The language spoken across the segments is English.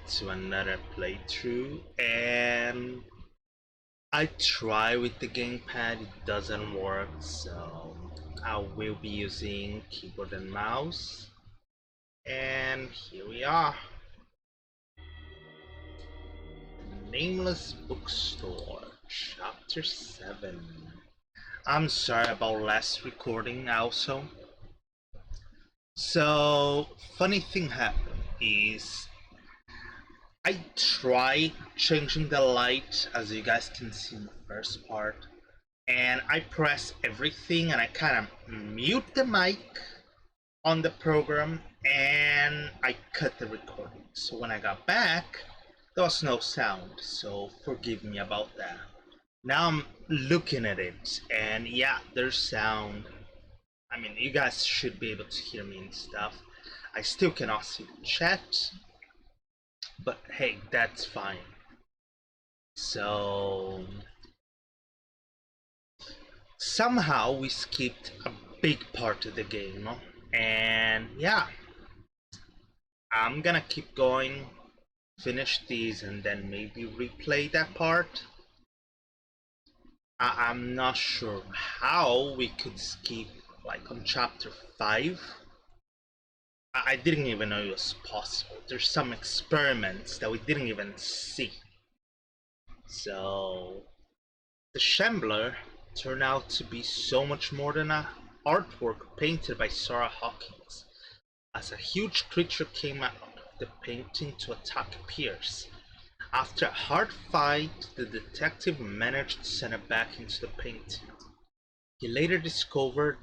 to another playthrough, and I try with the gamepad, it doesn't work, so I will be using keyboard and mouse. And here we are. Nameless Bookstore, Chapter 7. I'm sorry about last recording also. So, funny thing happened is I tried changing the light, as you guys can see in the first part, and I press everything and I kind of mute the mic on the program and I cut the recording. So when I got back, there was no sound, so forgive me about that. Now I'm looking at it and yeah, there's sound. I mean, you guys should be able to hear me and stuff. I still cannot see the chat, but hey, that's fine. So somehow we skipped a big part of the game, and yeah, I'm gonna keep going, finish these, and then maybe replay that part. I'm not sure how we could skip like on chapter 5. I didn't even know it was possible. There's some experiments that we didn't even see. So the Shambler turned out to be so much more than an artwork painted by Sarah Hawkins, as a huge creature came out of the painting to attack Pierce. After a hard fight, the detective managed to send it back into the painting. He later discovered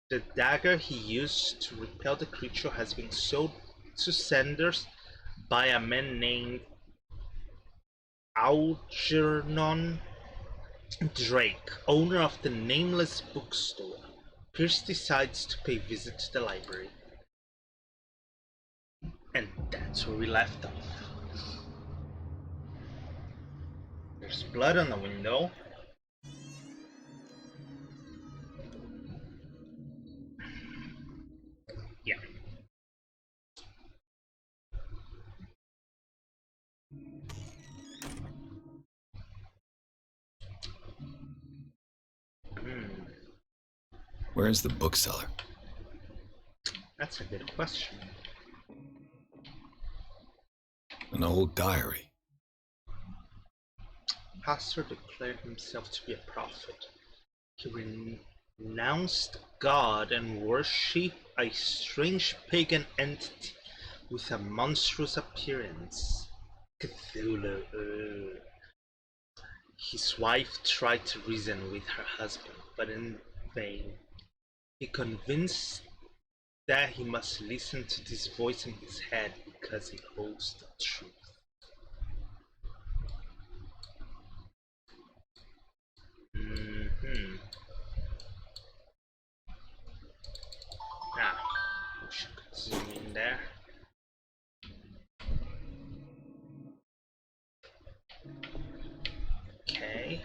the dagger he used to repel the creature has been sold to Sanders by a man named Algernon Drake, owner of the Nameless Bookstore. Pierce decides to pay a visit to the library. And that's where we left off. There's blood on the window. Yeah. Where is the bookseller? That's a good question. An old diary. Pastor declared himself to be a prophet. He renounced God and worshipped a strange pagan entity with a monstrous appearance. Cthulhu. His wife tried to reason with her husband, but in vain. He convinced that he must listen to this voice in his head because it holds the truth. We should zoom in there. Okay.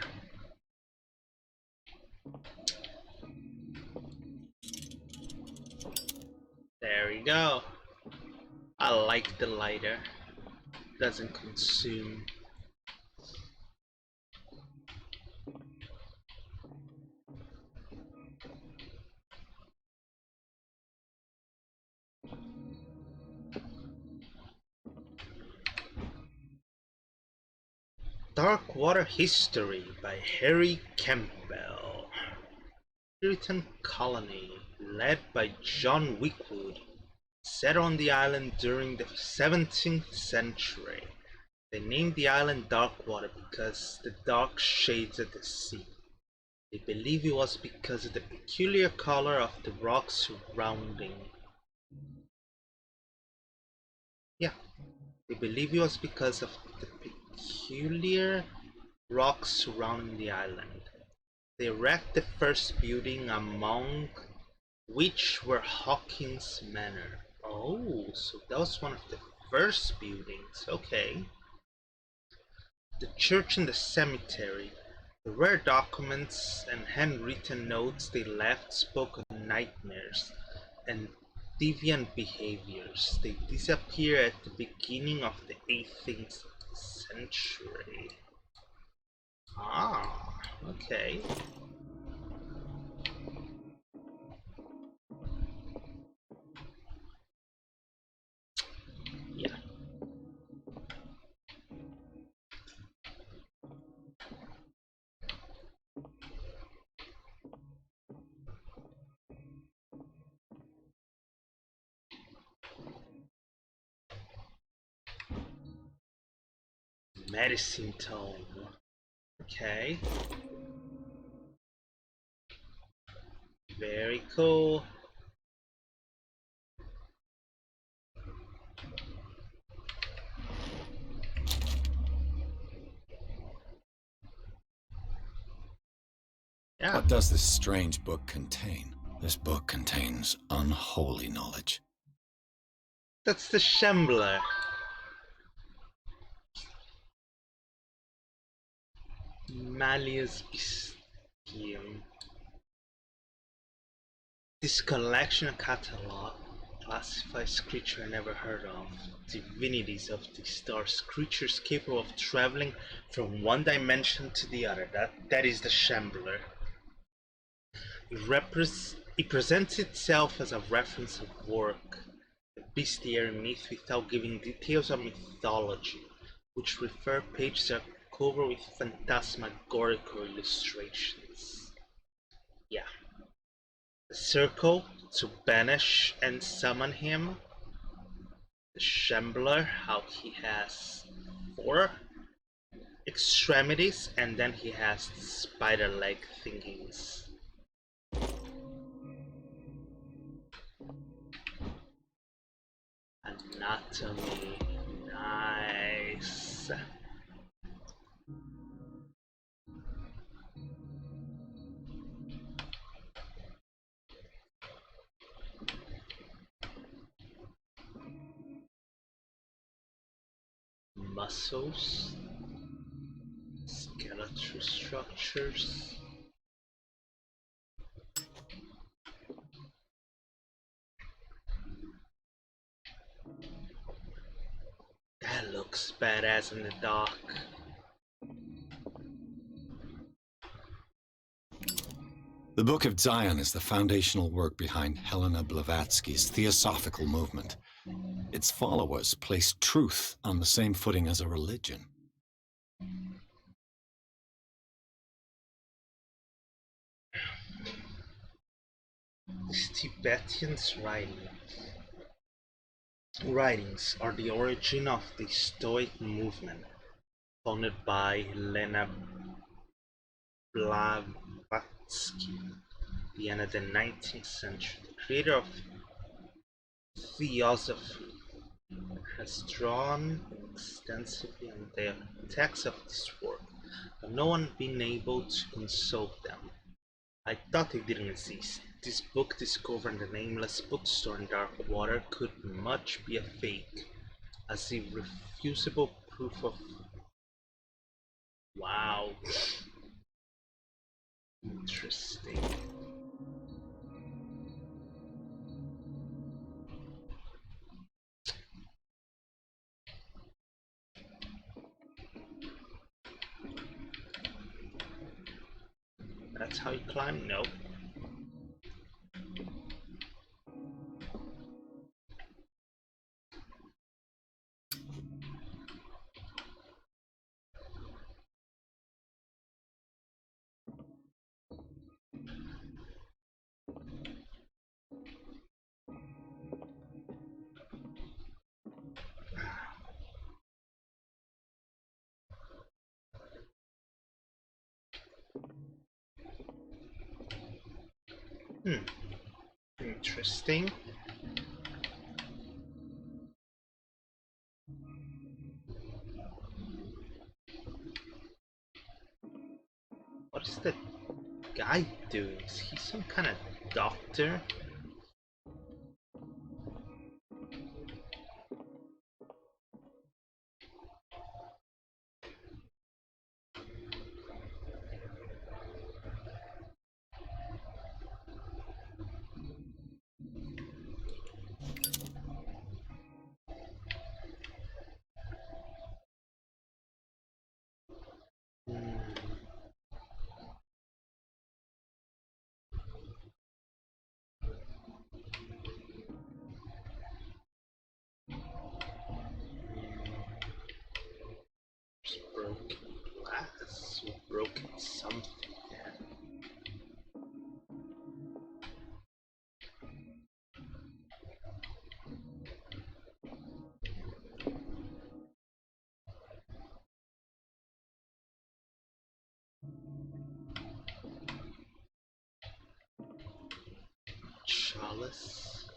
There we go. I like the lighter. Doesn't consume. Dark Water History by Harry Campbell. Puritan colony led by John Wickwood, set on the island during the 17th century. They named the island Darkwater because the dark shades of the sea. They believe it was because of the peculiar color of the rocks surrounding. Yeah, they believe it was because of the peculiar rocks surrounding the island. They erected the first building, among which were Hawkins Manor. Oh, so that was one of the first buildings. Okay. The church and the cemetery. The rare documents and handwritten notes they left spoke of nightmares and deviant behaviors. They disappear at the beginning of the 18th century. Ah, okay. Yeah. Medicine tome. Okay. Very cool. Yeah. What does this strange book contain? This book contains unholy knowledge. That's the Shambler. Malleus Bestium. This collection catalog classifies creatures never heard of, divinities of the stars, creatures capable of traveling from one dimension to the other. That is the Shambler. It presents itself as a reference of work, a bestiary myth without giving details of mythology, which refer pages are covered with phantasmagorical illustrations. Yeah. The circle to banish and summon him. The Shambler, how he has 4 extremities and then he has the spider leg thingies. Anatomy. Nice. Muscles. Skeletal structures. That looks badass in the dark. The Book of Zion is the foundational work behind Helena Blavatsky's Theosophical movement. Its followers place truth on the same footing as a religion. These Tibetans' writings are the origin of the Stoic movement, founded by Helena Blavatsky at the end of the 19th century. The creator of theosophy has drawn extensively on the texts of this work, but no one been able to consult them. I thought they didn't exist. This book discovered in the nameless bookstore in Darkwater could much be a fake, as irrefutable proof of... Wow. Interesting. That's how you climb? No. Interesting. What is that guy doing? Is he some kind of doctor? Hmm. Just broken glass or broken something. Yeah. Chalice.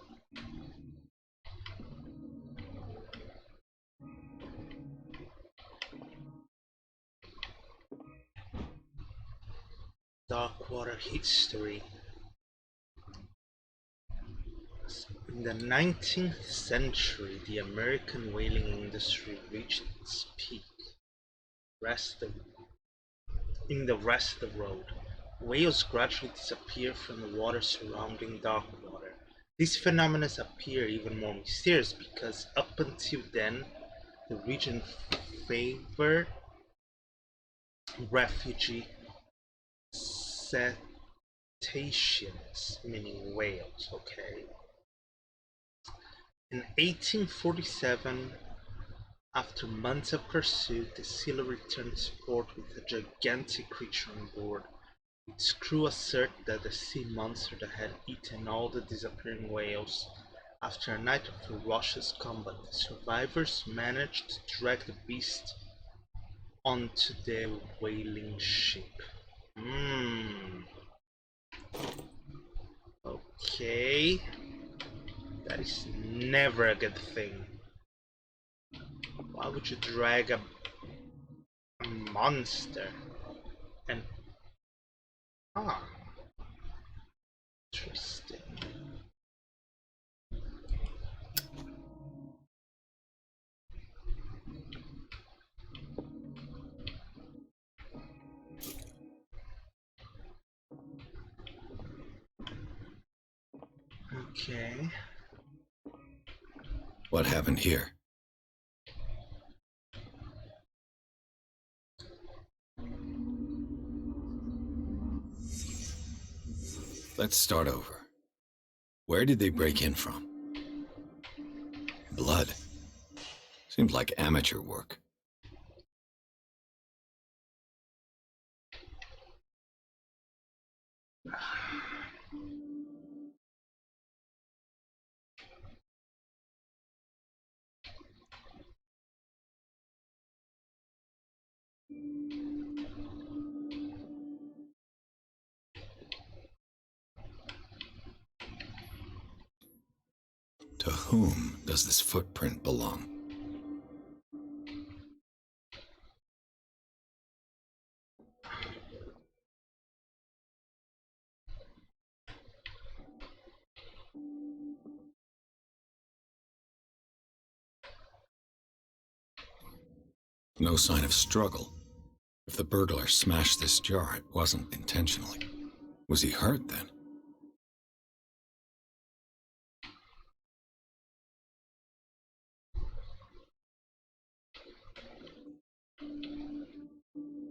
Darkwater history. In the 19th century, the American whaling industry reached its peak. In the rest of the world, whales gradually disappear from the water surrounding Darkwater. These phenomena appear even more mysterious because up until then, the region favored refugee cetaceans, meaning whales. Okay. In 1847, after months of pursuit, the Scylla returned to port with a gigantic creature on board. Its crew assert that the sea monster that had eaten all the disappearing whales. After a night of ferocious combat, the survivors managed to drag the beast onto their whaling ship. Okay. That is never a good thing. Why would you drag a monster? And ah, interesting. Okay. What happened here? Let's start over. Where did they break in from? Blood. Seems like amateur work. To whom does this footprint belong? No sign of struggle. If the burglar smashed this jar, it wasn't intentionally. Was he hurt then?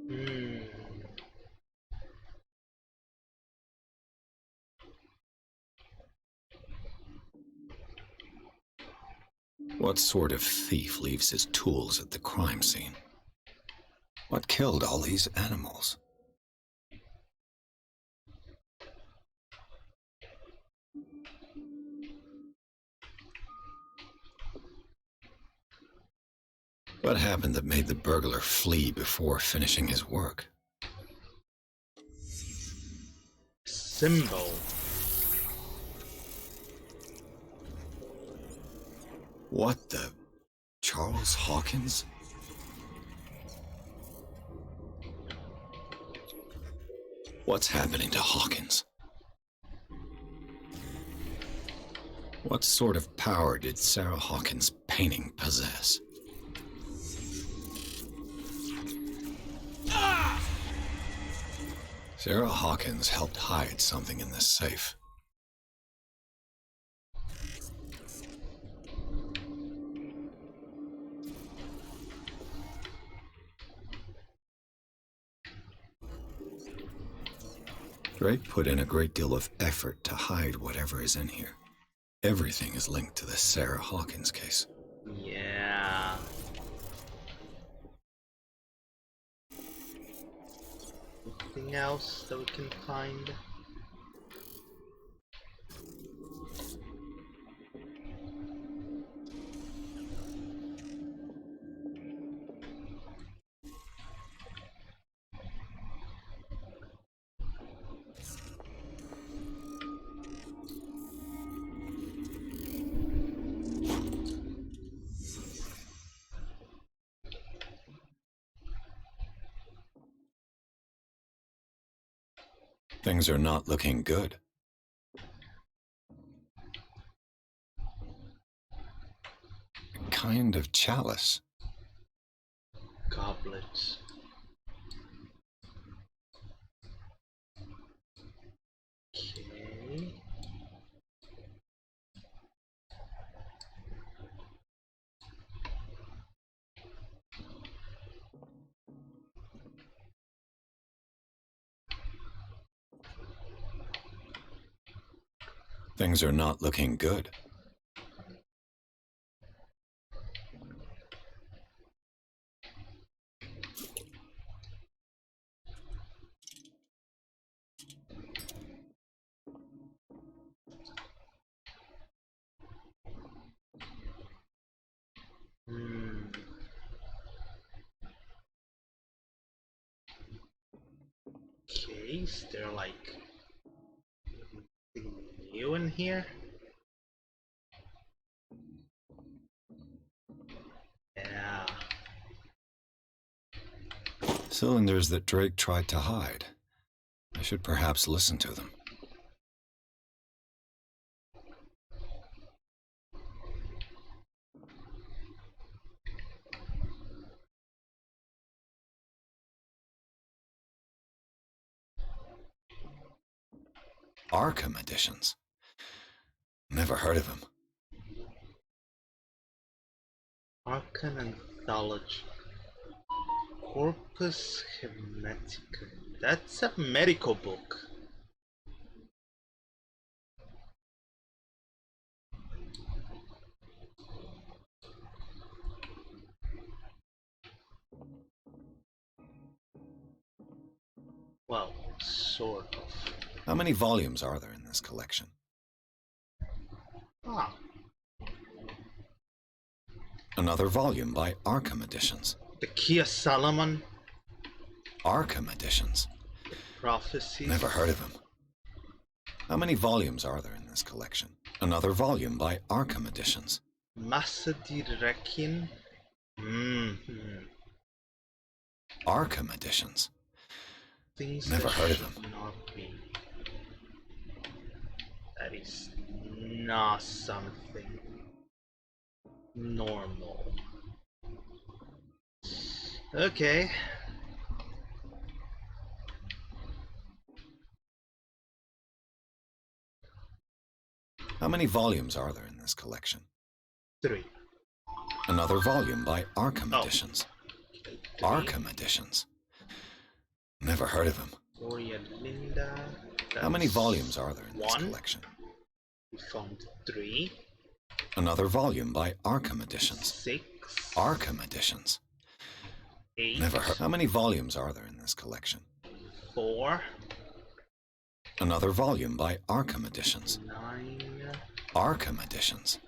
Hmm. What sort of thief leaves his tools at the crime scene? What killed all these animals? What happened that made the burglar flee before finishing his work? Symbol. What the... Charles Hawkins? What's happening to Hawkins? What sort of power did Sarah Hawkins' painting possess? Sarah Hawkins helped hide something in this safe. Drake put in a great deal of effort to hide whatever is in here. Everything is linked to the Sarah Hawkins case. Yeah. Anything else that we can find? Things are not looking good. A kind of chalice. Goblet. Okay. Things are not looking good. Okay, is there like anything new in here? Yeah. Cylinders that Drake tried to hide. I should perhaps listen to them. Arkham editions. Never heard of them. Arcan Anthology. Corpus Hermeticum. That's a medical book. Well, sort of. How many volumes are there in this collection? Ah, Another volume by Arkham Editions. the Key of Solomon. Arkham Editions. Prophecies. Never heard of them. How many volumes are there in this collection? Another volume by Arkham Editions. Massa di Requiem. Arkham Editions. Things Never that heard of should them. not be. That is not something normal. Okay. How many volumes are there in this collection? 3. Another volume by Arkham Oh. Editions. Okay, 3. Arkham Editions. Never heard of them. Gloria Linda. How many volumes are there in this 1. collection? We found 3. Another volume by Arkham Editions. 6. Arkham Editions. 8. Never heard. How many volumes are there in this collection? 4. Another volume by Arkham Editions. 9. Arkham Editions.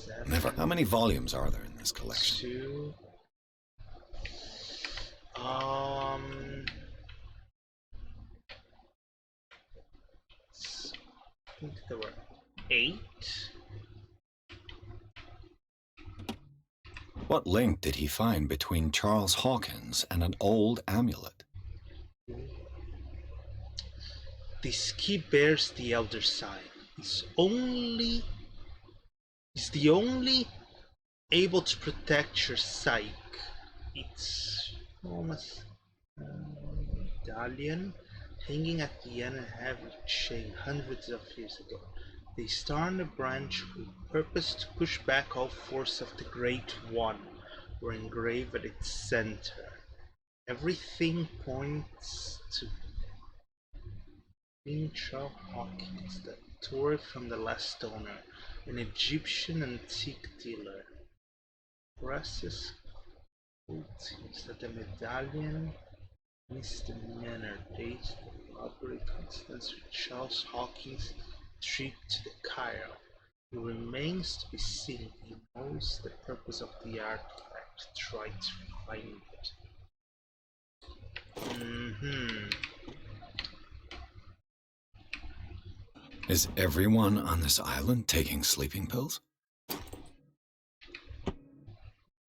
7. Never. How many volumes are there in this collection? 2. I think there were 8. What link did he find between Charles Hawkins and an old amulet? This key bears the elder sign. It's the only able to protect your psyche. It's almost medallion hanging at the end of a heavy chain hundreds of years ago. The star and the branch with purpose to push back all force of the Great One were engraved at its center. Everything points to Charles Hawkins, the tour from the last owner, an Egyptian antique dealer, presses quotes that the medallion misdemeanor dates the robbery coincidence with Charles Hawkins' trip to the Cairo. It remains to be seen if he knows the purpose of the artifact, try to find it. Is everyone on this island taking sleeping pills?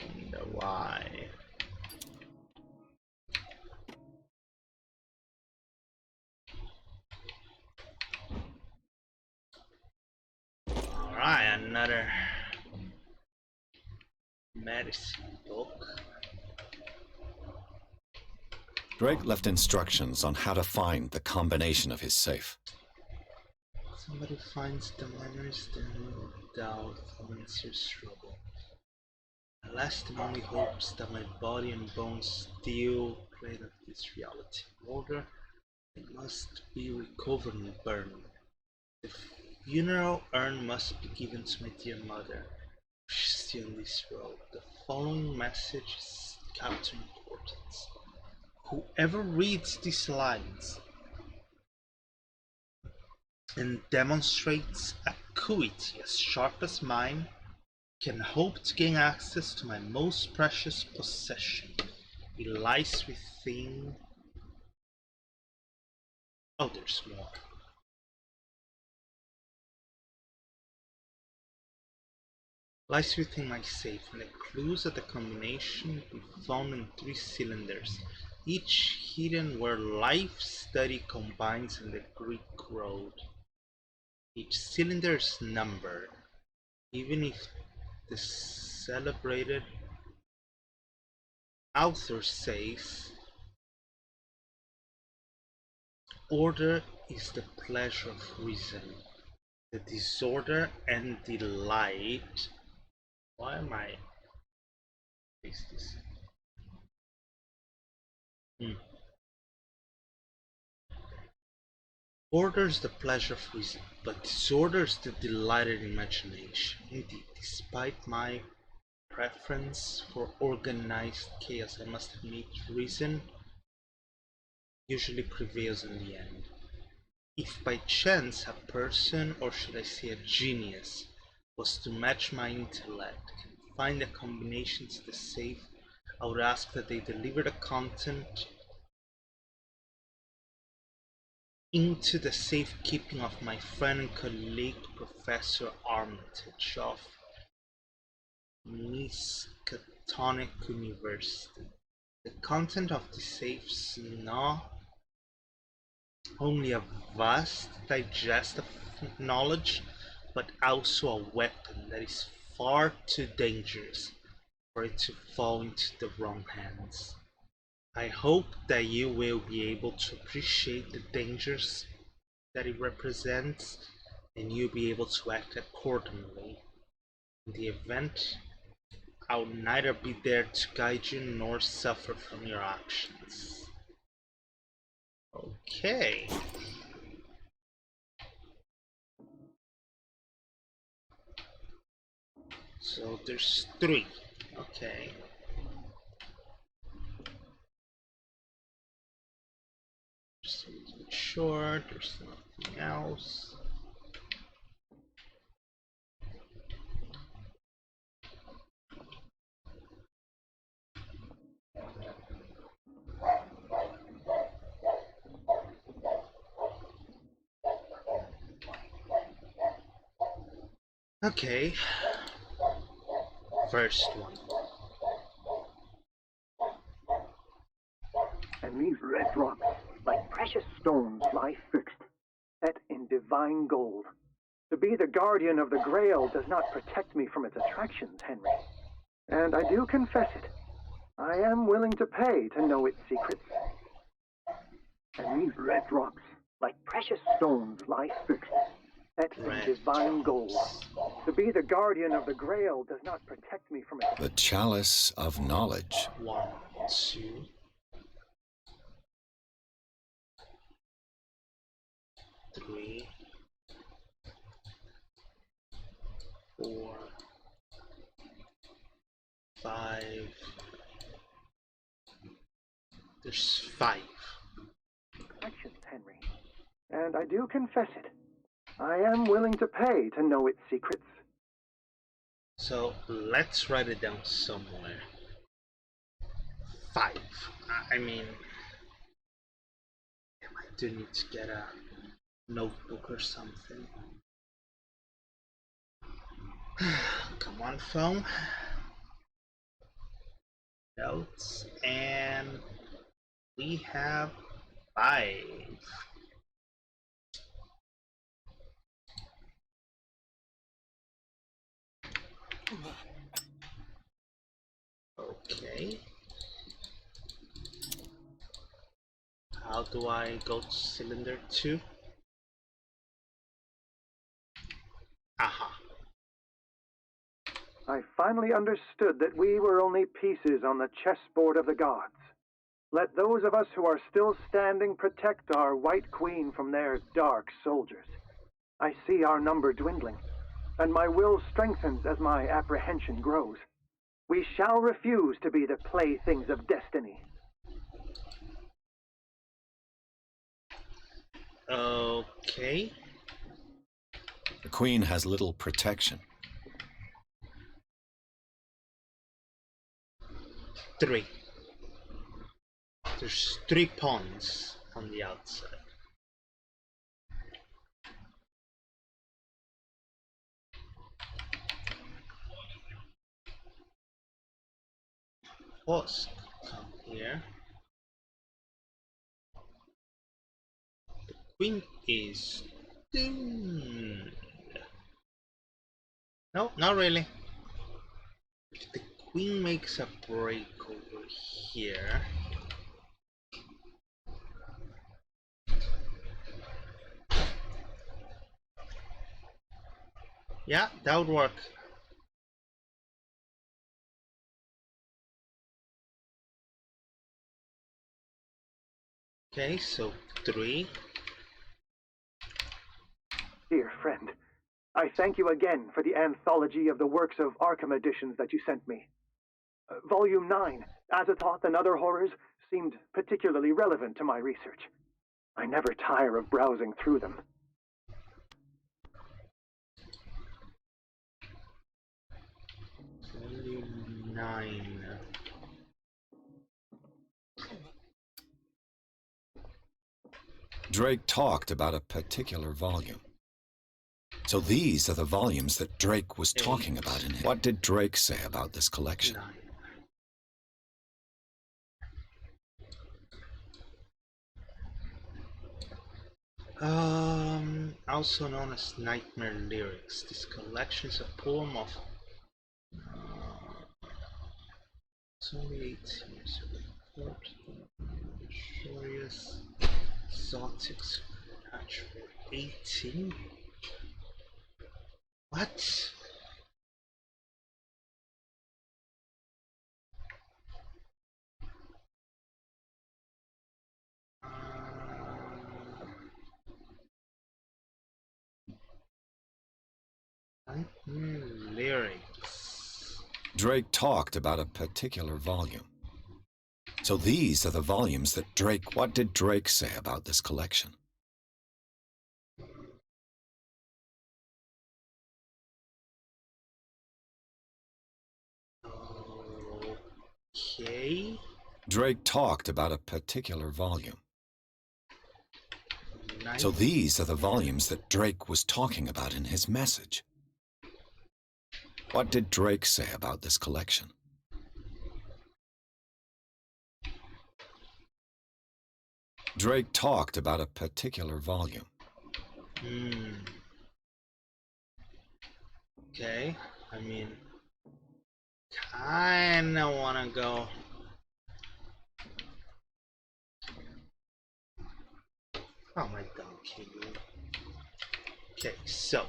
Wonder why. Alright, another medicine book. Drake left instructions on how to find the combination of his safe. Somebody finds the miners, then no doubt I'm in serious trouble. Alas, the only hopes that my body and bones still play of this reality. Order, it must be recovered and burned. The funeral urn must be given to my dear mother. She's still in this world. The following message is captain importance. Whoever reads these lines and demonstrates acuity as sharp as mine can hope to gain access to my most precious possession. It lies within... Oh, there's more. Lies within my safe, and the clues of the combination will be found in 3 cylinders, each hidden where life study combines in the Greek road. Each cylinder is numbered, even if the celebrated author says, order is the pleasure of reason, the disorder and delight. Why am I? Fix this. Order is the pleasure of reason, but disorder is the delighted imagination. Indeed, despite my preference for organized chaos, I must admit reason usually prevails in the end. If by chance a person, or should I say a genius, was to match my intellect and find the combinations to the safe, I would ask that they deliver the content into the safekeeping of my friend and colleague Professor Armitage of Miskatonic University. The content of the safe is not only a vast digest of knowledge, but also a weapon that is far too dangerous for it to fall into the wrong hands. I hope that you will be able to appreciate the dangers that it represents, and you'll be able to act accordingly. In the event, I'll neither be there to guide you nor suffer from your actions. Okay. So there's 3. Okay. Just to make sure there's nothing else. Okay. First one. And these red rocks, like precious stones, lie fixed, set in divine gold. To be the guardian of the Grail does not protect me from its attractions, Henry. And I do confess it. I am willing to pay to know its secrets. And these red rocks, like precious stones, lie fixed, set in divine gold. To be the guardian of the Grail does not protect me from its... The Chalice of Knowledge. 1, 2. 4, 5. There's 5. Actions, Henry. And I do confess it. I am willing to pay to know its secrets. So let's write it down somewhere. 5. I mean, I do need to get a notebook or something. Come on, phone. Notes, and we have 5. Okay. How do I go to cylinder 2? Aha. I finally understood that we were only pieces on the chessboard of the gods. Let those of us who are still standing protect our White Queen from their dark soldiers. I see our number dwindling, and my will strengthens as my apprehension grows. We shall refuse to be the playthings of destiny. Okay. The Queen has little protection. 3. There's 3 pawns on the outside. Husk, come here. The queen is doomed. No, not really. If the queen makes a break over here, yeah, that would work. Okay, so 3. Dear friend, I thank you again for the anthology of the works of Arkham editions that you sent me. Volume 9, Azathoth and Other Horrors, seemed particularly relevant to my research. I never tire of browsing through them. Volume 9. Drake talked about a particular volume. So these are the volumes that Drake was talking about in his... What did Drake say about this collection? 9. Also known as Nightmare Lyrics. This collection is a poem of it's only 8 years ago. Joyous exotics hatch for 18? What? Nightmare Lyrics. Drake talked about a particular volume. So these are the volumes that Drake... What did Drake say about this collection? Okay. Drake talked about a particular volume. So these are the volumes that Drake was talking about in his message. What did Drake say about this collection? Drake talked about a particular volume. Okay, I mean, kinda wanna go. Oh my donkey. Okay, so.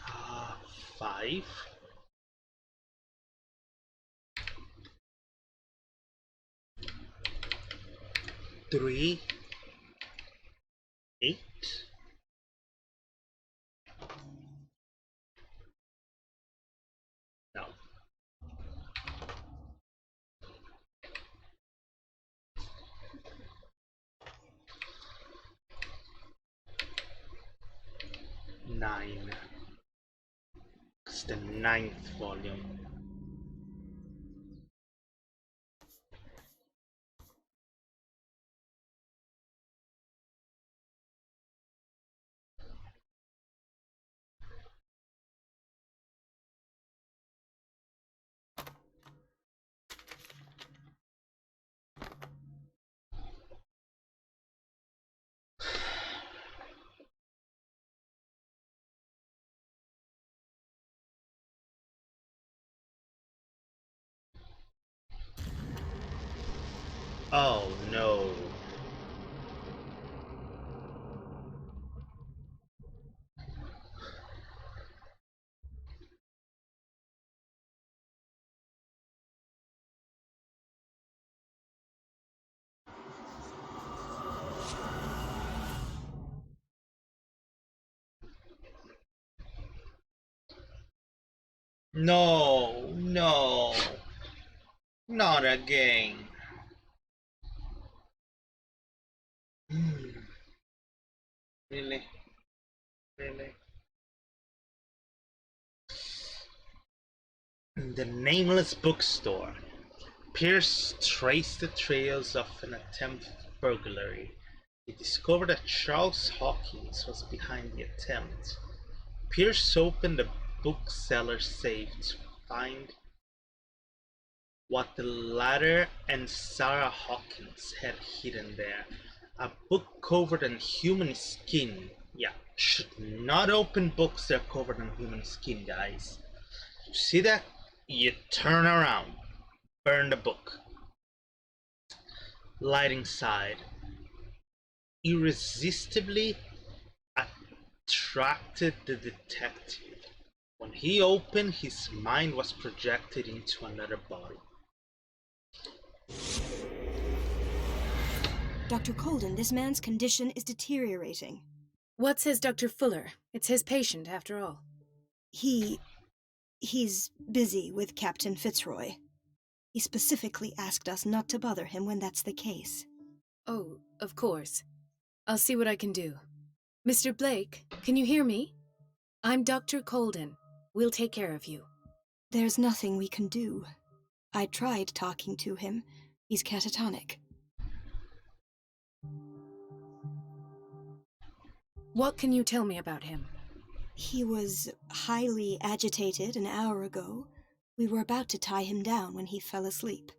Uh, 5. 3. 8. 9. It's the 9th volume. Oh no. No, no, not again. Really? Really? In the nameless bookstore, Pierce traced the trails of an attempted burglary. He discovered that Charles Hawkins was behind the attempt. Pierce opened the bookseller's safe to find what the latter and Sarah Hawkins had hidden there. A book covered in human skin. Yeah, should not open books that are covered in human skin, guys. You see that? You turn around. Burn the book. Lighting side. Irresistibly attracted the detective. When he opened, his mind was projected into another body. Dr. Colden, this man's condition is deteriorating. What says Dr. Fuller? It's his patient, after all. He's busy with Captain Fitzroy. He specifically asked us not to bother him when that's the case. Oh, of course. I'll see what I can do. Mr. Blake, can you hear me? I'm Dr. Colden. We'll take care of you. There's nothing we can do. I tried talking to him. He's catatonic. What can you tell me about him? He was highly agitated an hour ago. We were about to tie him down when he fell asleep.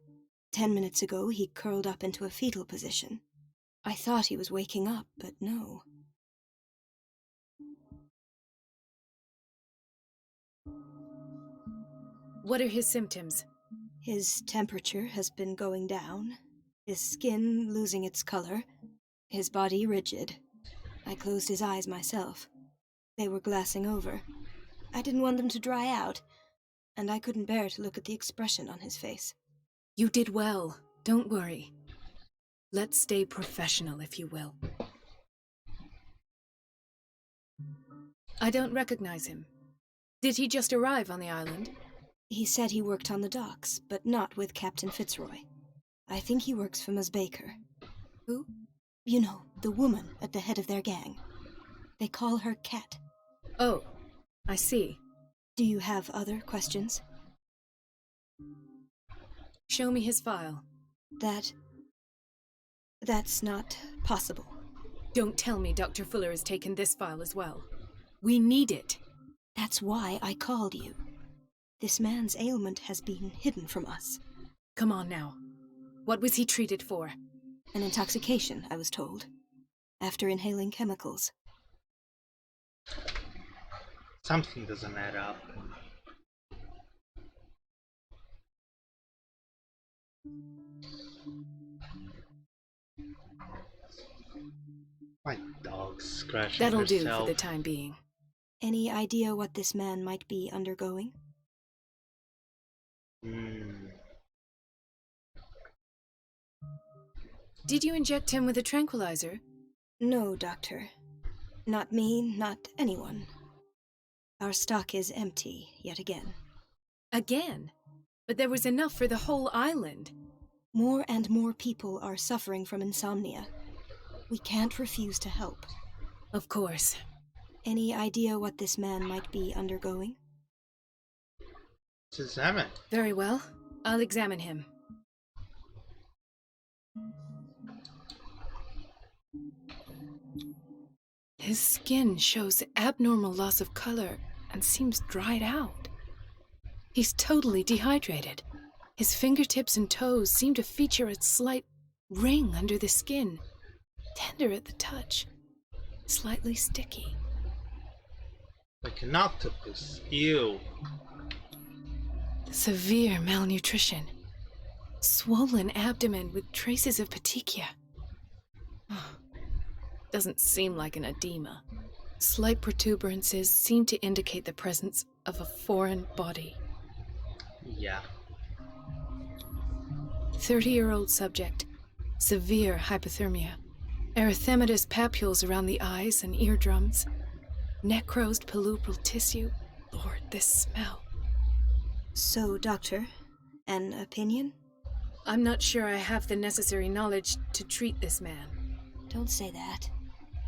10 minutes ago, he curled up into a fetal position. I thought he was waking up, but no. What are his symptoms? His temperature has been going down, his skin losing its color, his body rigid. I closed his eyes myself. They were glassing over. I didn't want them to dry out, and I couldn't bear to look at the expression on his face. You did well. Don't worry. Let's stay professional, if you will. I don't recognize him. Did he just arrive on the island? He said he worked on the docks, but not with Captain Fitzroy. I think he works for Ms. Baker. Who? You know, the woman at the head of their gang. They call her Cat. Oh, I see. Do you have other questions? Show me his file. That's not possible. Don't tell me Dr. Fuller has taken this file as well. We need it. That's why I called you. This man's ailment has been hidden from us. Come on now. What was he treated for? An intoxication, I was told. After inhaling chemicals. Something doesn't add up. My dog's scratching That'll herself. do for the time being. Any idea what this man might be undergoing? Did you inject him with a tranquilizer? No, Doctor. Not me, not anyone. Our stock is empty, yet again. Again? But there was enough for the whole island. More and more people are suffering from insomnia. We can't refuse to help. Of course. Any idea what this man might be undergoing? Let's examine. Very well. I'll examine him. His skin shows abnormal loss of color and seems dried out. He's totally dehydrated. His fingertips and toes seem to feature a slight ring under the skin, tender at the touch, slightly sticky. Like an octopus. Ew. Severe malnutrition. Swollen abdomen with traces of petechia. Doesn't seem like an edema. Slight protuberances seem to indicate the presence of a foreign body. Yeah. 30-year-old subject. Severe hypothermia. Erythematous papules around the eyes and eardrums. Necrosed palpebral tissue. Lord, this smell. So, Doctor, an opinion? I'm not sure I have the necessary knowledge to treat this man. Don't say that.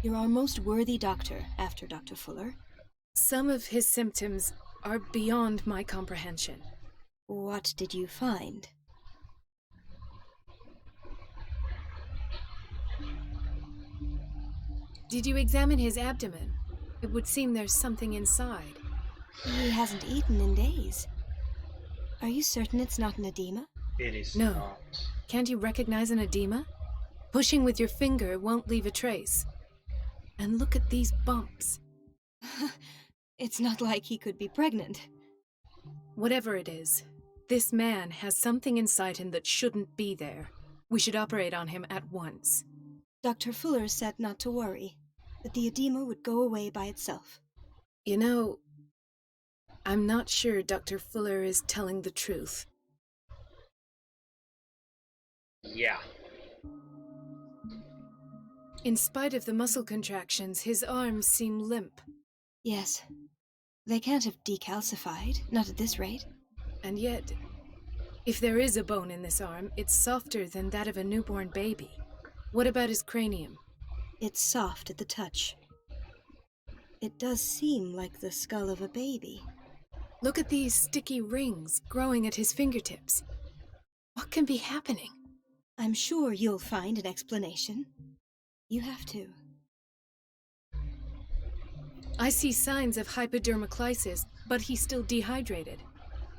You're our most worthy doctor after Dr. Fuller. Some of his symptoms are beyond my comprehension. What did you find? Did you examine his abdomen? It would seem there's something inside. He hasn't eaten in days. Are you certain it's not an edema? It is No. not. Can't you recognize an edema? Pushing with your finger won't leave a trace. And look at these bumps. It's not like he could be pregnant. Whatever it is, this man has something inside him that shouldn't be there. We should operate on him at once. Dr. Fuller said not to worry, that the edema would go away by itself. You know, I'm not sure Dr. Fuller is telling the truth. Yeah. In spite of the muscle contractions, his arms seem limp. Yes. They can't have decalcified, not at this rate. And yet, if there is a bone in this arm, it's softer than that of a newborn baby. What about his cranium? It's soft at the touch. It does seem like the skull of a baby. Look at these sticky rings growing at his fingertips. What can be happening? I'm sure you'll find an explanation. You have to. I see signs of hypodermoclysis, but he's still dehydrated.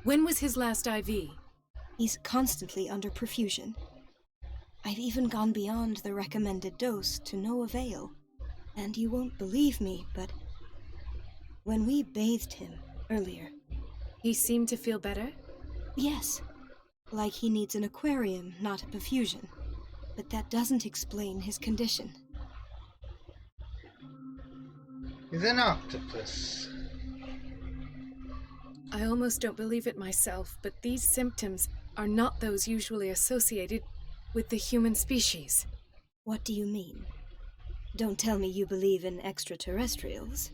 When was his last IV? He's constantly under perfusion. I've even gone beyond the recommended dose to no avail. And you won't believe me, but when we bathed him earlier... He seemed to feel better? Yes. Like he needs an aquarium, not a perfusion. But that doesn't explain his condition. He's an octopus. I almost don't believe it myself, but these symptoms are not those usually associated with the human species. What do you mean? Don't tell me you believe in extraterrestrials.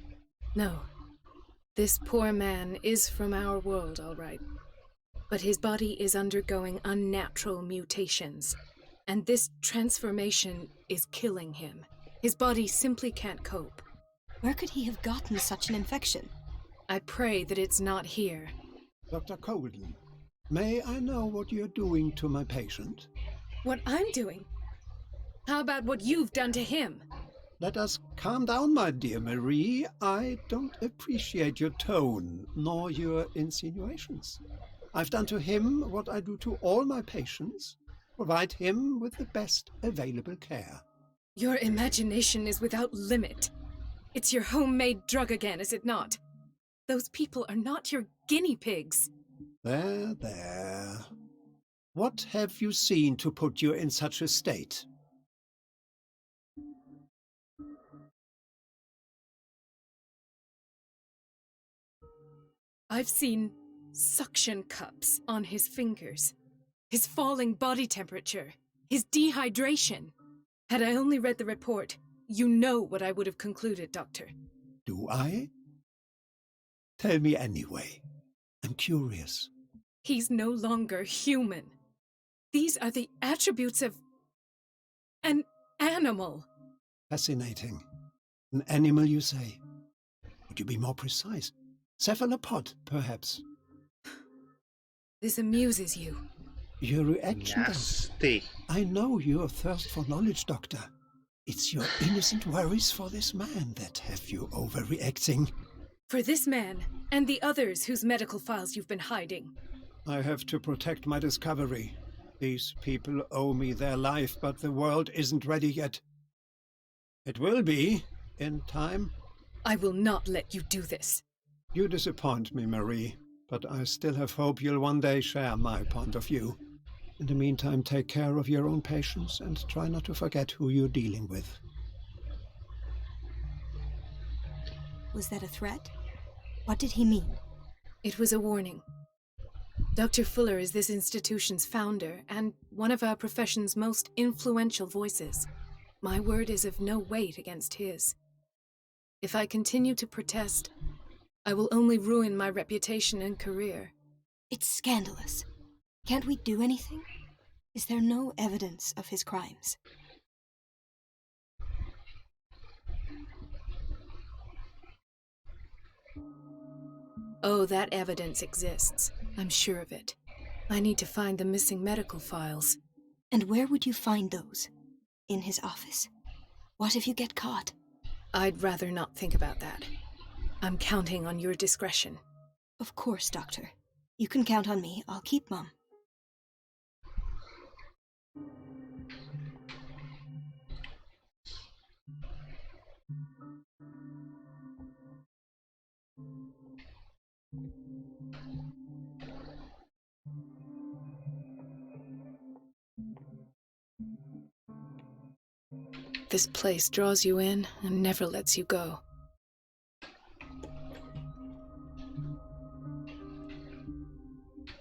No. This poor man is from our world, all right. But his body is undergoing unnatural mutations, and this transformation is killing him. His body simply can't cope. Where could he have gotten such an infection? I pray that it's not here. Dr. Colden, may I know what you're doing to my patient? What I'm doing? How about what you've done to him? Let us calm down, my dear Marie. I don't appreciate your tone, nor your insinuations. I've done to him what I do to all my patients, provide him with the best available care. Your imagination is without limit. It's your homemade drug again, is it not? Those people are not your guinea pigs. There, there. What have you seen to put you in such a state? I've seen suction cups on his fingers, his falling body temperature, his dehydration. Had I only read the report, you know what I would have concluded, Doctor. Do I? Tell me anyway. I'm curious. He's no longer human. These are the attributes of an animal. Fascinating. An animal, you say? Would you be more precise? Cephalopod, perhaps. This amuses you. Your reaction does. Nasty. I know your thirst for knowledge, Doctor. It's your innocent worries for this man that have you overreacting. For this man, and the others whose medical files you've been hiding. I have to protect my discovery. These people owe me their life, but the world isn't ready yet. It will be, in time. I will not let you do this. You disappoint me, Marie, but I still have hope you'll one day share my point of view. In the meantime, take care of your own patients and try not to forget who you're dealing with. Was that a threat? What did he mean? It was a warning. Dr. Fuller is this institution's founder and one of our profession's most influential voices. My word is of no weight against his. If I continue to protest, I will only ruin my reputation and career. It's scandalous. Can't we do anything? Is there no evidence of his crimes? Oh, that evidence exists. I'm sure of it. I need to find the missing medical files. And where would you find those? In his office? What if you get caught? I'd rather not think about that. I'm counting on your discretion. Of course, Doctor. You can count on me. I'll keep Mum. This place draws you in and never lets you go.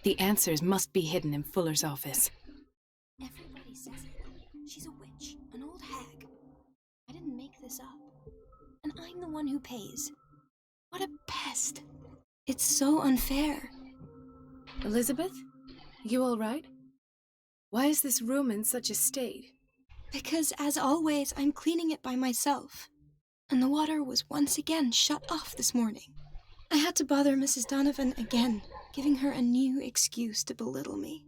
The answers must be hidden in Fuller's office. Everybody says it. She's a witch, an old hag. I didn't make this up. And I'm the one who pays. What a pest. It's so unfair. Elizabeth? You all right? Why is this room in such a state? Because, as always, I'm cleaning it by myself. And the water was once again shut off this morning. I had to bother Mrs. Donovan again, giving her a new excuse to belittle me.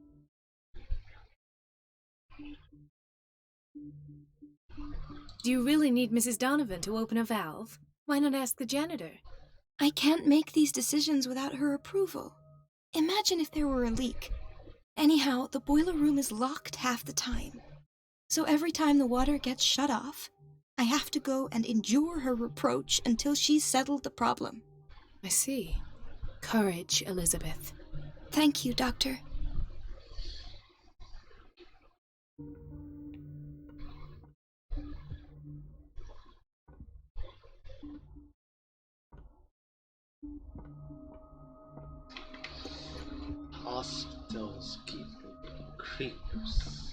Do you really need Mrs. Donovan to open a valve? Why not ask the janitor? I can't make these decisions without her approval. Imagine if there were a leak. Anyhow, the boiler room is locked half the time. So every time the water gets shut off, I have to go and endure her reproach until she's settled the problem. I see. Courage, Elizabeth. Thank you, Doctor. Hospitals keep creepers.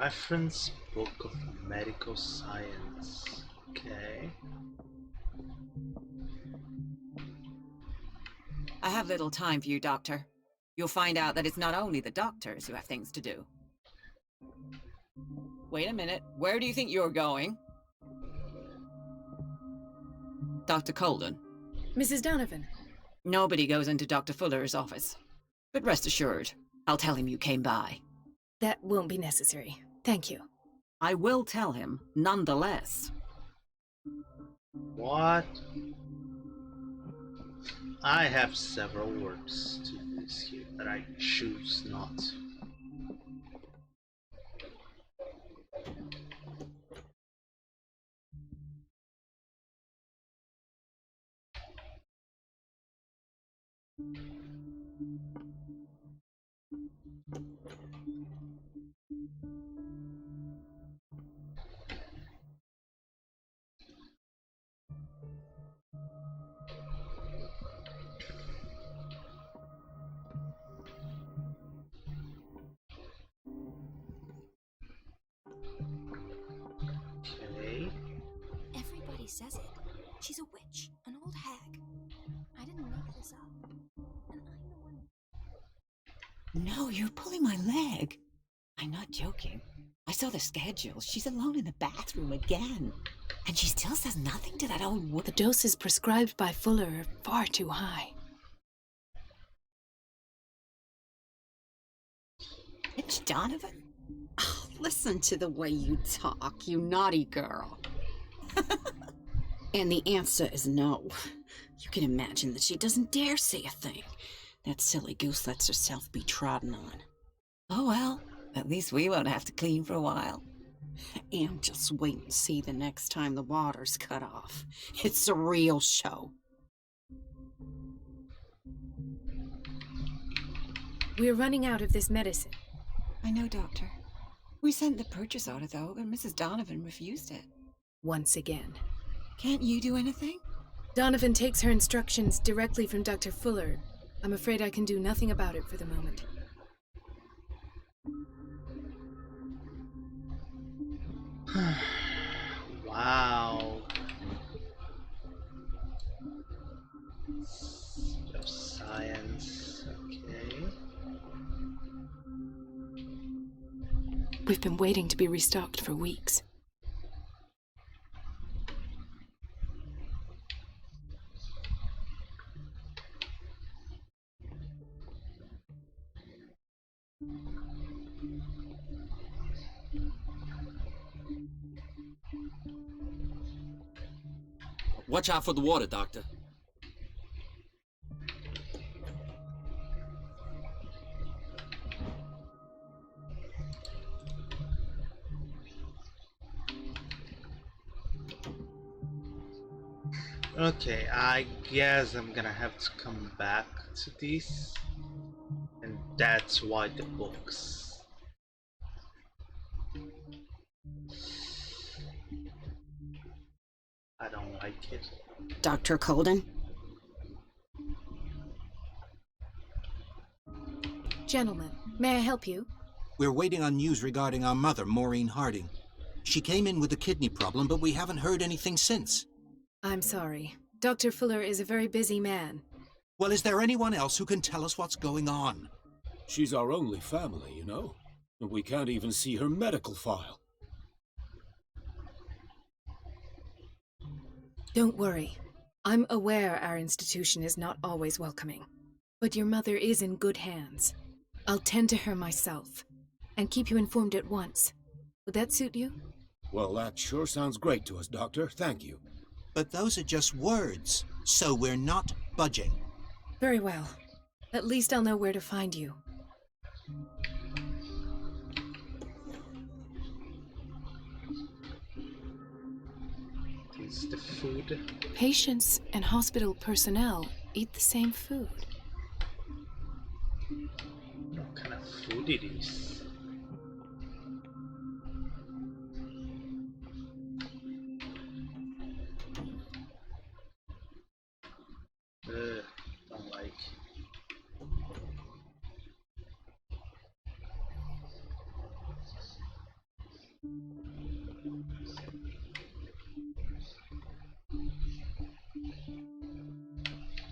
Reference Book of Medical Science. Okay. I have little time for you, Doctor. You'll find out that it's not only the doctors who have things to do. Wait a minute. Where do you think you're going? Dr. Colden. Mrs. Donovan. Nobody goes into Dr. Fuller's office. But rest assured, I'll tell him you came by. That won't be necessary. Thank you. I will tell him, nonetheless. What? I have several words to this here, but I choose not to. says it. She's a witch, an old hag. I didn't make this up. And I'm the one. No, you're pulling my leg. I'm not joking. I saw the schedule. She's alone in the bathroom again. And she still says nothing to that old woman. The doses prescribed by Fuller are far too high. It's Donovan. Oh, listen to the way you talk, you naughty girl. And the answer is no. You can imagine that she doesn't dare say a thing. That silly goose lets herself be trodden on. Oh well, at least we won't have to clean for a while. And just wait and see the next time the water's cut off. It's a real show. We're running out of this medicine. I know, Doctor. We sent the purchase order, though, and Mrs. Donovan refused it. Once again. Can't you do anything? Donovan takes her instructions directly from Dr. Fuller. I'm afraid I can do nothing about it for the moment. Wow. Of science, okay. We've been waiting to be restocked for weeks. Watch out for the water, Doctor. Okay, I guess I'm gonna have to come back to this. And that's why the books. I don't like it. Dr. Colden? Gentlemen, may I help you? We're waiting on news regarding our mother, Maureen Harding. She came in with a kidney problem, but we haven't heard anything since. I'm sorry. Dr. Fuller is a very busy man. Well, is there anyone else who can tell us what's going on? She's our only family, you know. And we can't even see her medical file. Don't worry. I'm aware our institution is not always welcoming. But your mother is in good hands. I'll tend to her myself, and keep you informed at once. Would that suit you? Well, that sure sounds great to us, Doctor. Thank you. But those are just words, so we're not budging. Very well. At least I'll know where to find you. Is the food? Patients and hospital personnel eat the same food. What kind of food it is? Don't like.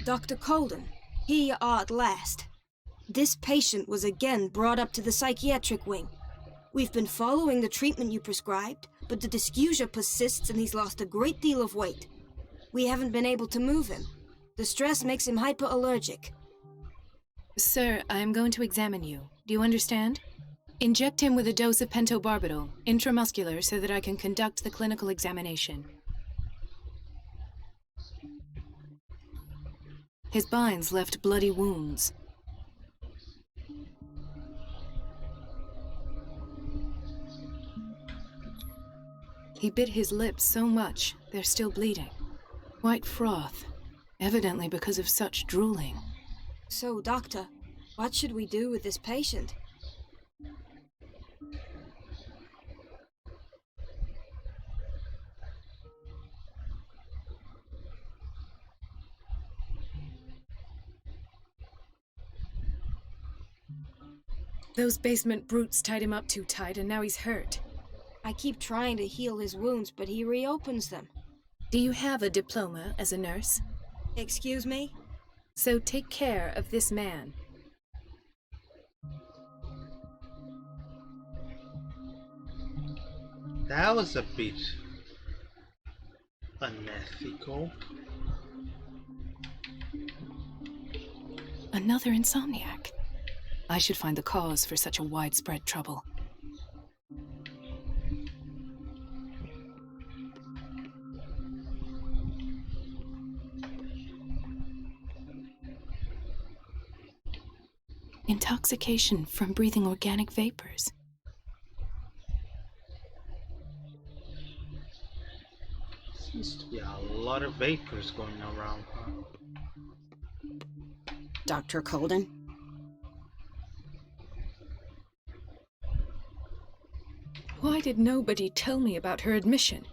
Dr. Colden, here you are at last. This patient was again brought up to the psychiatric wing. We've been following the treatment you prescribed, but the dysgeusia persists and he's lost a great deal of weight. We haven't been able to move him. The stress makes him hyperallergic. Sir, I am going to examine you. Do you understand? Inject him with a dose of pentobarbital, intramuscular, so that I can conduct the clinical examination. His binds left bloody wounds. He bit his lips so much, they're still bleeding. White froth, evidently because of such drooling. So, Doctor, what should we do with this patient? Those basement brutes tied him up too tight, and now he's hurt. I keep trying to heal his wounds, but he reopens them. Do you have a diploma as a nurse? Excuse me? So take care of this man. That was a bit unethical. Another insomniac. I should find the cause for such a widespread trouble. Intoxication from breathing organic vapors. Seems to be a lot of vapors going around. Dr. Colden? Why did nobody tell me about her admission?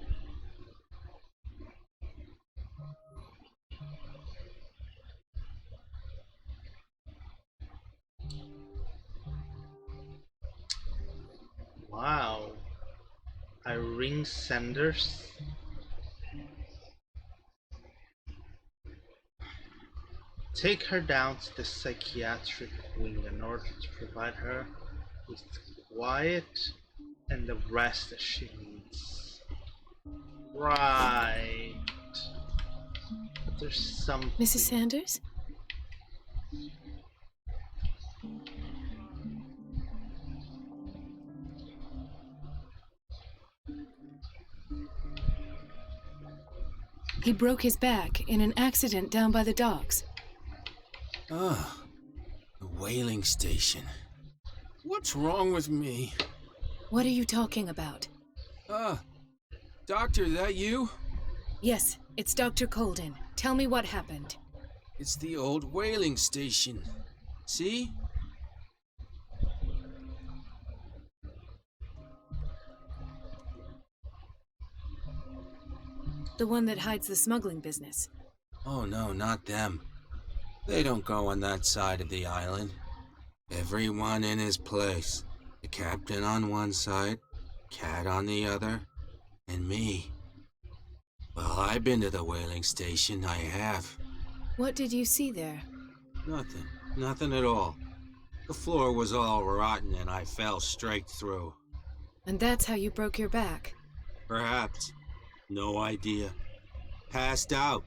Wow. Irene Sanders. Take her down to the psychiatric wing in order to provide her with quiet and the rest that she needs. Right. But there's something. Mrs. Sanders? He broke his back in an accident down by the docks. Ah, the whaling station. What's wrong with me? What are you talking about? Doctor, that you? Yes, it's Dr. Colden. Tell me what happened. It's the old whaling station. See? The one that hides the smuggling business. Oh no, not them. They don't go on that side of the island. Everyone in his place. The captain on one side, Cat on the other, and me. Well, I've been to the whaling station, I have. What did you see there? Nothing. Nothing at all. The floor was all rotten and I fell straight through. And that's how you broke your back? Perhaps. No idea. Passed out.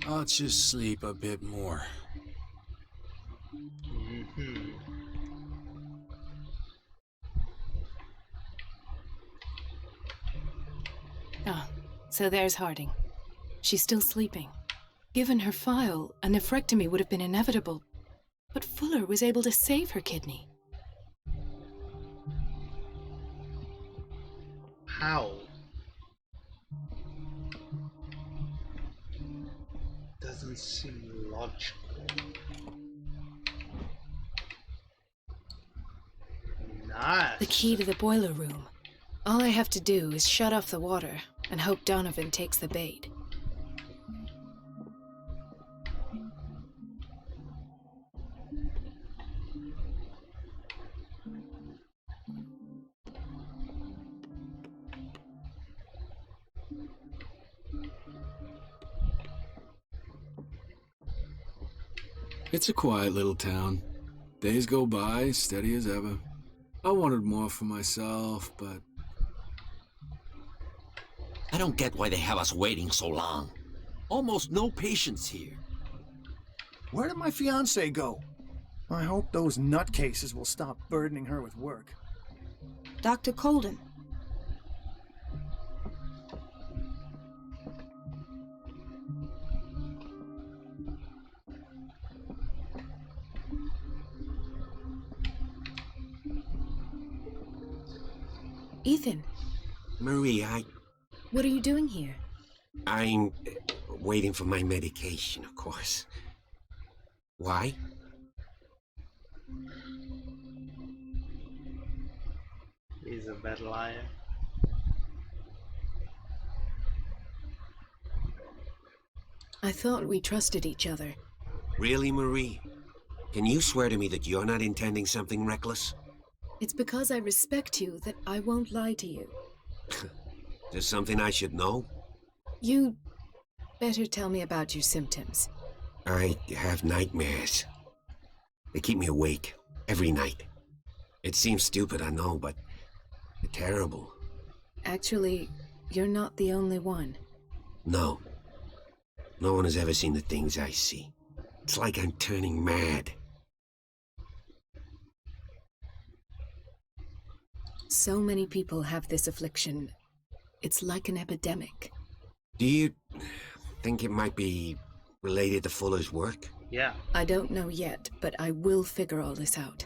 I'll just sleep a bit more. Ah, so there's Harding. She's still sleeping. Given her file, a nephrectomy would have been inevitable. But Fuller was able to save her kidney. How? Doesn't seem logical. Nice. The key to the boiler room. All I have to do is shut off the water and hope Donovan takes the bait. It's a quiet little town. Days go by, steady as ever. I wanted more for myself, but... I don't get why they have us waiting so long. Almost no patients here. Where did my fiancée go? I hope those nutcases will stop burdening her with work. Dr. Colden. Ethan. Marie, What are you doing here? I'm waiting for my medication, of course. Why? He's a bad liar. I thought we trusted each other. Really, Marie? Can you swear to me that you're not intending something reckless? It's because I respect you that I won't lie to you. Is there something I should know? You better tell me about your symptoms. I have nightmares. They keep me awake every night. It seems stupid, I know, but they're terrible. Actually, you're not the only one. No. No one has ever seen the things I see. It's like I'm turning mad. So many people have this affliction. It's like an epidemic. Do you think it might be related to Fuller's work? Yeah. I don't know yet, but I will figure all this out.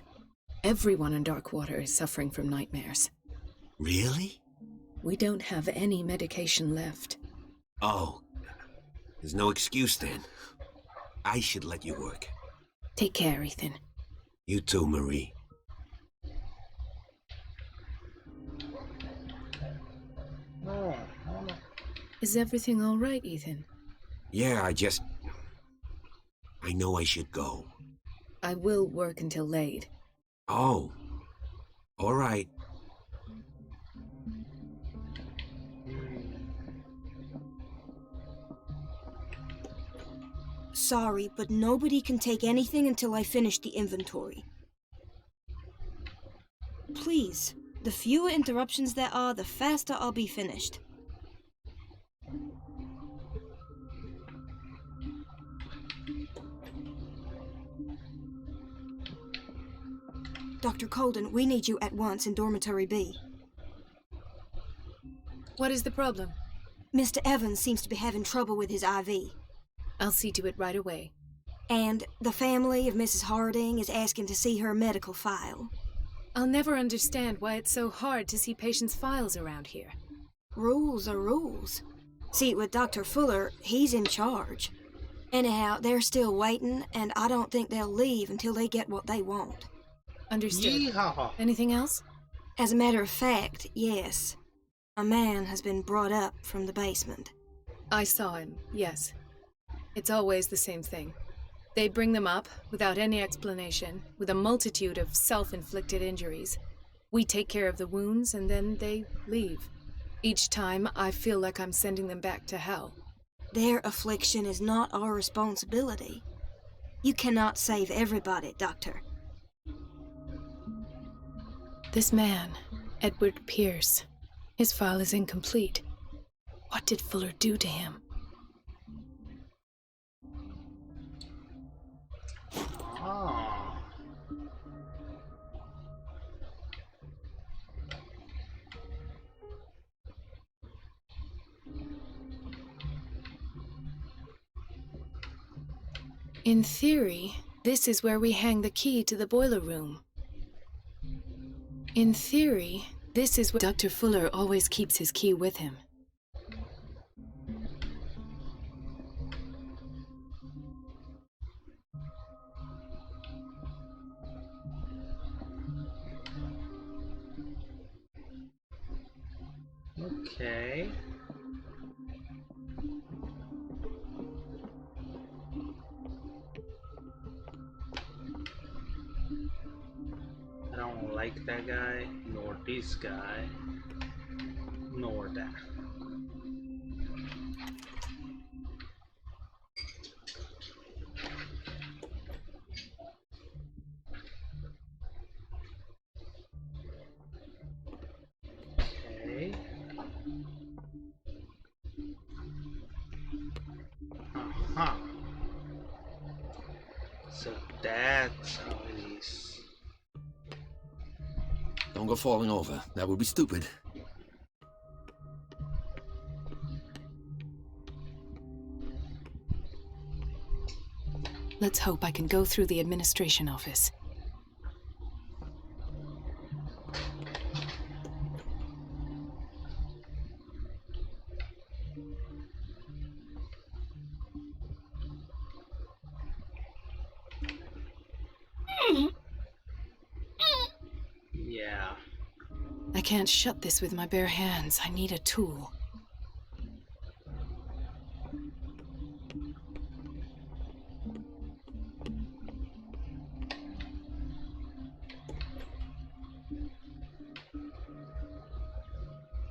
Everyone in Darkwater is suffering from nightmares. Really? We don't have any medication left. Oh. There's no excuse then. I should let you work. Take care, Ethan. You too, Marie. Is everything all right, Ethan? Yeah, I know I should go. I will work until late. Oh. All right. Sorry, but nobody can take anything until I finish the inventory. Please, the fewer interruptions there are, the faster I'll be finished. Dr. Colden, we need you at once in Dormitory B. What is the problem? Mr. Evans seems to be having trouble with his IV. I'll see to it right away. And the family of Mrs. Harding is asking to see her medical file. I'll never understand why it's so hard to see patients' files around here. Rules are rules. See, with Dr. Fuller, he's in charge. Anyhow, they're still waiting, and I don't think they'll leave until they get what they want. Understood. Yeehaw. Anything else? As a matter of fact, yes. A man has been brought up from the basement. I saw him, yes. It's always the same thing. They bring them up, without any explanation, with a multitude of self-inflicted injuries. We take care of the wounds, and then they leave. Each time, I feel like I'm sending them back to hell. Their affliction is not our responsibility. You cannot save everybody, Doctor. This man, Edward Pierce, his file is incomplete. What did Fuller do to him? Ah. In theory, this is where we hang the key to the boiler room. In theory, this is where Dr. Fuller always keeps his key with him. Okay. I don't like that guy, nor this guy, nor that. Okay. Uh-huh. So that's how it is. Don't go falling over. That would be stupid. Let's hope I can go through the administration office. Yeah. I can't shut this with my bare hands. I need a tool.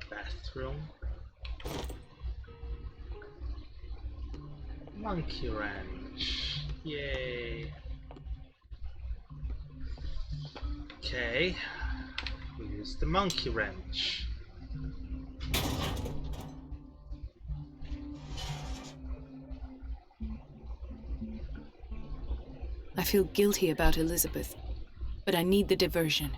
Bathroom. Monkey wrench. Yay. Okay. We use the monkey wrench. I feel guilty about Elizabeth, but I need the diversion.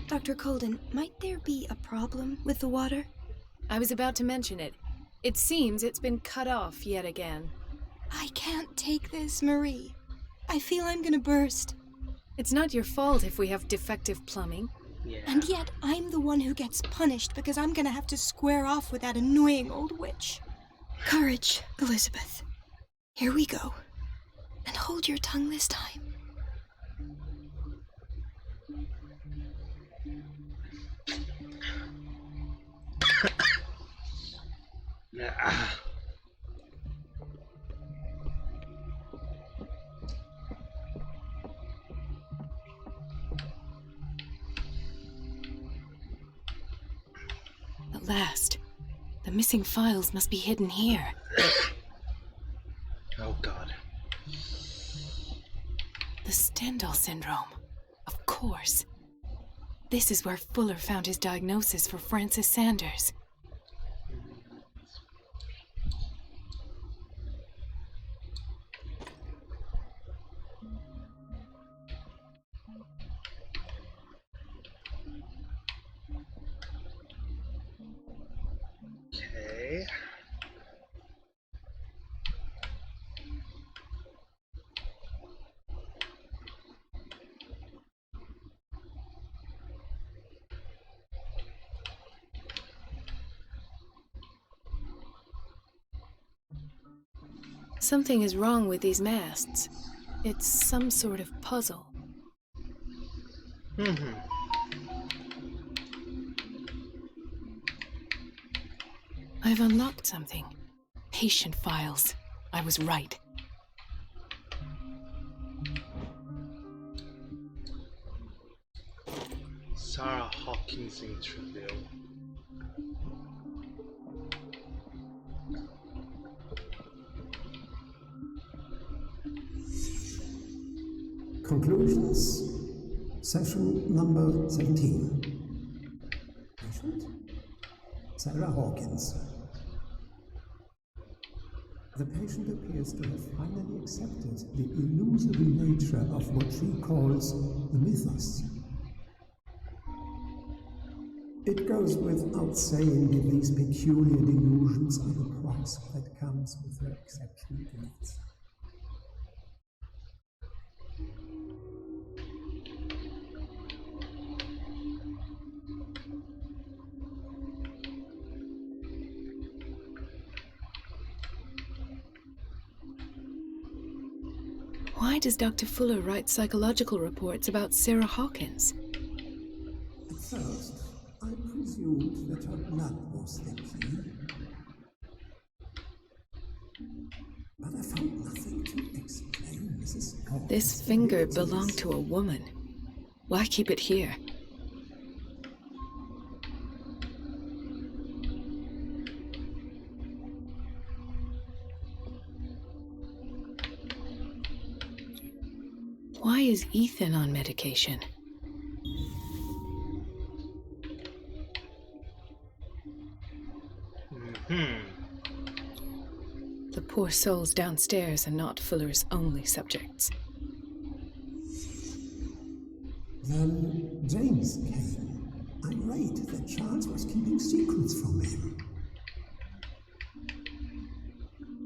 Dr. Colden, might there be a problem with the water? I was about to mention it. It seems it's been cut off yet again. I can't take this, Marie. I feel I'm gonna burst. It's not your fault if we have defective plumbing. Yeah. And yet, I'm the one who gets punished because I'm gonna have to square off with that annoying old witch. Courage, Elizabeth. Here we go. And hold your tongue this time. Yeah. At last. The missing files must be hidden here. Oh god. The Stendhal syndrome. Of course. This is where Fuller found his diagnosis for Francis Sanders. Okay. Something is wrong with these masts. It's some sort of puzzle. I've unlocked something. Patient files. I was right. Sarah Hawkins interview. Conclusions. Session number 17. Patient? Sarah Hawkins. The patient appears to have finally accepted the illusory nature of what she calls the mythos. It goes without saying that these peculiar delusions are the price that comes with her exceptional gifts. Why does Dr. Fuller write psychological reports about Sarah Hawkins? At first, I presumed that her blood was the key. But I found nothing to explain Mrs. Hawkins. This finger belonged to a woman. Why keep it here? Why is Ethan on medication? The poor souls downstairs are not Fuller's only subjects. Then James came, irate that Charles was keeping secrets from him.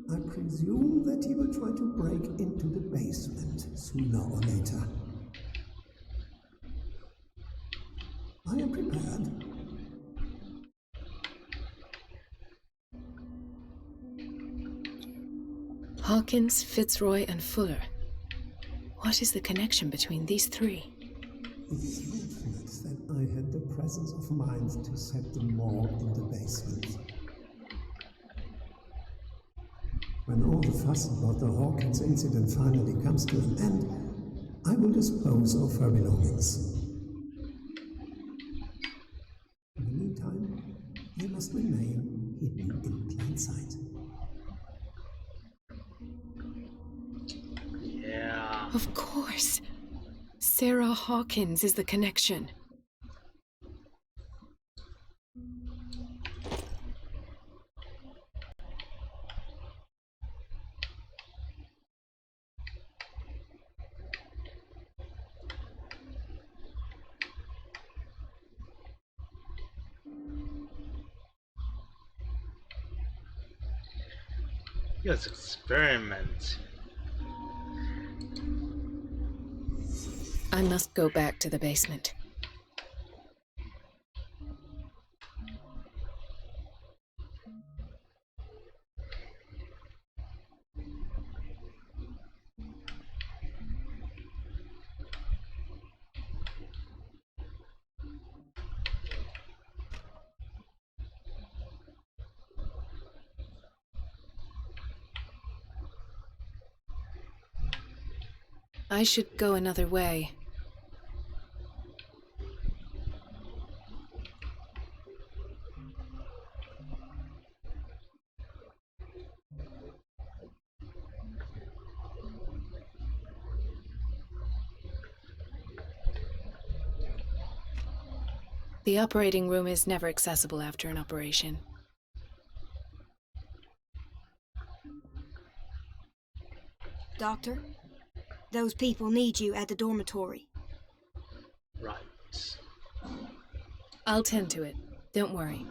I presume that he will try to break into the basement sooner or later. I am prepared. Hawkins, Fitzroy, and Fuller. What is the connection between these three? It is fortunate that I had the presence of mind to set the morgue in the basement. When all the fuss about the Hawkins incident finally comes to an end, I will dispose of her belongings. In the meantime, they must remain hidden in plain sight. Yeah. Of course. Sarah Hawkins is the connection. Yes, experiment. I must go back to the basement. I should go another way. The operating room is never accessible after an operation. Doctor, those people need you at the dormitory. Right. I'll tend to it. Don't worry.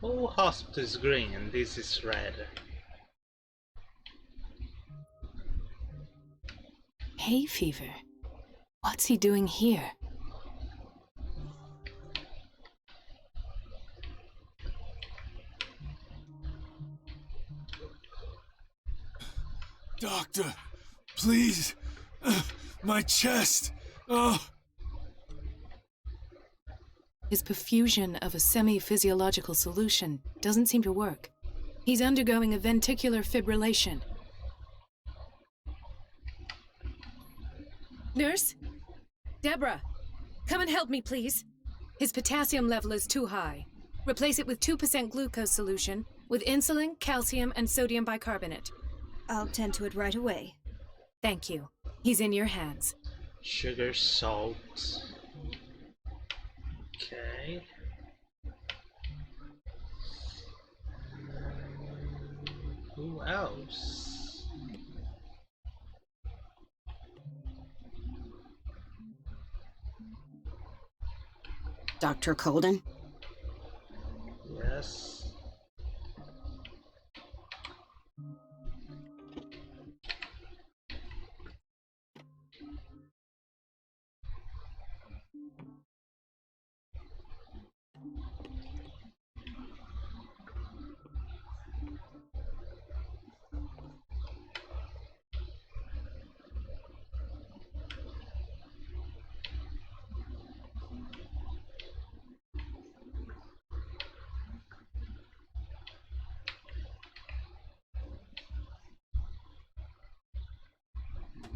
Oh, hospital is green and this is red. Hay fever. What's he doing here? Doctor, please. My chest. Oh. His perfusion of a semi-physiological solution doesn't seem to work. He's undergoing a ventricular fibrillation. Nurse? Deborah, come and help me, please. His potassium level is too high. Replace it with 2% glucose solution with insulin, calcium, and sodium bicarbonate. I'll tend to it right away. Thank you. He's in your hands. Sugar, salt. Okay. Who else? Dr. Colden? Yes.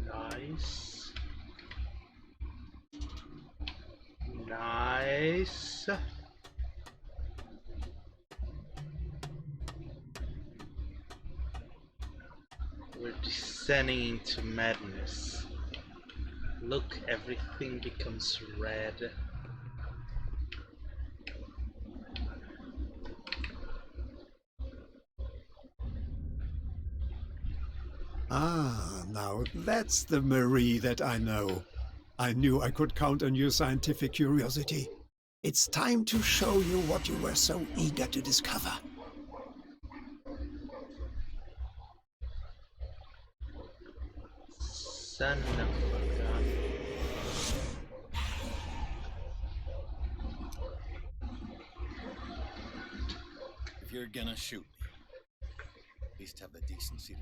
Nice. Nice. We're descending into madness. Look, everything becomes red. Ah, now that's the Marie that I know. I knew I could count on your scientific curiosity. It's time to show you what you were so eager to discover. Son of a gun. you're gonna shoot me, at least have the decency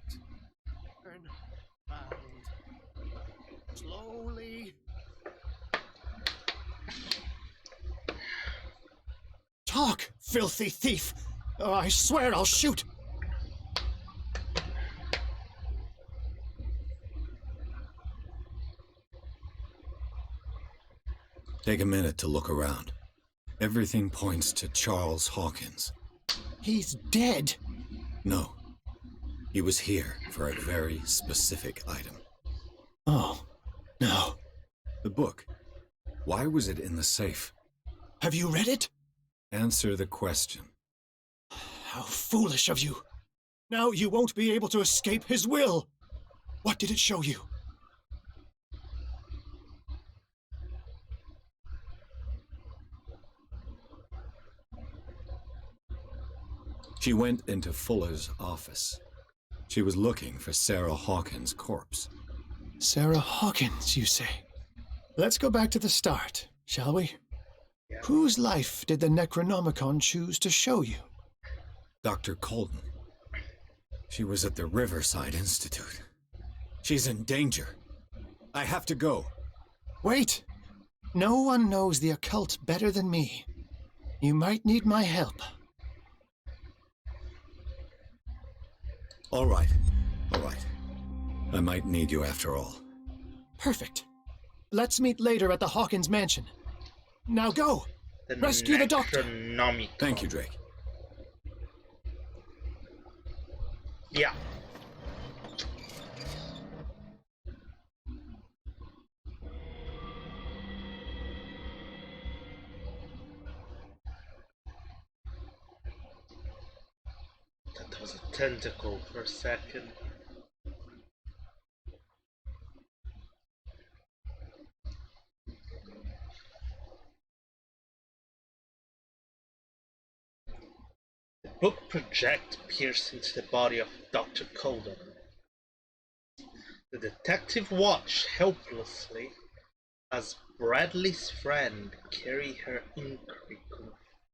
to... Turn around. Slowly. Talk, filthy thief! Oh, I swear I'll shoot! Take a minute to look around. Everything points to Charles Hawkins. He's dead! No. He was here for a very specific item. Oh, no. The book. Why was it in the safe? Have you read it? Answer the question. How foolish of you! Now you won't be able to escape his will! What did it show you? She went into Fuller's office. She was looking for Sarah Hawkins' corpse. Sarah Hawkins, you say? Let's go back to the start, shall we? Whose life did the Necronomicon choose to show you? Dr. Colden. She was at the Riverside Institute. She's in danger. I have to go. Wait! No one knows the occult better than me. You might need my help. All right. I might need you after all. Perfect. Let's meet later at the Hawkins mansion. Now go! Rescue the doctor! Thank you, Drake. Yeah. That was a tentacle for a second. The book projects pierced into the body of Dr. Colden. The detective watched helplessly as Bradley's friend carried her inquiry.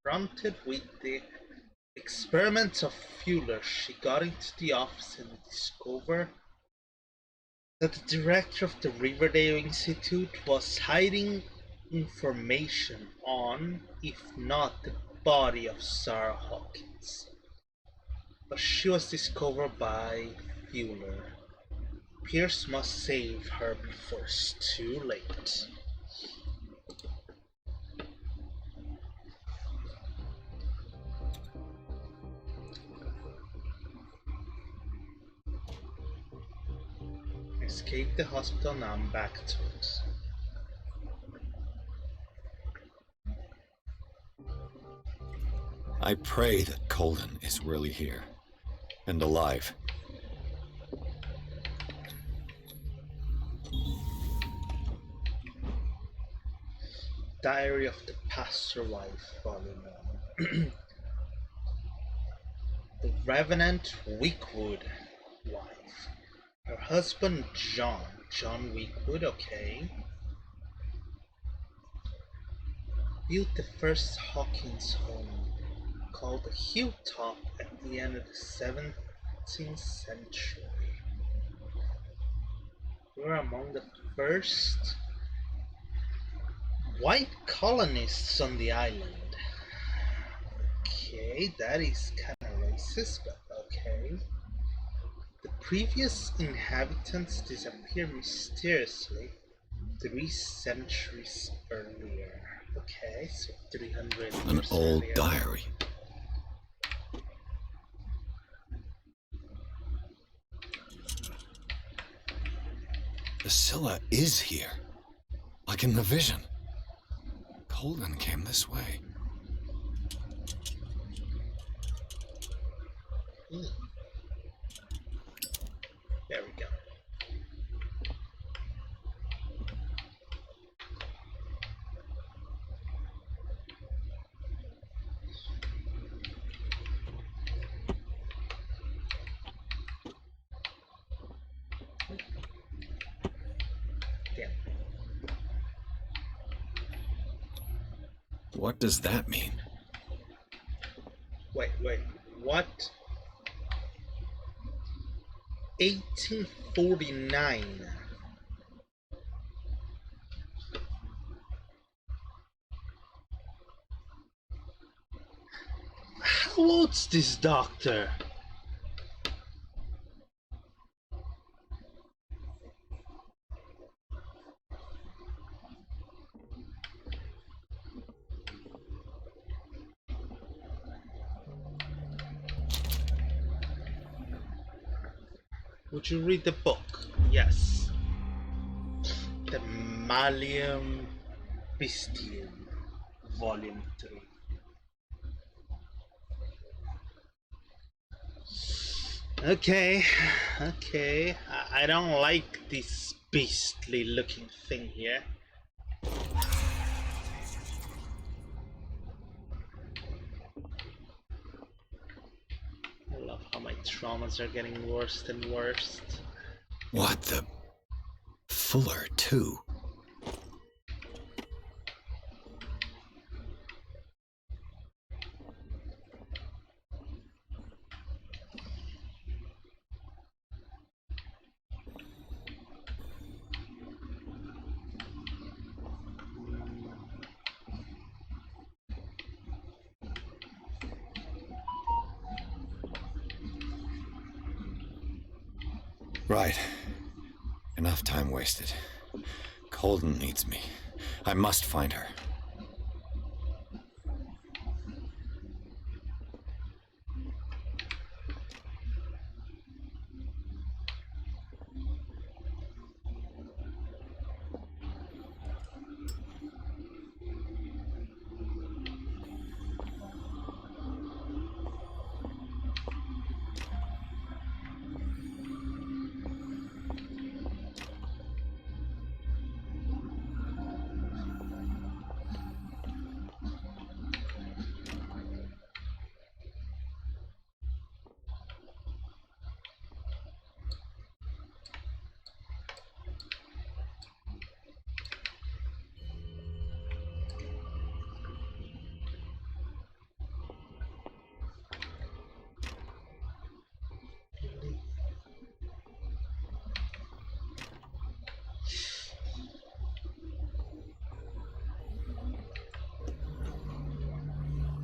Confronted with the experiments of Fuller, she got into the office and discovered that the director of the Riverdale Institute was hiding information on, if not the body of Sarah Hawkins. But she was discovered by Fuller. Pierce must save her before it's too late. Escape the hospital, now I'm back to it. I pray that Colden is really here. And alive. Diary of the Pastor Wife, Volume 1. The Revenant Weekwood wife. Her husband John Weekwood, okay, built the first Hawkins home, called the Hilltop, at the end of the 17th century. We were among the first white colonists on the island. Okay, that is kind of racist, but okay. The previous inhabitants disappeared mysteriously 3 centuries earlier. Okay, so 300 years An old earlier. diary. Priscilla is here. Like in the vision. Colden came this way. There we go. Yeah. What does that mean? Wait, what? 1849. How old's this doctor? Would you read the book? Yes. The Malium Bestium, Volume 3. Okay. I don't like this beastly looking thing here. I love how my traumas are getting worse and worse. What the? Fuller, too. Right. Enough time wasted. Colden needs me. I must find her.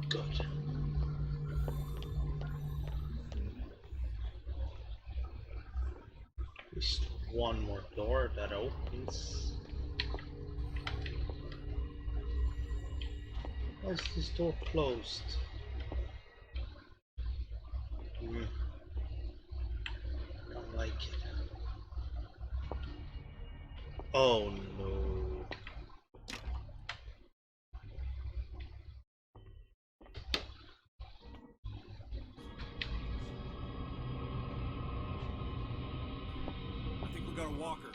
Good. There's one more door that opens. Why is this door closed? Don't like it. Oh no. I think we got a walker.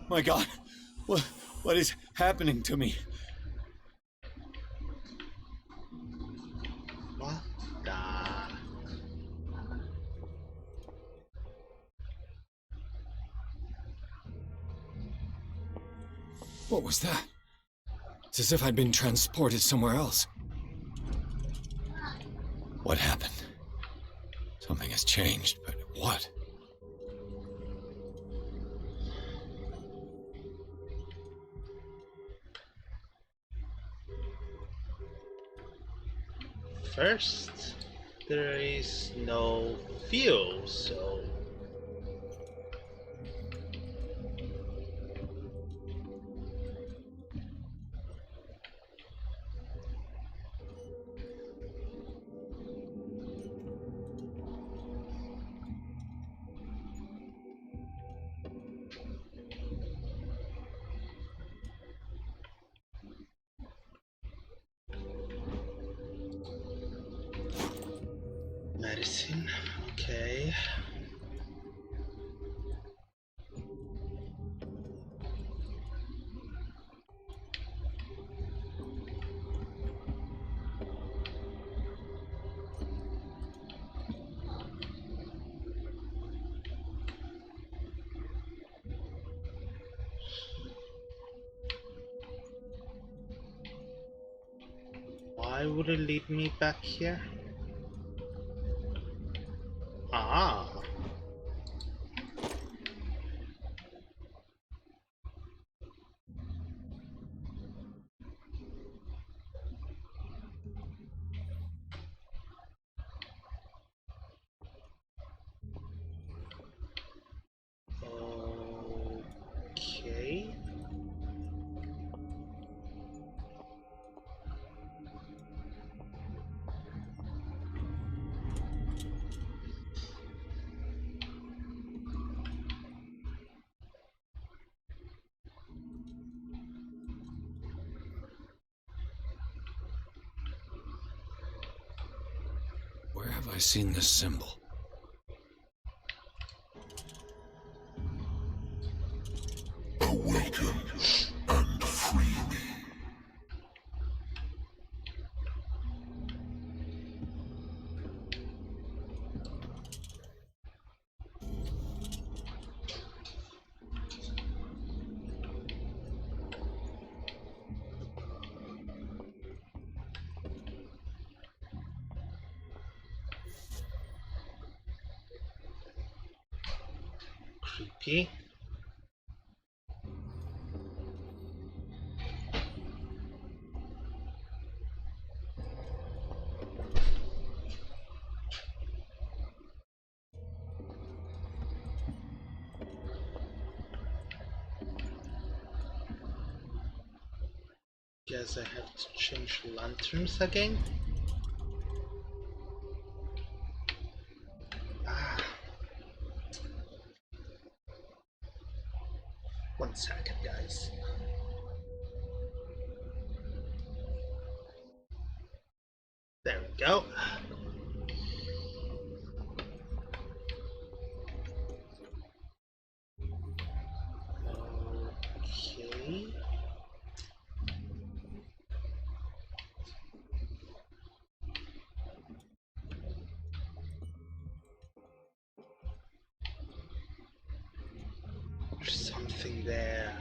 My God, what is happening to me? What the? What was that? It's as if I'd been transported somewhere else. What happened? Something has changed, but what? First, there is no fuel, so medicine. Okay. Why would it lead me back here? Ah. Okay. Where have I seen this symbol? Awaken and free me. Creepy. Guess I have to change lanterns again. Ah. 1 second, guys. There we go. Okay. There's something there.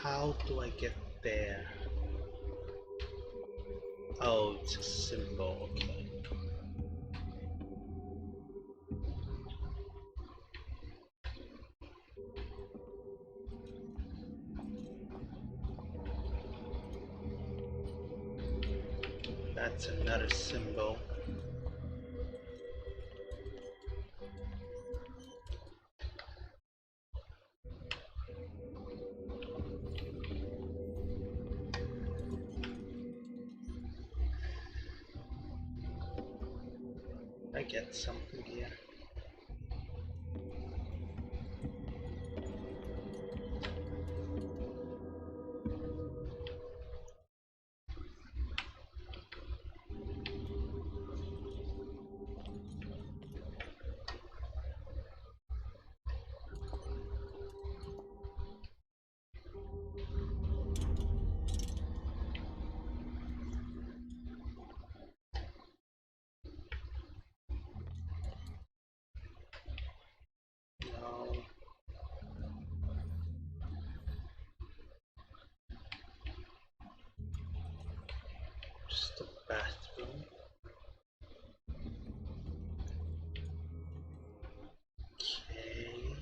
How do I get there? Oh, it's a symbol, okay. That's another symbol. I get something here. No. Just a bathroom. Okay.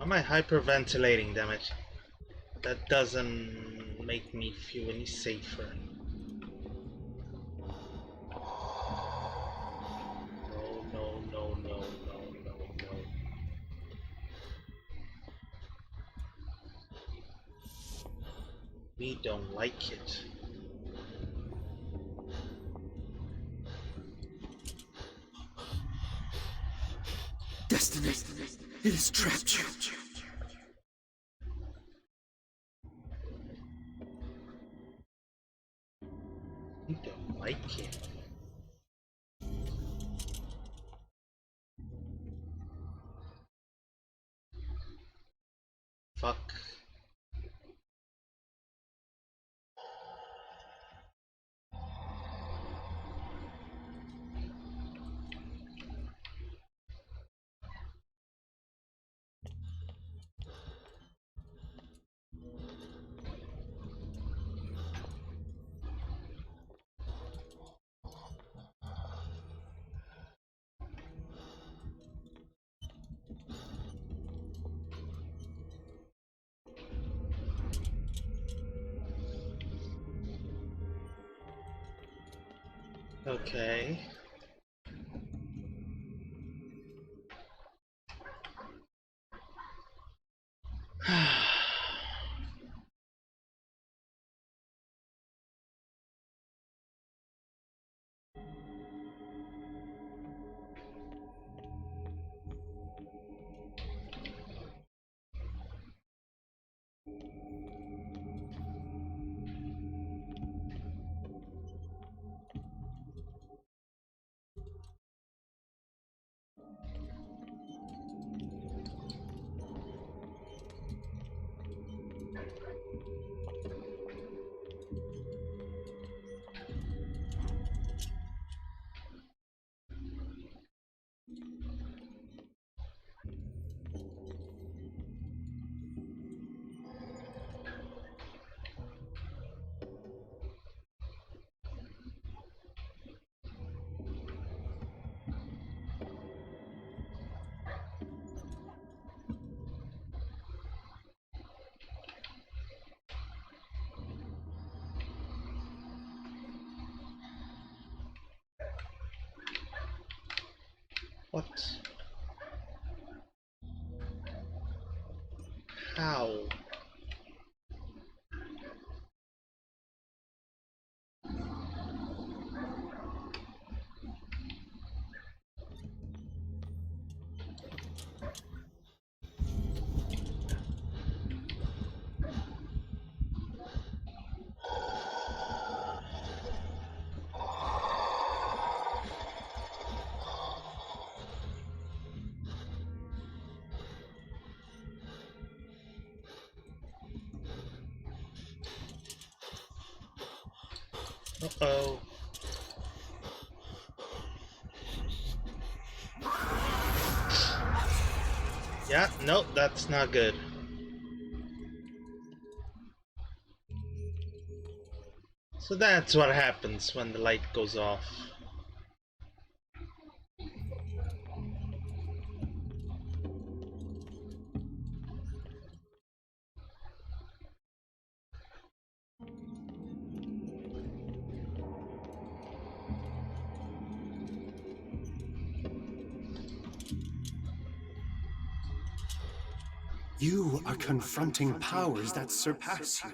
Am I hyperventilating, damn it? That doesn't make me feel any safer. No, no, no, no, no, no. We don't like it. Destiny, it has trapped you. We don't like it. Fuck. Okay. What? How? Uh-oh. Yeah, no, that's not good. So that's what happens when the light goes off. You are confronting powers that surpass you.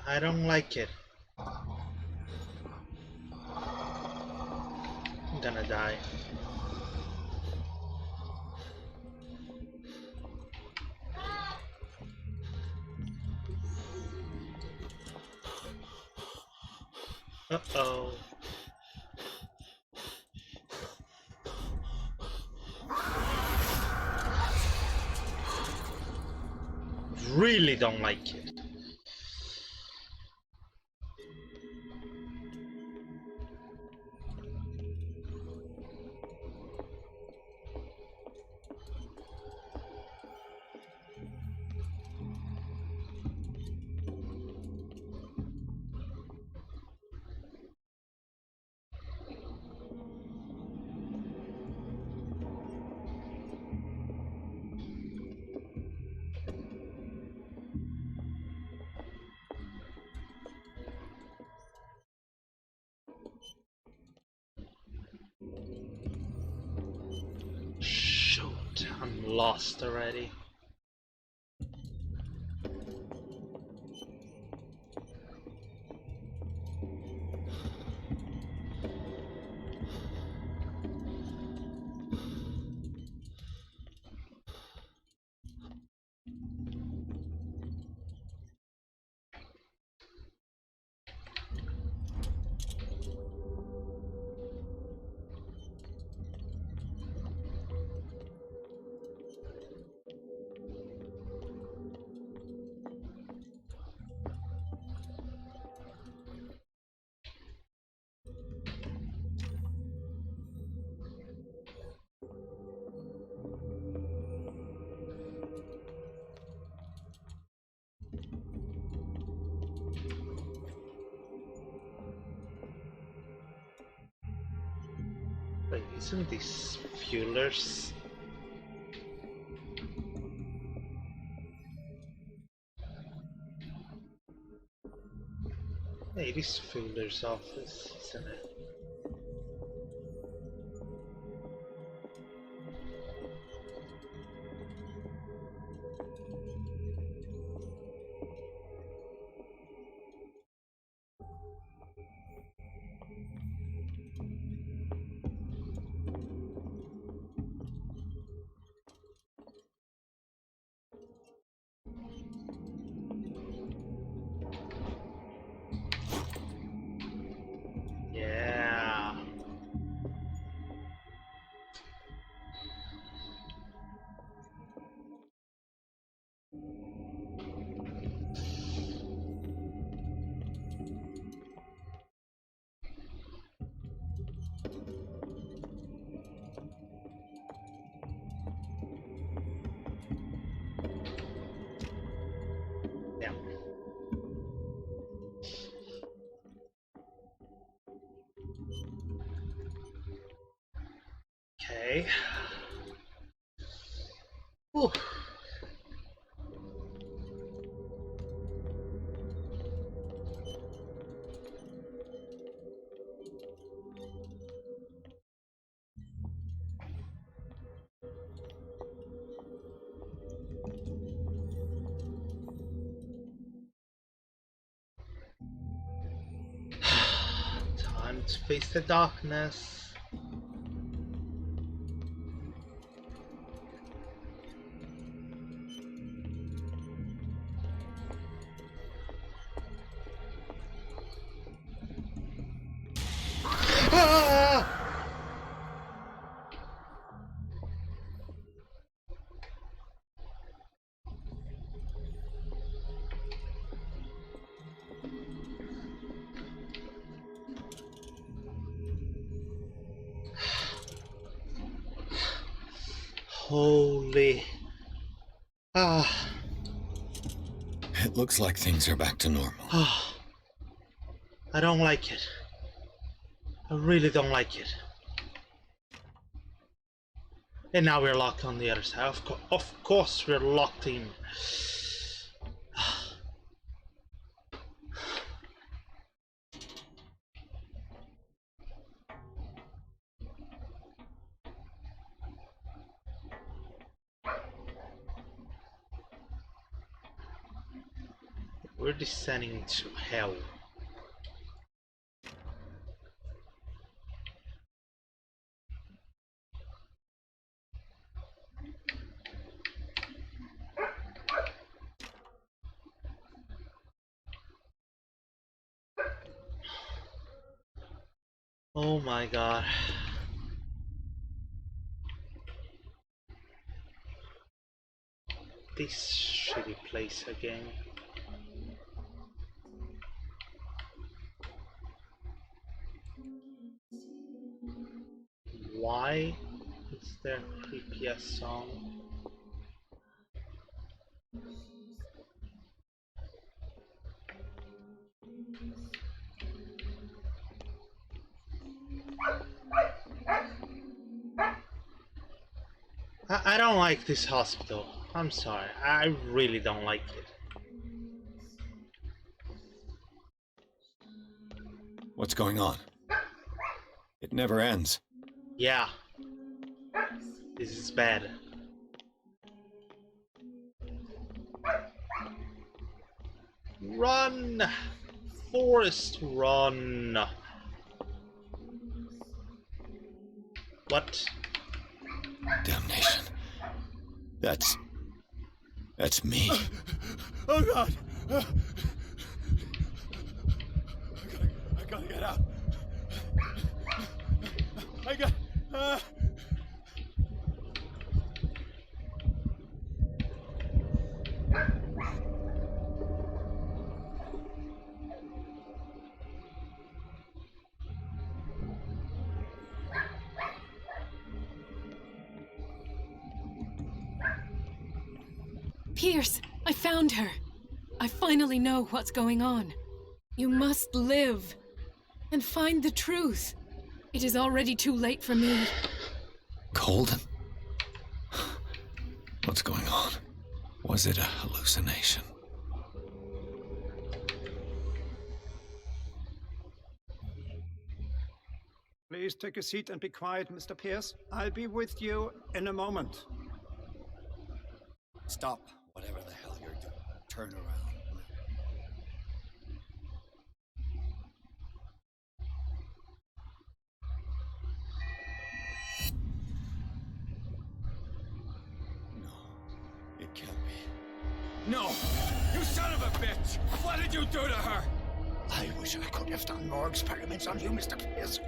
I don't like it. I'm gonna die. Uh-oh. really don't like it. Shoot, I'm lost already. Wait, isn't this Fuelers? Hey, it is Fuelers' office, isn't it? Yeah. Yeah. Okay. Whew. Time to face the darkness. Ah! Holy. Ah. It looks like things are back to normal. Ah. I don't like it. I really don't like it. And now we're locked on the other side. Of course we're locked in. We're descending to hell. Oh my god. this shitty place again. Why is there a creepy ass song? I don't like this hospital. I'm sorry. I really don't like it. What's going on? It never ends. Yeah. This is bad. Run! Forest, run! What? Damnation. That's me. Oh God! I gotta get out. I got. Pierce, I found her. I finally know what's going on. You must live and find the truth. It is already too late for me. Colden? What's going on? Was it a hallucination? Please take a seat and be quiet, Mr. Pierce. I'll be with you in a moment. Stop, whatever the hell you're doing. Turn around. It can't be. No! You son of a bitch! What did you do to her? I wish I could have done more experiments on you, Mr. Pierce.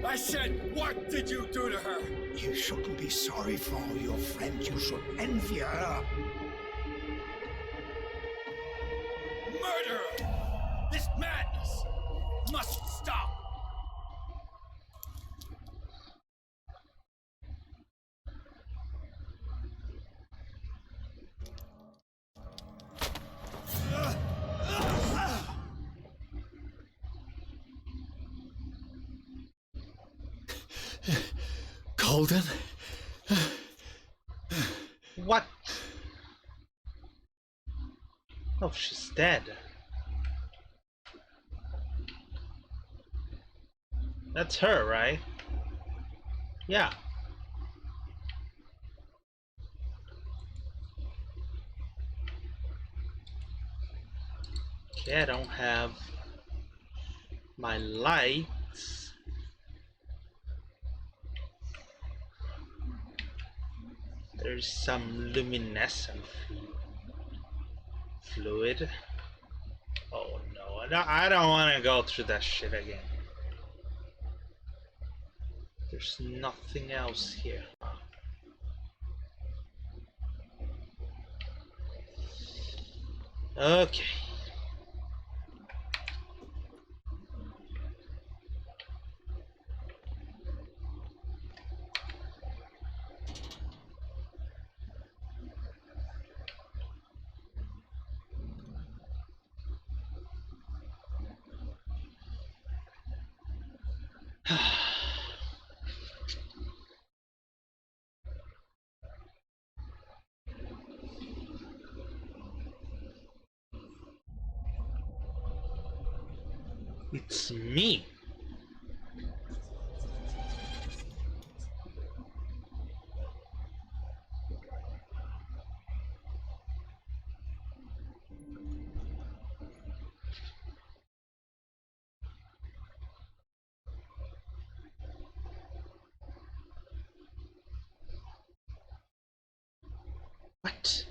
I said, what did you do to her? You shouldn't be sorry for your friend. You should envy her. Murder! This madness must stop! Colden? What? Oh, she's dead. That's her, right? Yeah. Okay, I don't have my lights. There's some luminescent fluid. Oh no, I don't want to go through that shit again. There's nothing else here. Okay. It's me. What?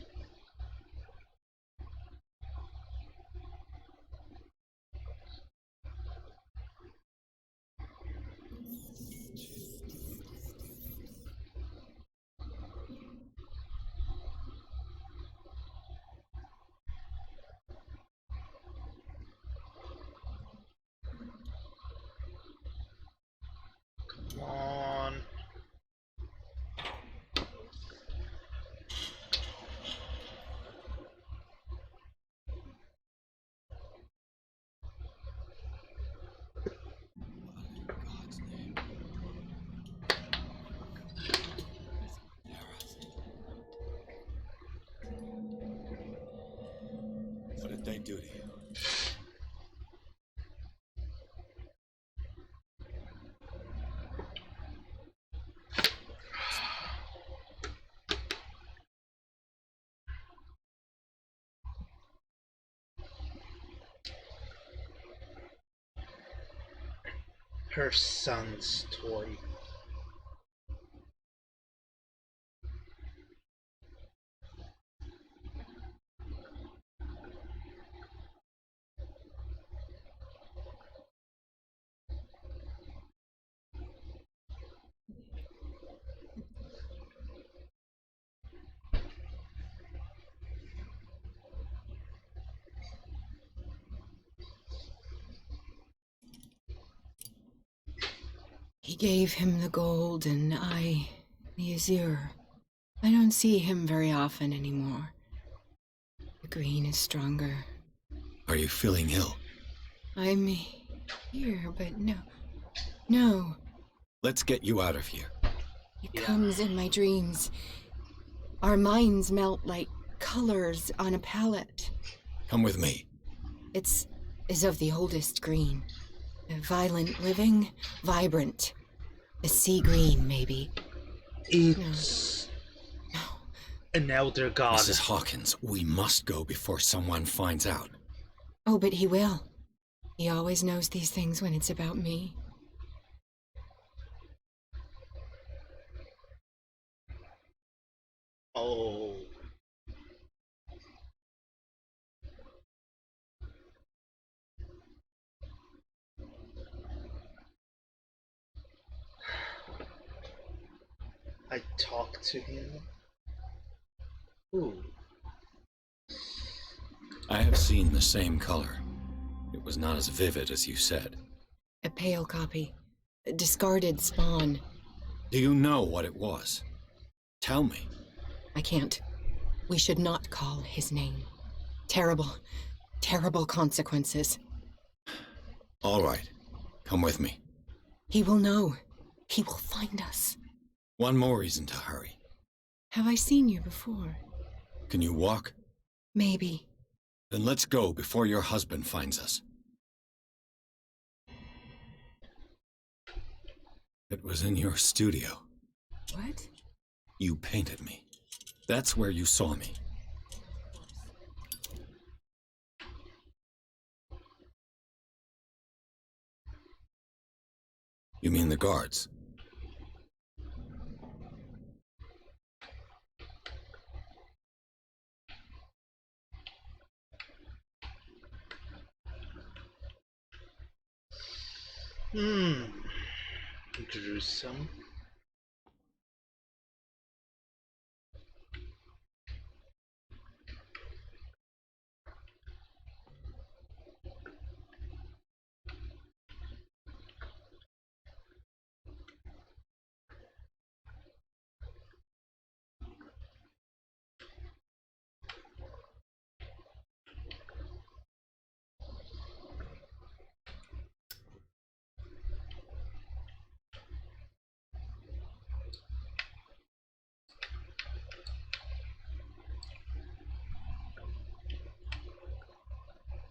they do to you? Her son's toy. He gave him the gold and I the azure. I don't see him very often anymore. The green is stronger. Are you feeling ill? I'm here, but no. Let's get you out of here. It comes in my dreams. Our minds melt like colors on a palette. Come with me. It's of the oldest green. Violent living, vibrant. A sea green, maybe. It's an elder god. Mrs. Hawkins, we must go before someone finds out. Oh, but he will. He always knows these things when it's about me. Oh. I talked to him. Ooh. I have seen the same color. It was not as vivid as you said. A pale copy. A discarded spawn. Do you know what it was? Tell me. I can't. We should not call his name. Terrible, terrible consequences. All right. Come with me. He will know. He will find us. One more reason to hurry. Have I seen you before? Can you walk? Maybe. Then let's go before your husband finds us. It was in your studio. What? You painted me. That's where you saw me. You mean the guards? Gruesome.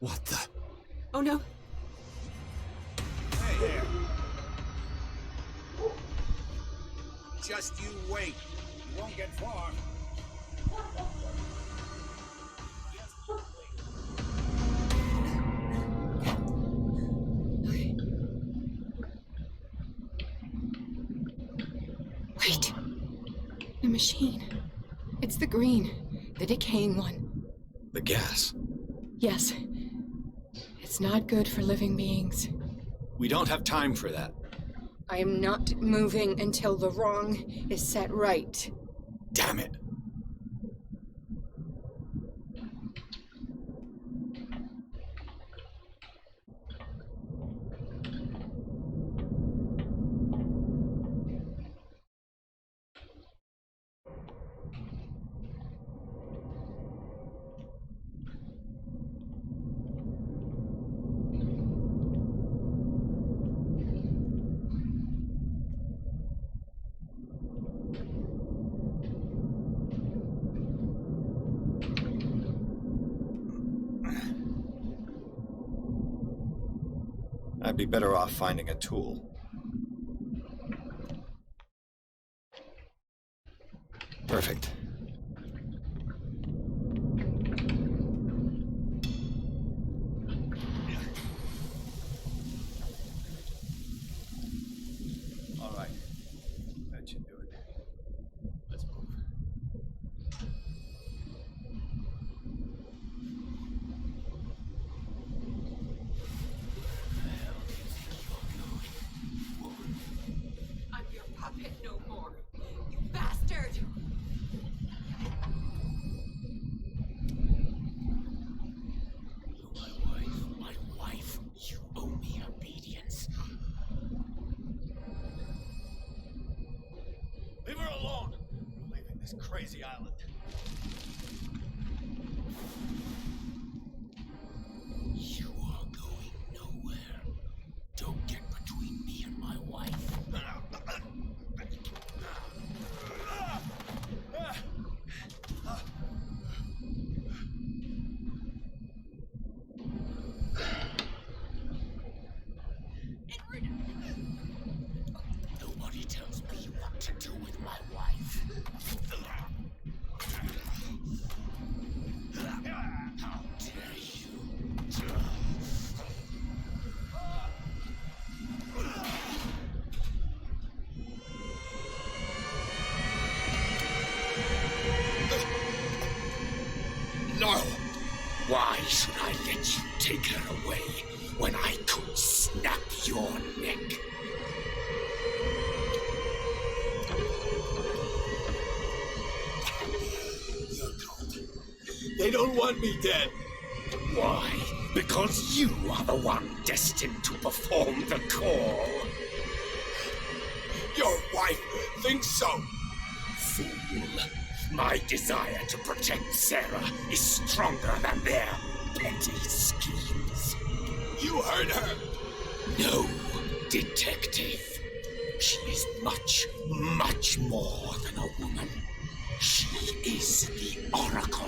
What the? Oh no. Hey there. Just you wait. You won't get far. Wait. The machine. It's the green. The decaying one. The gas. Yes. It's not good for living beings. We don't have time for that. I am not moving until the wrong is set right. Damn it. I'd be better off finding a tool. Perfect. All right. That should do it. Let's move. I'm your puppet no more, you bastard! My wife, you owe me obedience. Leave her alone! We're leaving this crazy island. You are going nowhere. Don't get between me and my wife. Nobody tells me what to do with my wife. How dare you? No! Why should I let you take her away when I could snap your neck? You're cold. They don't want me dead. Why? Because you are the one destined to perform the call. Your wife thinks so. Fool. My desire to protect Sarah is stronger than their petty schemes. You heard her. No, detective. She is much, much more than a woman. She is the Oracle.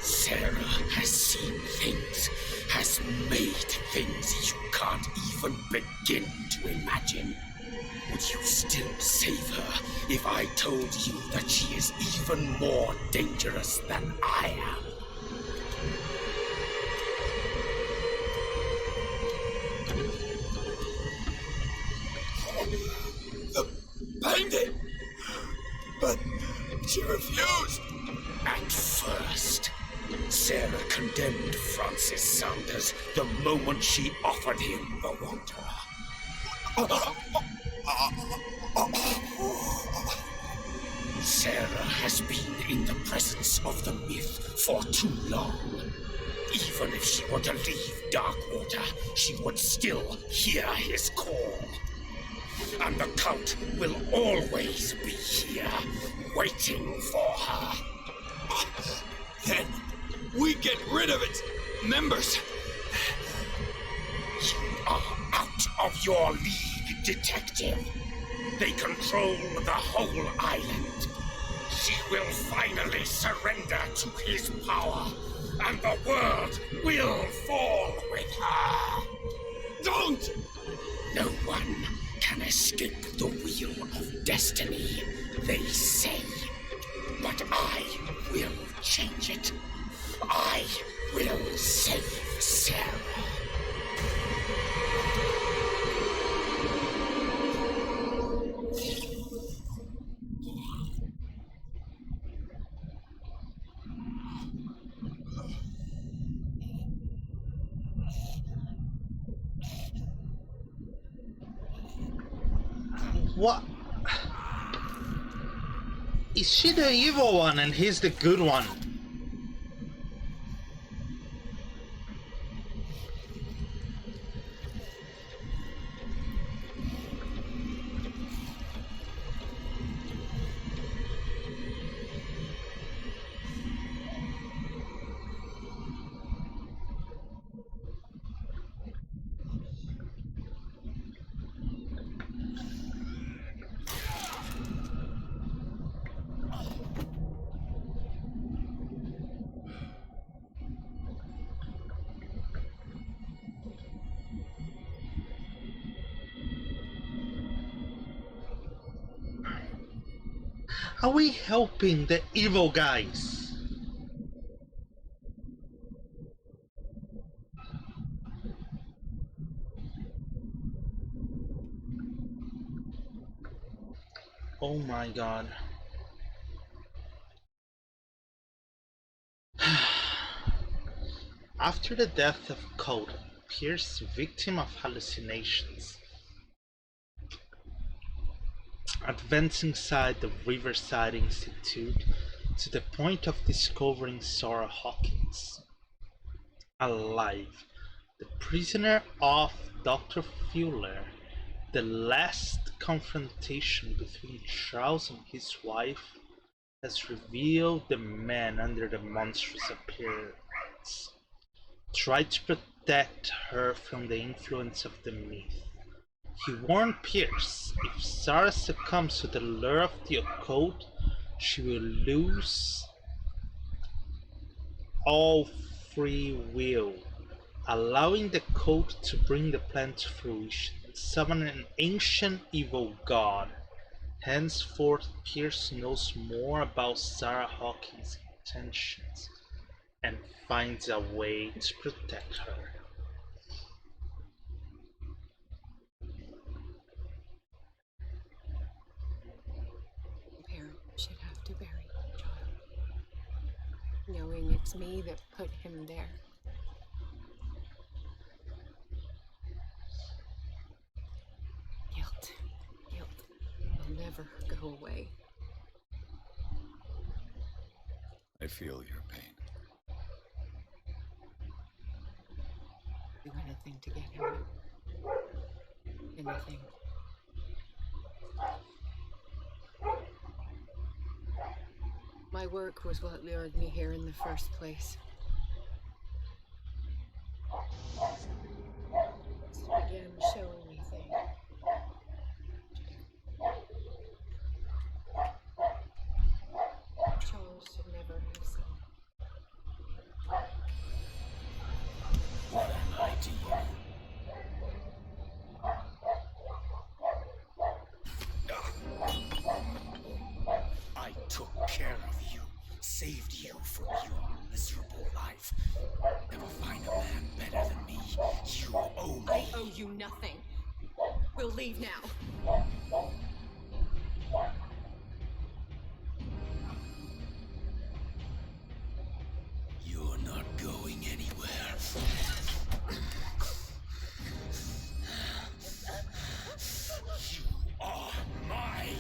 Sarah has seen things, has made things you can't even begin to imagine. Would you still save her if I told you that she is even more dangerous than I am? The painting! But she refused! At first, Sarah condemned Francis Saunders the moment she offered him the Wanderer. Sarah has been in the presence of the myth for too long. Even if she were to leave Darkwater, she would still hear his call. And the cult will always be here, waiting for her. Then we get rid of its members. You are out of your league, detective. They control the whole island. She will finally surrender to his power, and the world will fall with her. Don't! No one can escape the wheel of destiny, they say. But I will change it. I will save Sarah. What? Is she the evil one and he's the good one? Are we helping the evil guys? Oh my god. After the death of Code, Pierce, victim of hallucinations, advanced inside the Riverside Institute to the point of discovering Sarah Hawkins alive, the prisoner of Dr. Fuller. The last confrontation between Charles and his wife has revealed the man under the monstrous appearance tried to protect her from the influence of the myth. He warned Pierce, if Sarah succumbs to the lure of the occult, she will lose all free will, allowing the cult to bring the plan to fruition and summon an ancient evil god. Henceforth, Pierce knows more about Sarah Hawkins' intentions and finds a way to protect her. A parent should have to bury a child, knowing it's me that put him there. Guilt. Guilt will never go away. I feel your pain. Do anything to get him out. Anything. My work was what lured me here in the first place. It began showing me things. Charles should never have seen. What am I to you? I took care of you, saved you from your miserable life. Never find a man better than me. You owe me. I owe you nothing. We'll leave now. You're not going anywhere. You are mine.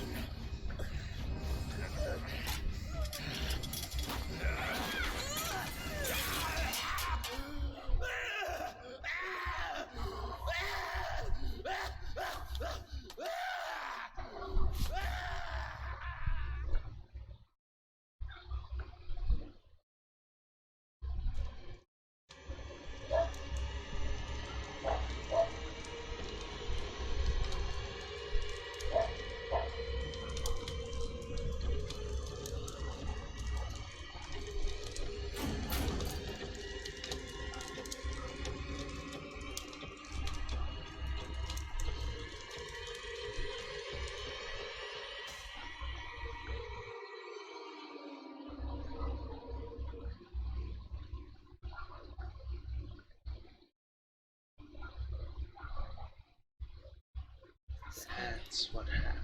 That's what happened.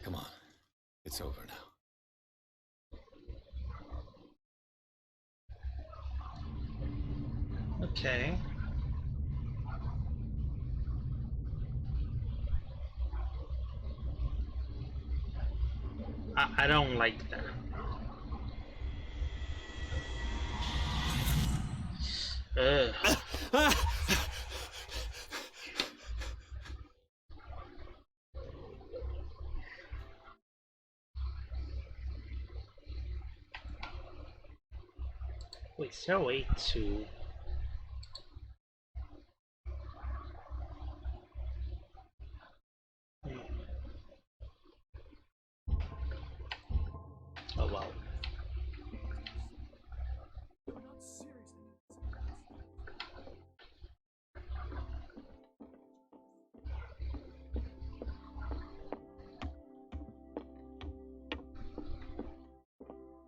Come on. It's over now. Okay. I don't like that. Ugh. Wait, is there a way to... Oh wow.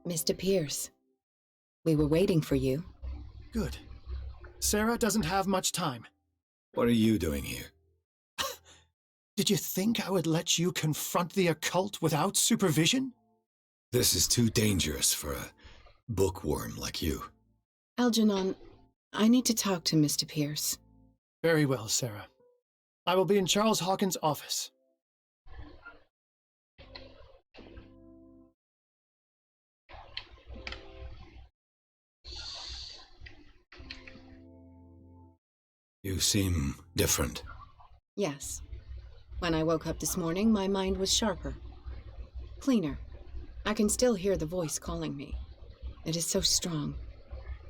Mr. Pierce, we were waiting for you. Good. Sarah doesn't have much time. What are you doing here? Did you think I would let you confront the occult without supervision? This is too dangerous for a bookworm like you. Algernon, I need to talk to Mr. Pierce. Very well, Sarah. I will be in Charles Hawkins' office. You seem different. Yes. When I woke up this morning, my mind was sharper. Cleaner. I can still hear the voice calling me. It is so strong,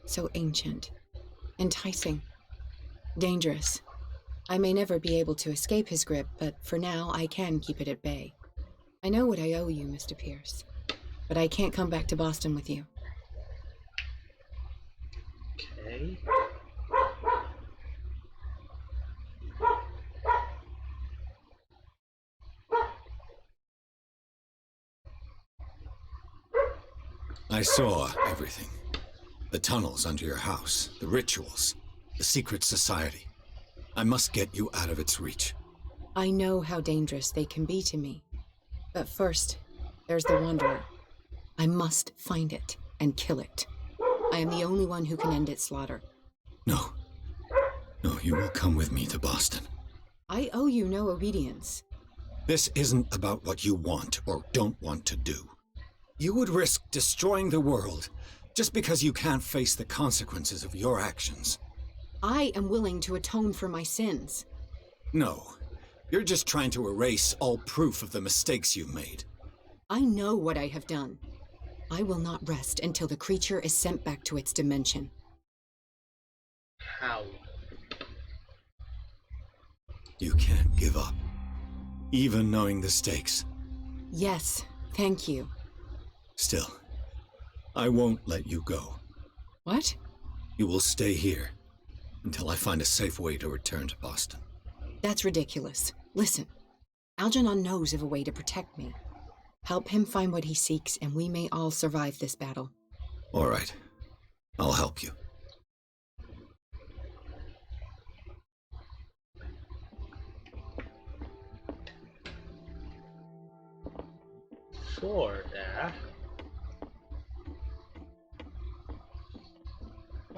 so ancient, enticing, dangerous. I may never be able to escape his grip, but for now I can keep it at bay. I know what I owe you, Mr. Pierce, but I can't come back to Boston with you. Okay. I saw everything. The tunnels under your house, the rituals, the secret society. I must get you out of its reach. I know how dangerous they can be to me. But first, there's the Wanderer. I must find it and kill it. I am the only one who can end its slaughter. No. No, you will come with me to Boston. I owe you no obedience. This isn't about what you want or don't want to do. You would risk destroying the world just because you can't face the consequences of your actions. I am willing to atone for my sins. No, you're just trying to erase all proof of the mistakes you made. I know what I have done. I will not rest until the creature is sent back to its dimension. How? You can't give up, even knowing the stakes. Yes, thank you. Still, I won't let you go. What? You will stay here until I find a safe way to return to Boston. That's ridiculous. Listen, Algernon knows of a way to protect me. Help him find what he seeks, and we may all survive this battle. All right. I'll help you. Sure, there.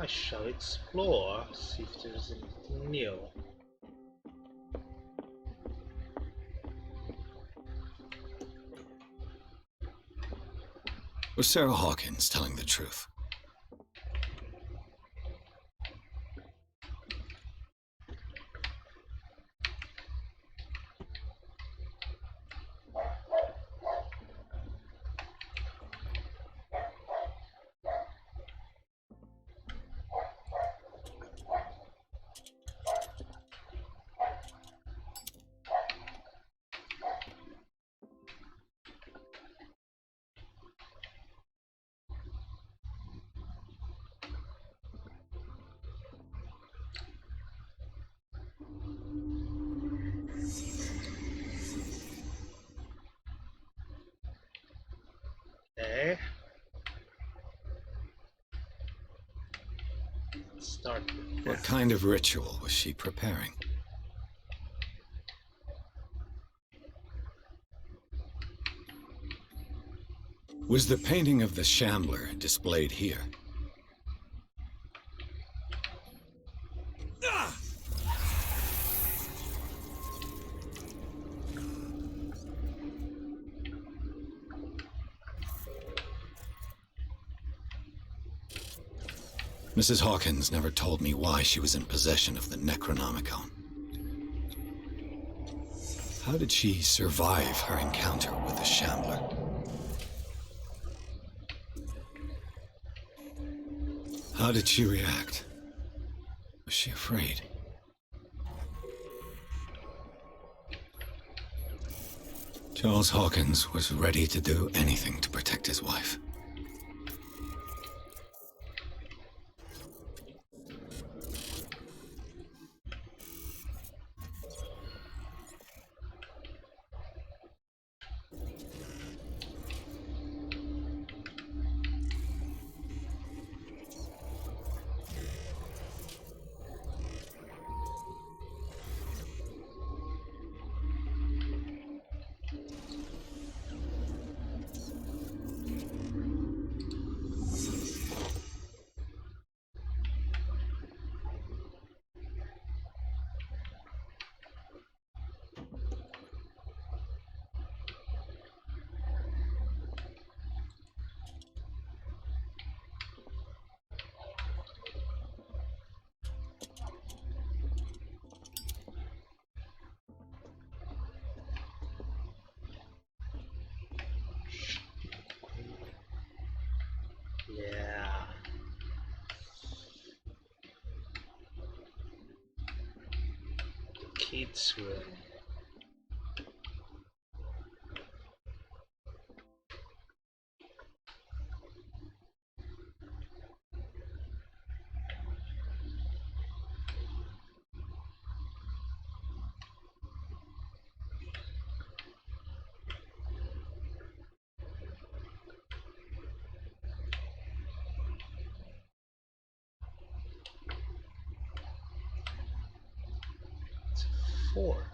I shall explore, see if there's anything new. Was Sarah Hawkins telling the truth? Okay. Let's start with What kind of ritual was she preparing? Was the painting of the Shambler displayed here? Mrs. Hawkins never told me why she was in possession of the Necronomicon. How did she survive her encounter with the Shambler? How did she react? Was she afraid? Charles Hawkins was ready to do anything to protect his wife. its room. Fort.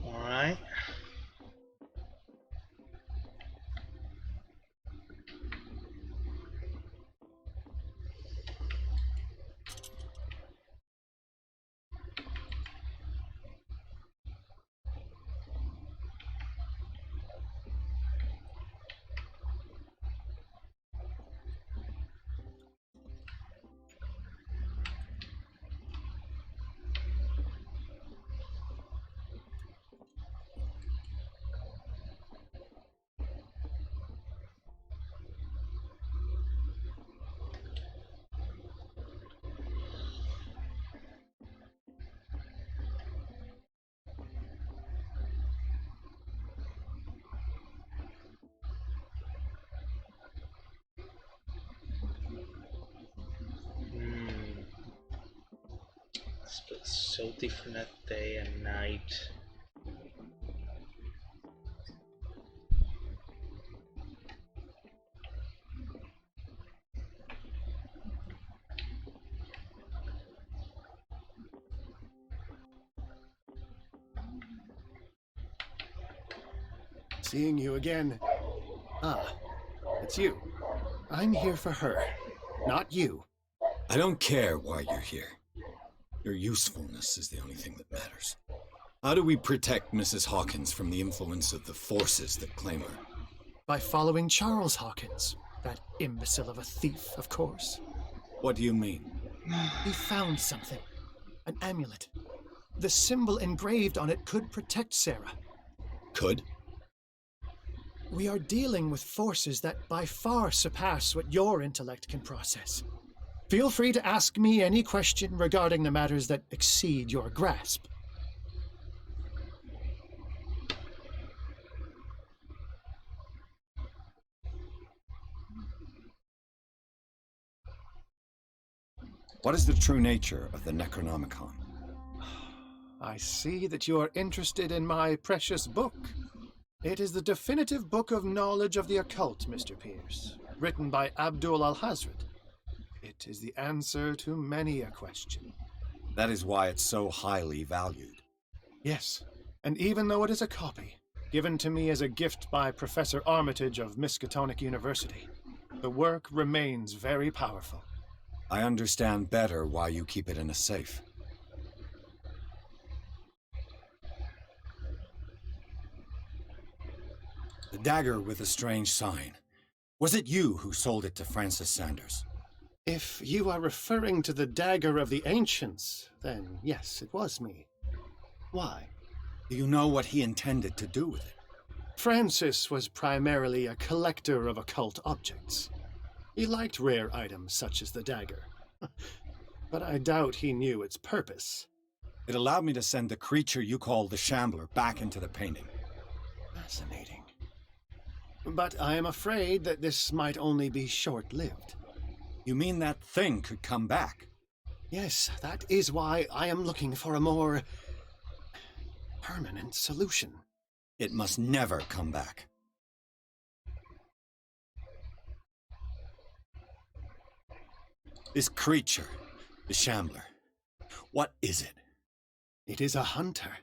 Alright. It's so different at day and night. Seeing you again. Ah, it's you. I'm here for her, not you. I don't care why you're here. Your usefulness is the only thing that matters. How do we protect Mrs. Hawkins from the influence of the forces that claim her? By following Charles Hawkins, that imbecile of a thief, of course. What do you mean? He found something. An amulet. The symbol engraved on it could protect Sarah. Could? We are dealing with forces that by far surpass what your intellect can process. Feel free to ask me any question regarding the matters that exceed your grasp. What is the true nature of the Necronomicon? I see that you are interested in my precious book. It is the definitive book of knowledge of the occult, Mr. Pierce, written by Abdul al-Hazred. It is the answer to many a question. That is why it's so highly valued. Yes, and even though it is a copy, given to me as a gift by Professor Armitage of Miskatonic University, the work remains very powerful. I understand better why you keep it in a safe. The dagger with the strange sign. Was it you who sold it to Francis Sanders? If you are referring to the dagger of the ancients, then yes, it was me. Why? Do you know what he intended to do with it? Francis was primarily a collector of occult objects. He liked rare items such as the dagger. But I doubt he knew its purpose. It allowed me to send the creature you call the Shambler back into the painting. Fascinating. But I am afraid that this might only be short-lived. You mean that thing could come back? Yes, that is why I am looking for a more permanent solution. It must never come back. This creature, the Shambler, what is it? It is a hunter.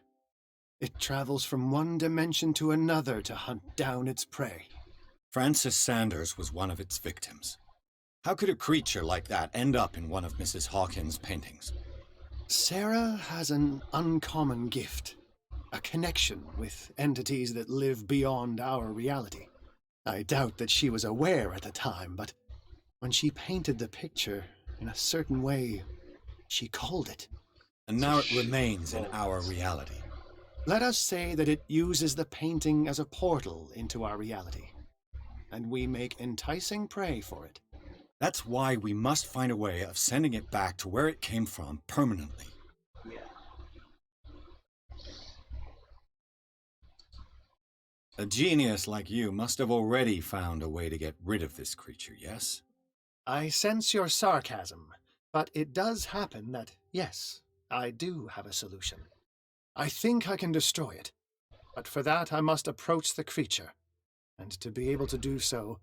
It travels from one dimension to another to hunt down its prey. Francis Sanders was one of its victims. How could a creature like that end up in one of Mrs. Hawkins' paintings? Sarah has an uncommon gift. A connection with entities that live beyond our reality. I doubt that she was aware at the time, but when she painted the picture in a certain way, she called it. And now it remains in our reality. Let us say that it uses the painting as a portal into our reality, and we make enticing prey for it. That's why we must find a way of sending it back to where it came from permanently. Yeah. A genius like you must have already found a way to get rid of this creature, yes? I sense your sarcasm, but it does happen that, yes, I do have a solution. I think I can destroy it, but for that I must approach the creature, and to be able to do so,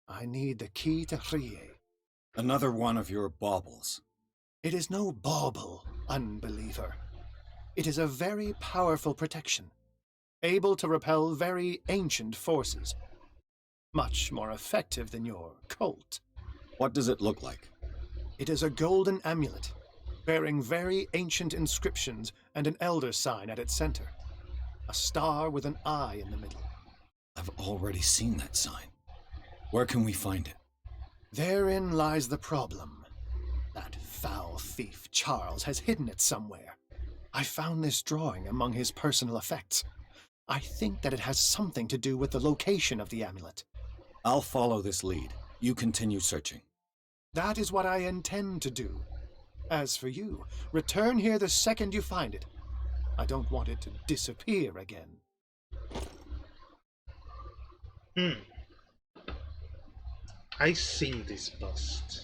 I need the key to Rie. Another one of your baubles. It is no bauble, unbeliever. It is a very powerful protection, able to repel very ancient forces. Much more effective than your cult. What does it look like? It is a golden amulet, bearing very ancient inscriptions and an elder sign at its center. A star with an eye in the middle. I've already seen that sign. Where can we find it? Therein lies the problem. That foul thief Charles has hidden it somewhere. I found this drawing among his personal effects. I think that it has something to do with the location of the amulet. I'll follow this lead. You continue searching. That is what I intend to do. As for you, return here the second you find it. I don't want it to disappear again. I seen this bust.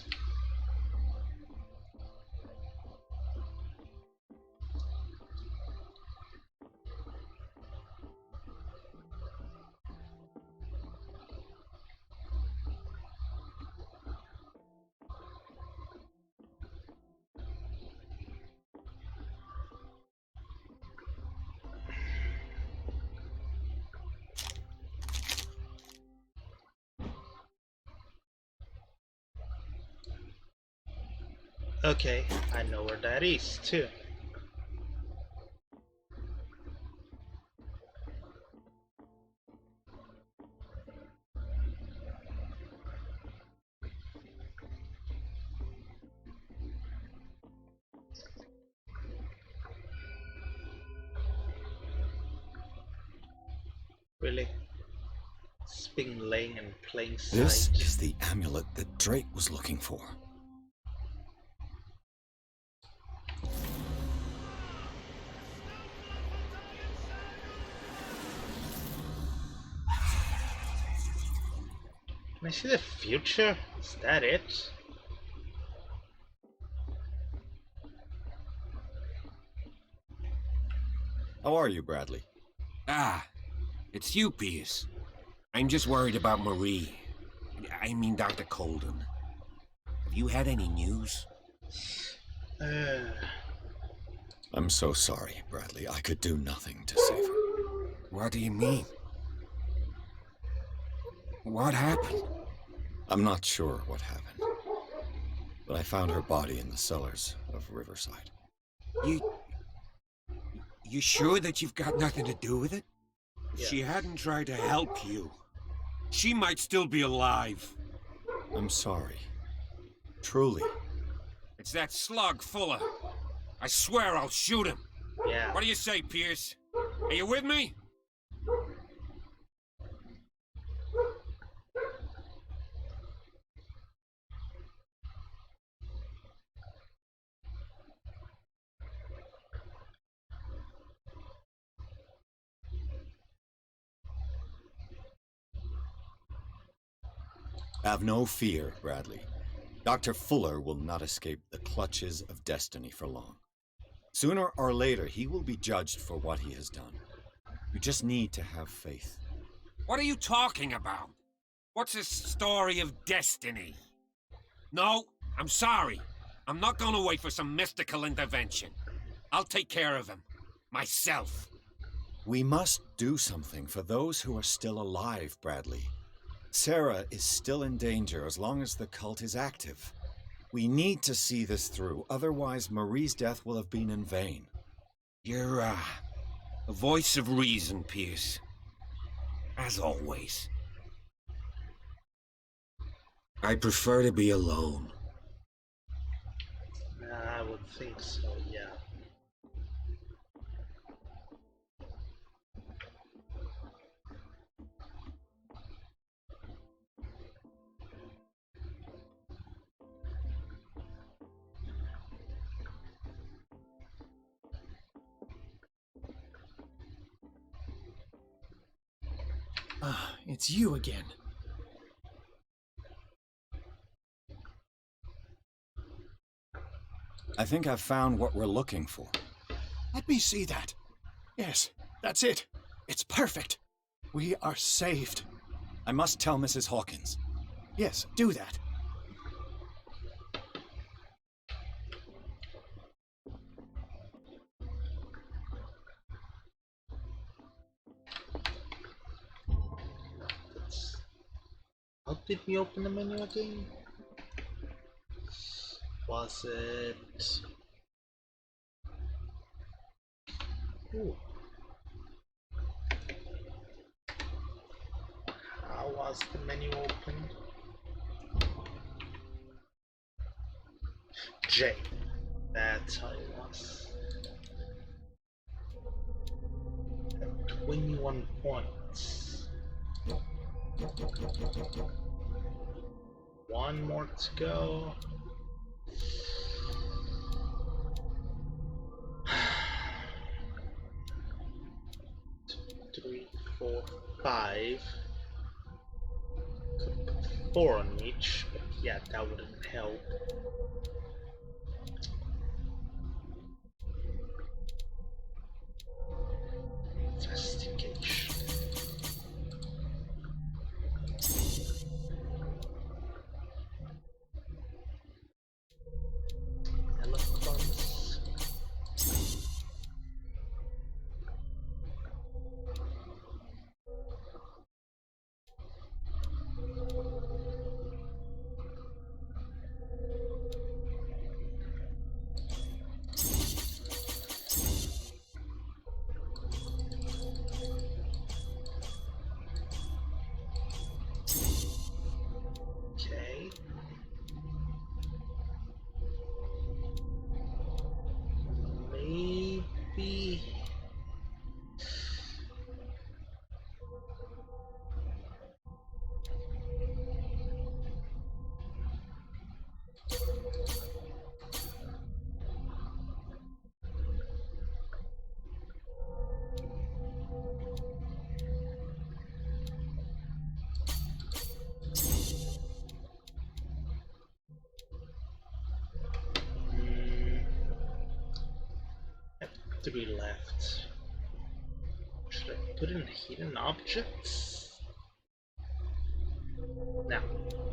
Okay, I know where that is too. Really? It's been laying in plain sight. This is the amulet that Drake was looking for. Can I see the future? Is that it? How are you, Bradley? Ah, it's you, Pierce. I'm just worried about Marie. I mean Dr. Colden. Have you had any news? I'm so sorry, Bradley. I could do nothing to save her. What do you mean? What happened? I'm not sure what happened, but I found her body in the cellars of Riverside. You sure that you've got nothing to do with it? If Yeah. she hadn't tried to help you, she might still be alive. I'm sorry. Truly. It's that slug, Fuller. I swear I'll shoot him. Yeah. What do you say, Pierce? Are you with me? Have no fear, Bradley. Dr. Fuller will not escape the clutches of destiny for long. Sooner or later, he will be judged for what he has done. You just need to have faith. What are you talking about? What's this story of destiny? No, I'm sorry. I'm not gonna wait for some mystical intervention. I'll take care of him. Myself. We must do something for those who are still alive, Bradley. Sarah is still in danger as long as the cult is active. We need to see this through, otherwise Marie's death will have been in vain. You're, a voice of reason, Pierce. As always. I prefer to be alone. I would think so, yeah. Ah, it's you again. I think I've found what we're looking for. Let me see that. Yes, that's it. It's perfect. We are saved. I must tell Mrs. Hawkins. Yes, do that. How did we open the menu again? Was it... Ooh. How was the menu opened? J. That's how it was. 21 points. One more to go. Three, 4, 5. Could put 4 on each, but yeah, that wouldn't help. Investigation. Eloquence. Okay. Maybe. Yep, 3 left. Should I put in hidden objects? Now,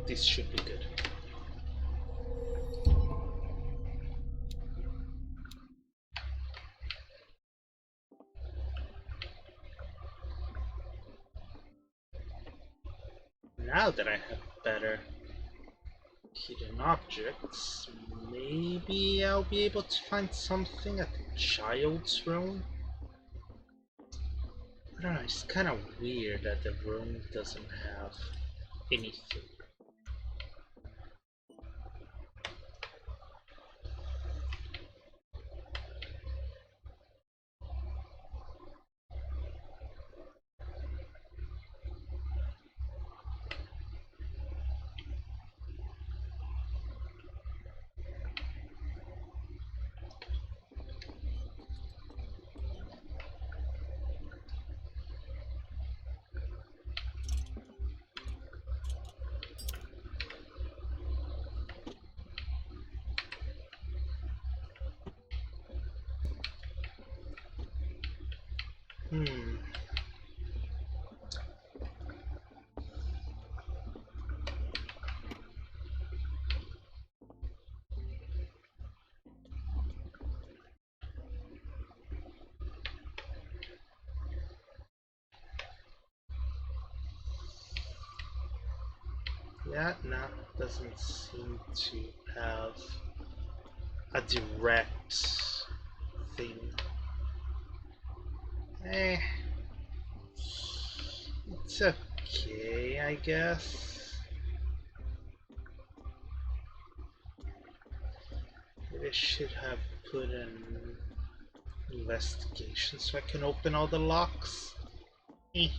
this should be good. Now that I have better hidden objects, maybe I'll be able to find something at the child's room? I don't know, it's kind of weird that the room doesn't have anything. Yeah, no, doesn't seem to have a direct thing. Eh, it's okay, I guess. Maybe I should have put an investigation so I can open all the locks. Eh.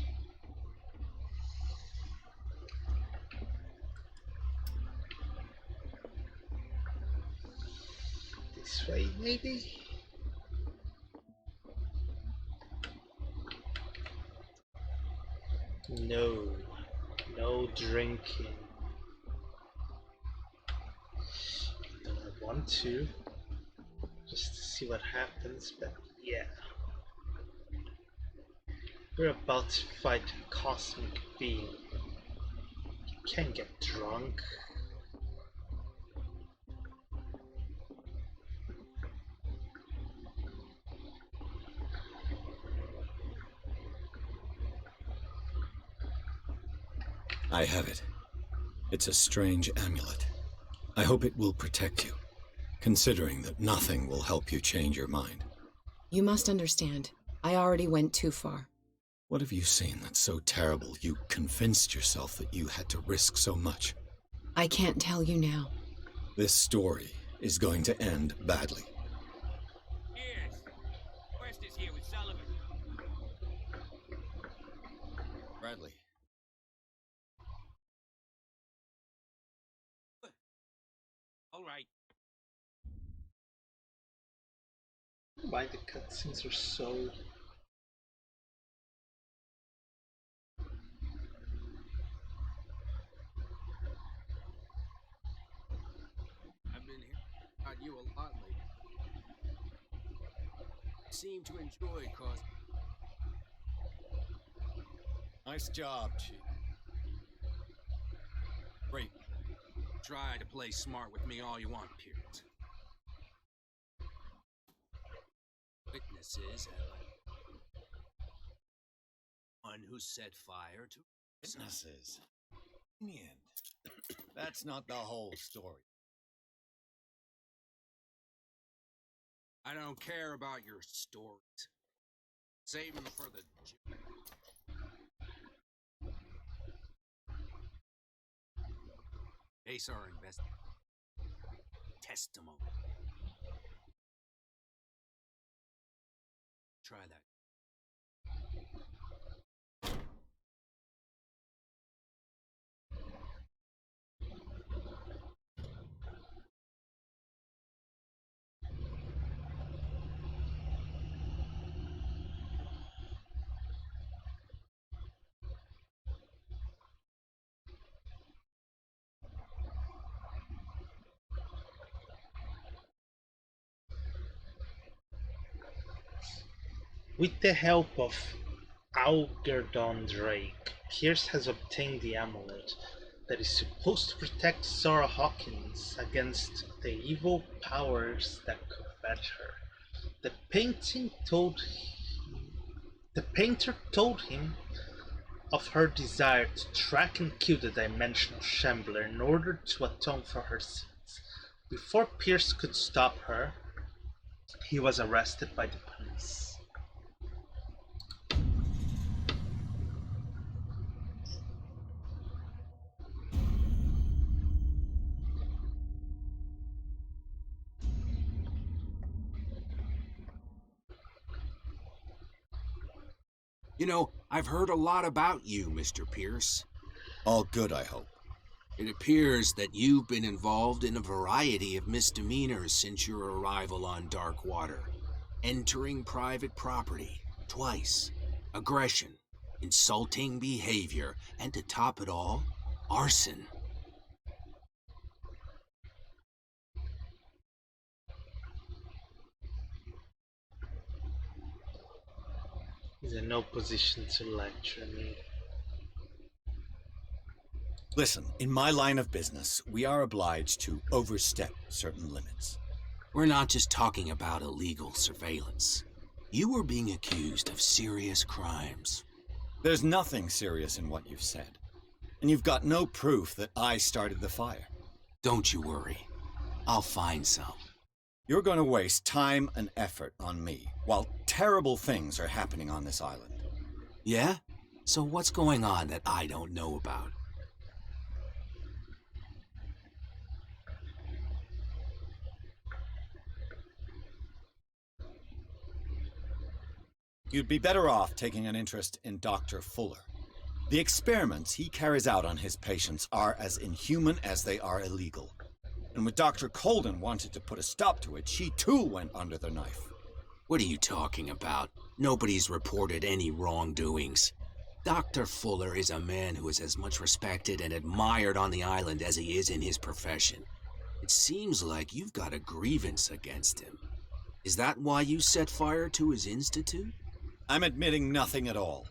This way, maybe? No. No drinking. Don't I want to? Just to see what happens, but yeah. We're about to fight a cosmic being. You can't get drunk. I have it. It's a strange amulet. I hope it will protect you, considering that nothing will help you change your mind. You must understand, I already went too far. What have you seen that's so terrible you convinced yourself that you had to risk so much? I can't tell you now. This story is going to end badly. Yes. West is here with Sullivan. Bradley. All right. Why the cutscenes are so... I've been hearing about you a lot lately. Seem to enjoy cause. Nice job, Chief. Great. Try to play smart with me all you want, Pierce. Witnesses have one who set fire to Witnesses. In the end, that's not the whole story. I don't care about your stories. Save them for the... Base our investigation. Testimony. Try that. With the help of Algernon Drake, Pierce has obtained the amulet that is supposed to protect Sarah Hawkins against the evil powers that covet her. The painter told him of her desire to track and kill the dimensional shambler in order to atone for her sins. Before Pierce could stop her, he was arrested by the police. You know, I've heard a lot about you, Mr. Pierce. All good, I hope. It appears that you've been involved in a variety of misdemeanors since your arrival on Darkwater. Entering private property, twice. Aggression, insulting behavior, and to top it all, arson. He's in no position to lecture me. Listen, in my line of business, we are obliged to overstep certain limits. We're not just talking about illegal surveillance. You were being accused of serious crimes. There's nothing serious in what you've said. And you've got no proof that I started the fire. Don't you worry. I'll find some. You're going to waste time and effort on me, while terrible things are happening on this island. Yeah? So what's going on that I don't know about? You'd be better off taking an interest in Dr. Fuller. The experiments he carries out on his patients are as inhuman as they are illegal. And when Dr. Colden wanted to put a stop to it, she too went under the knife. What are you talking about? Nobody's reported any wrongdoings. Dr. Fuller is a man who is as much respected and admired on the island as he is in his profession. It seems like you've got a grievance against him. Is that why you set fire to his institute? I'm admitting nothing at all.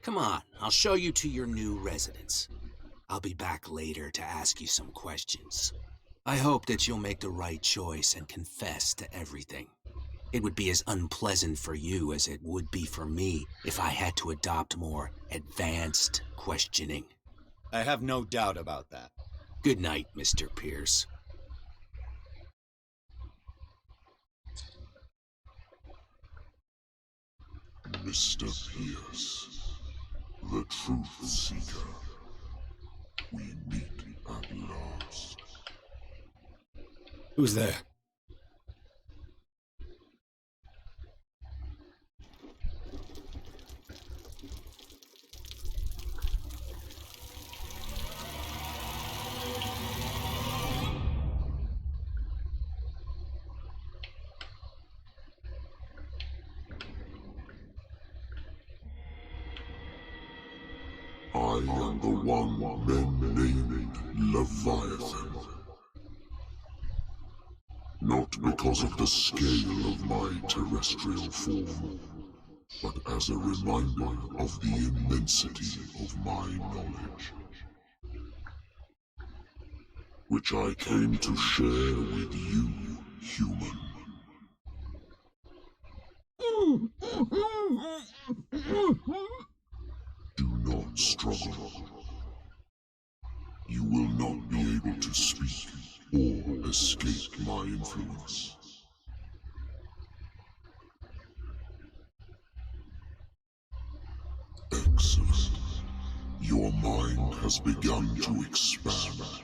Come on, I'll show you to your new residence. I'll be back later to ask you some questions. I hope that you'll make the right choice and confess to everything. It would be as unpleasant for you as it would be for me if I had to adopt more advanced questioning. I have no doubt about that. Good night, Mr. Pierce. Mr. Pierce, the Truth Seeker. We meet at last. Who's there? I am the one men named Leviathan. Not because of the scale of my terrestrial form, but as a reminder of the immensity of my knowledge, which I came to share with you, human. Do not struggle. You will not be able to speak or escape my influence. Excellent. Your mind has begun to expand.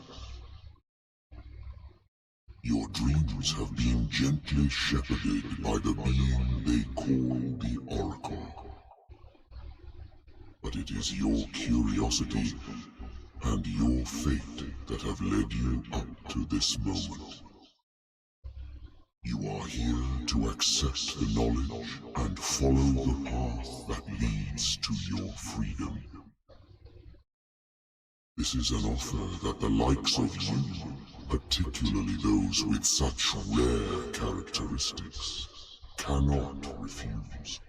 Your dreams have been gently shepherded by the being they call the Oracle. But it is your curiosity and your fate that have led you up to this moment. You are here to accept the knowledge and follow the path that leads to your freedom. This is an offer that the likes of you, particularly those with such rare characteristics, cannot refuse.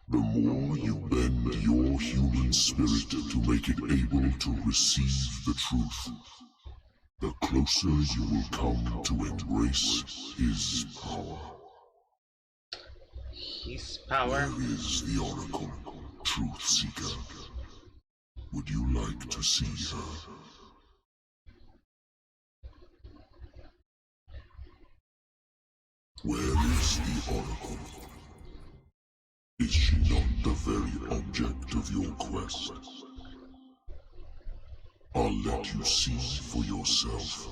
The more you bend your human spirit to make it able to receive the truth, the closer you will come to embrace his power. His power? Where is the Oracle, Truth Seeker? Would you like to see her? Where is the Oracle? Is she not the very object of your quest? I'll let you see for yourself.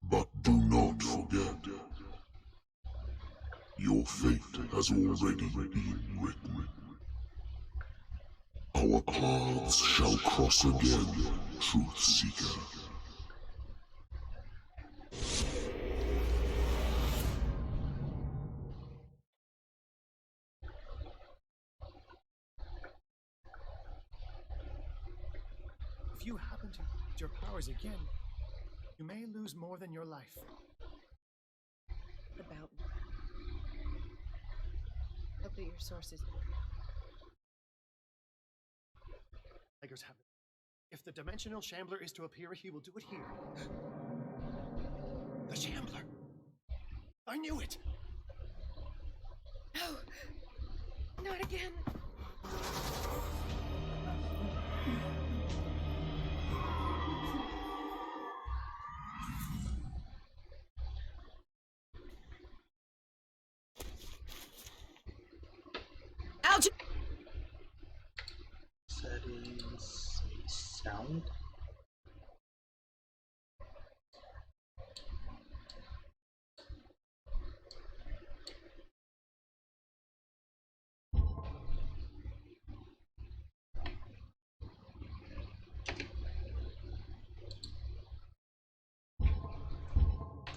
But do not forget, your fate has already been written. Our paths shall cross again, Truth Seeker. If you happen to use your powers again, you may lose more than your life. About hope that your sources. Tigers have it. If the dimensional shambler is to appear, he will do it here. The shambler! I knew it! No! Not again! around.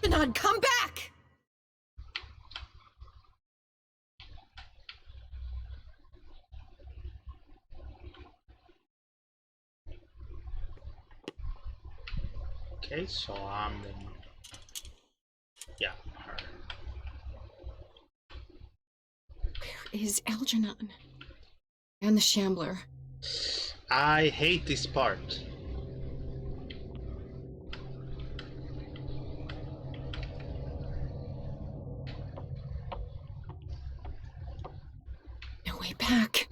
Bernard, come back! Okay, so I'm in... Yeah, her. Where is Algernon? And the Shambler. I hate this part. No way back.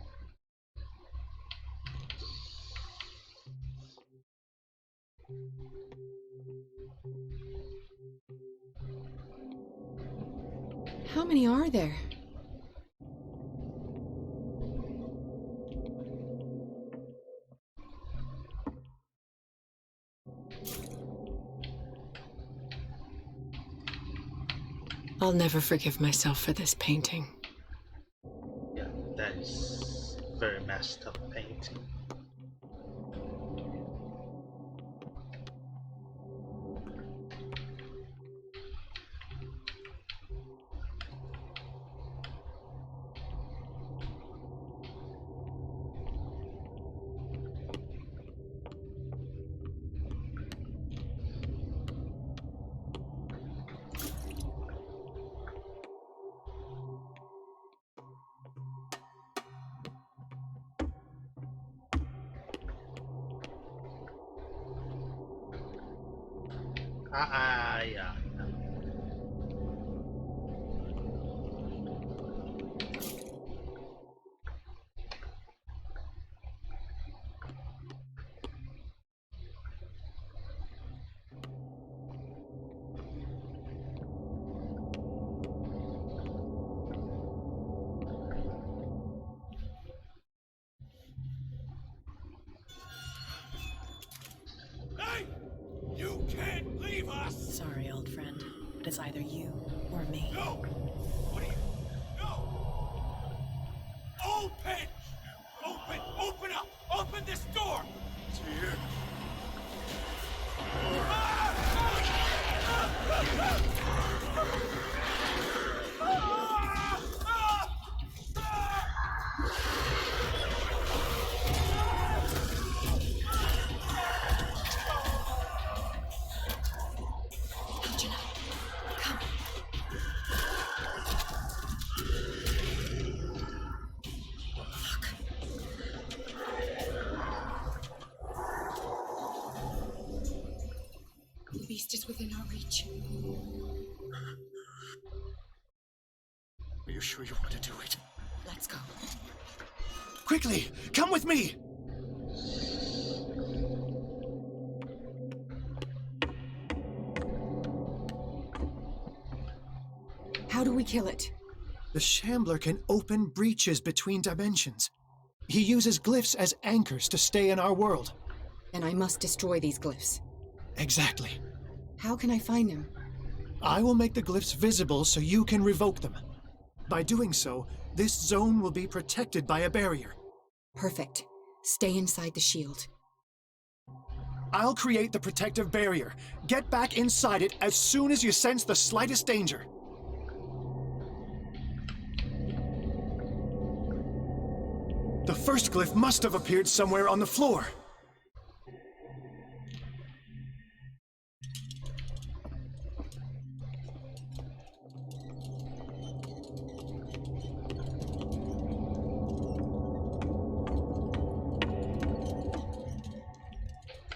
How many are there? I'll never forgive myself for this painting. Yeah, that is very messed up painting. Yeah. Hey! You can't leave us! Sorry, old friend, but it's either you or me. No! What are you... No! Open! Open! Open up! Open this door! Dear... The beast is within our reach. Are you sure you want to do it? Let's go. Quickly, come with me! How do we kill it? The Shambler can open breaches between dimensions. He uses glyphs as anchors to stay in our world. And I must destroy these glyphs. Exactly. How can I find them? I will make the glyphs visible so you can revoke them. By doing so, this zone will be protected by a barrier. Perfect. Stay inside the shield. I'll create the protective barrier. Get back inside it as soon as you sense the slightest danger. The first glyph must have appeared somewhere on the floor.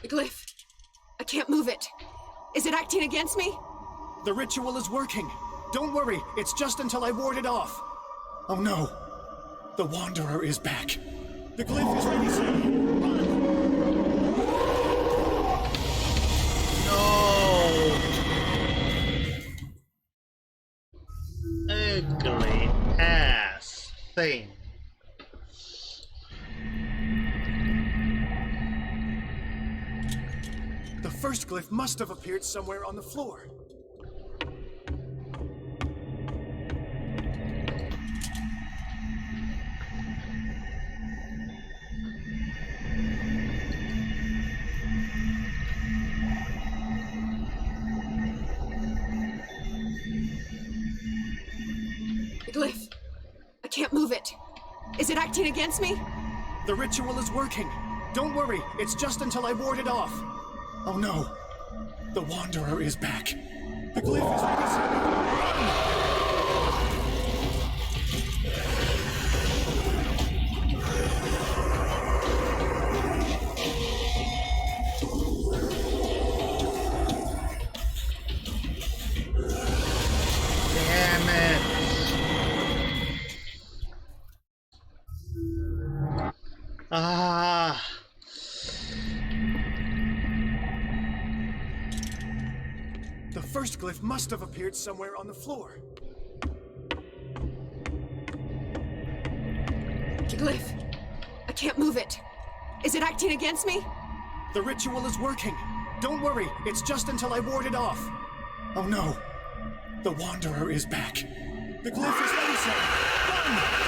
The glyph. I can't move it. Is it acting against me? The ritual is working. Don't worry, it's just until I ward it off. Oh no. The Wanderer is back. The glyph is ready, sir. No! Ugly ass thing. first glyph must have appeared somewhere on the floor. The glyph. I can't move it. Is it acting against me? The ritual is working. Don't worry, it's just until I ward it off. Oh no. The Wanderer is back. The glyph is ready. Run! Damn it. Ah. The first glyph must have appeared somewhere on the floor. The glyph. I can't move it. Is it acting against me? The ritual is working. Don't worry, it's just until I ward it off. Oh no. The Wanderer is back. The glyph is ready, sir. Run!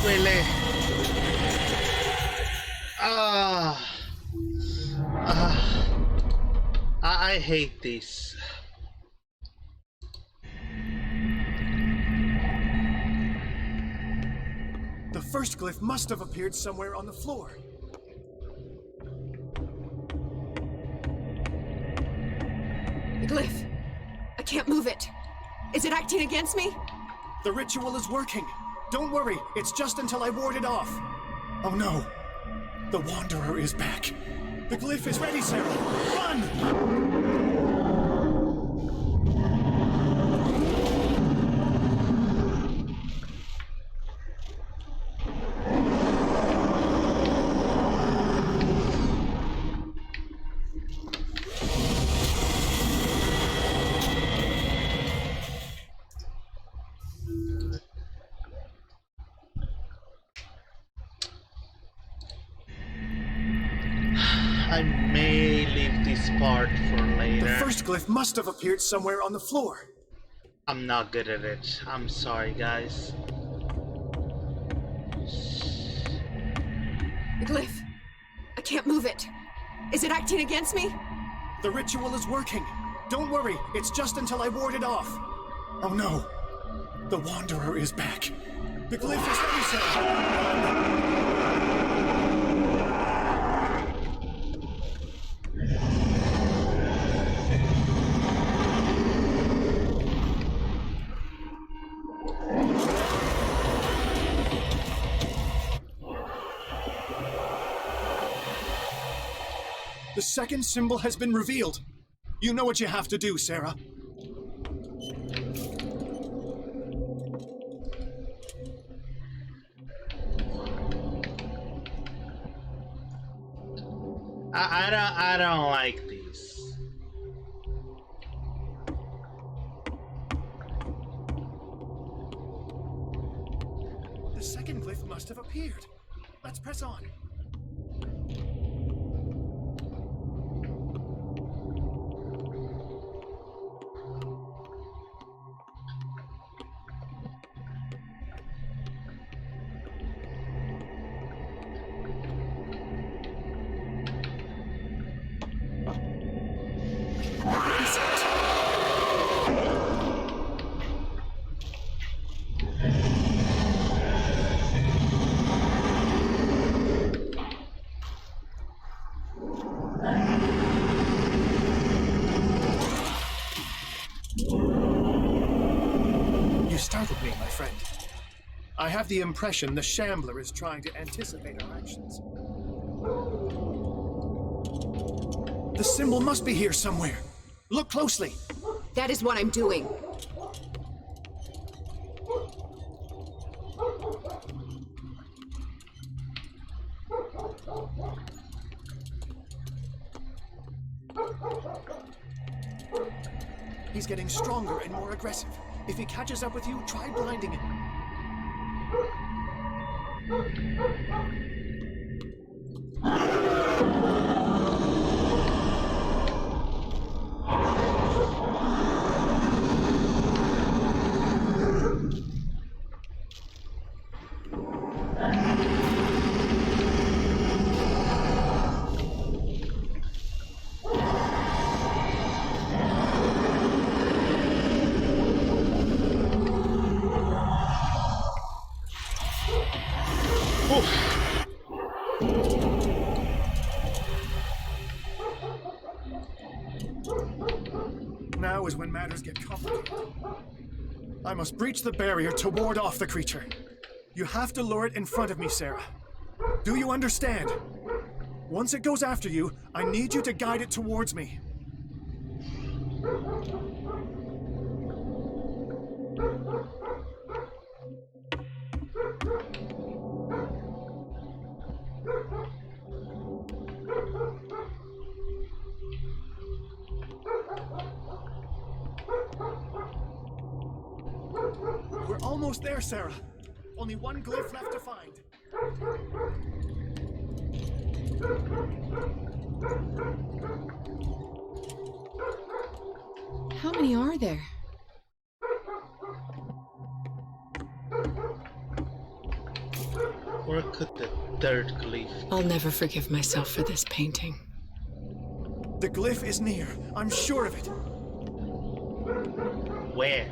Really? I hate this. The first glyph must have appeared somewhere on the floor. The glyph. I can't move it. Is it acting against me? The ritual is working. Don't worry, it's just until I ward it off. Oh no. The Wanderer is back. The glyph is ready, Sarah. Run! I may leave this part for later. The first glyph must have appeared somewhere on the floor. I'm not good at it. I'm sorry, guys. The glyph. I can't move it. Is it acting against me? The ritual is working. Don't worry, it's just until I ward it off. Oh no. The Wanderer is back. The glyph is ready, Sarah. The second symbol has been revealed. You know what you have to do, Sarah. I don't like this. The second glyph must have appeared. Let's press on. me, my friend. I have the impression the Shambler is trying to anticipate our actions. The symbol must be here somewhere. Look closely. That is what I'm doing. He's getting stronger and more aggressive. If he catches up with you, try blinding him. Now is when matters get complicated. I must breach the barrier to ward off the creature. You have to lure it in front of me, Sarah. Do you understand? Once it goes after you, I need you to guide it towards me. We're almost there, Sarah. Only one glyph left to find. How many are there? Where could the third glyph? I'll never forgive myself for this painting. The glyph is near. I'm sure of it. Where?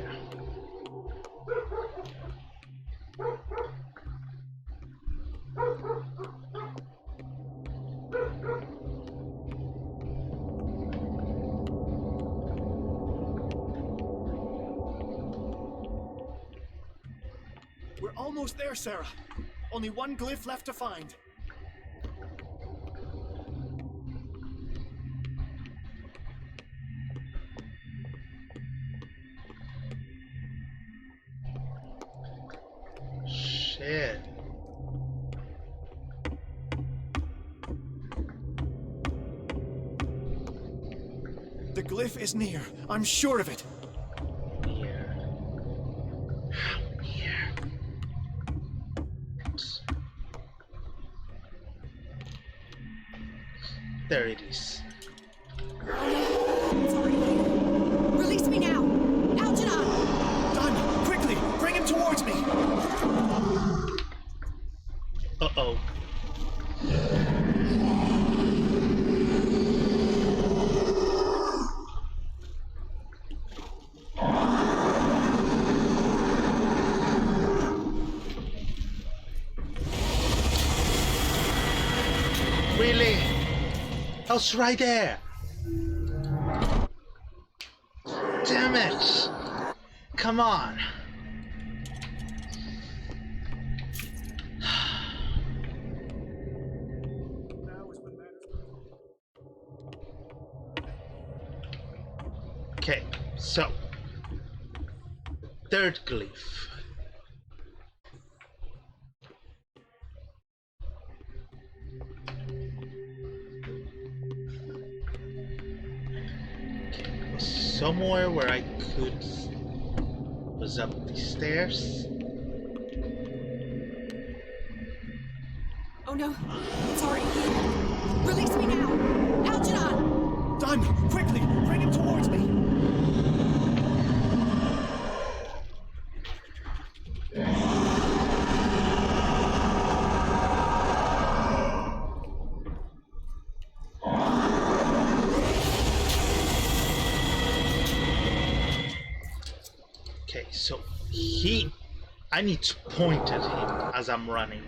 We're almost there, Sarah. Only one glyph left to find. Shit. The glyph is near. I'm sure of it. Near. How near? There it is. Sorry. Release me now! Algernon! Done! Quickly! Bring him towards me! Uh-oh. Really? I was right there. Damn it. Come on. Okay, so third glyph. Somewhere where I could was up the stairs. Oh no! Sorry. Release me now! Algernon! Done! Quickly! Bring him towards me! Okay, so I need to point at him as I'm running.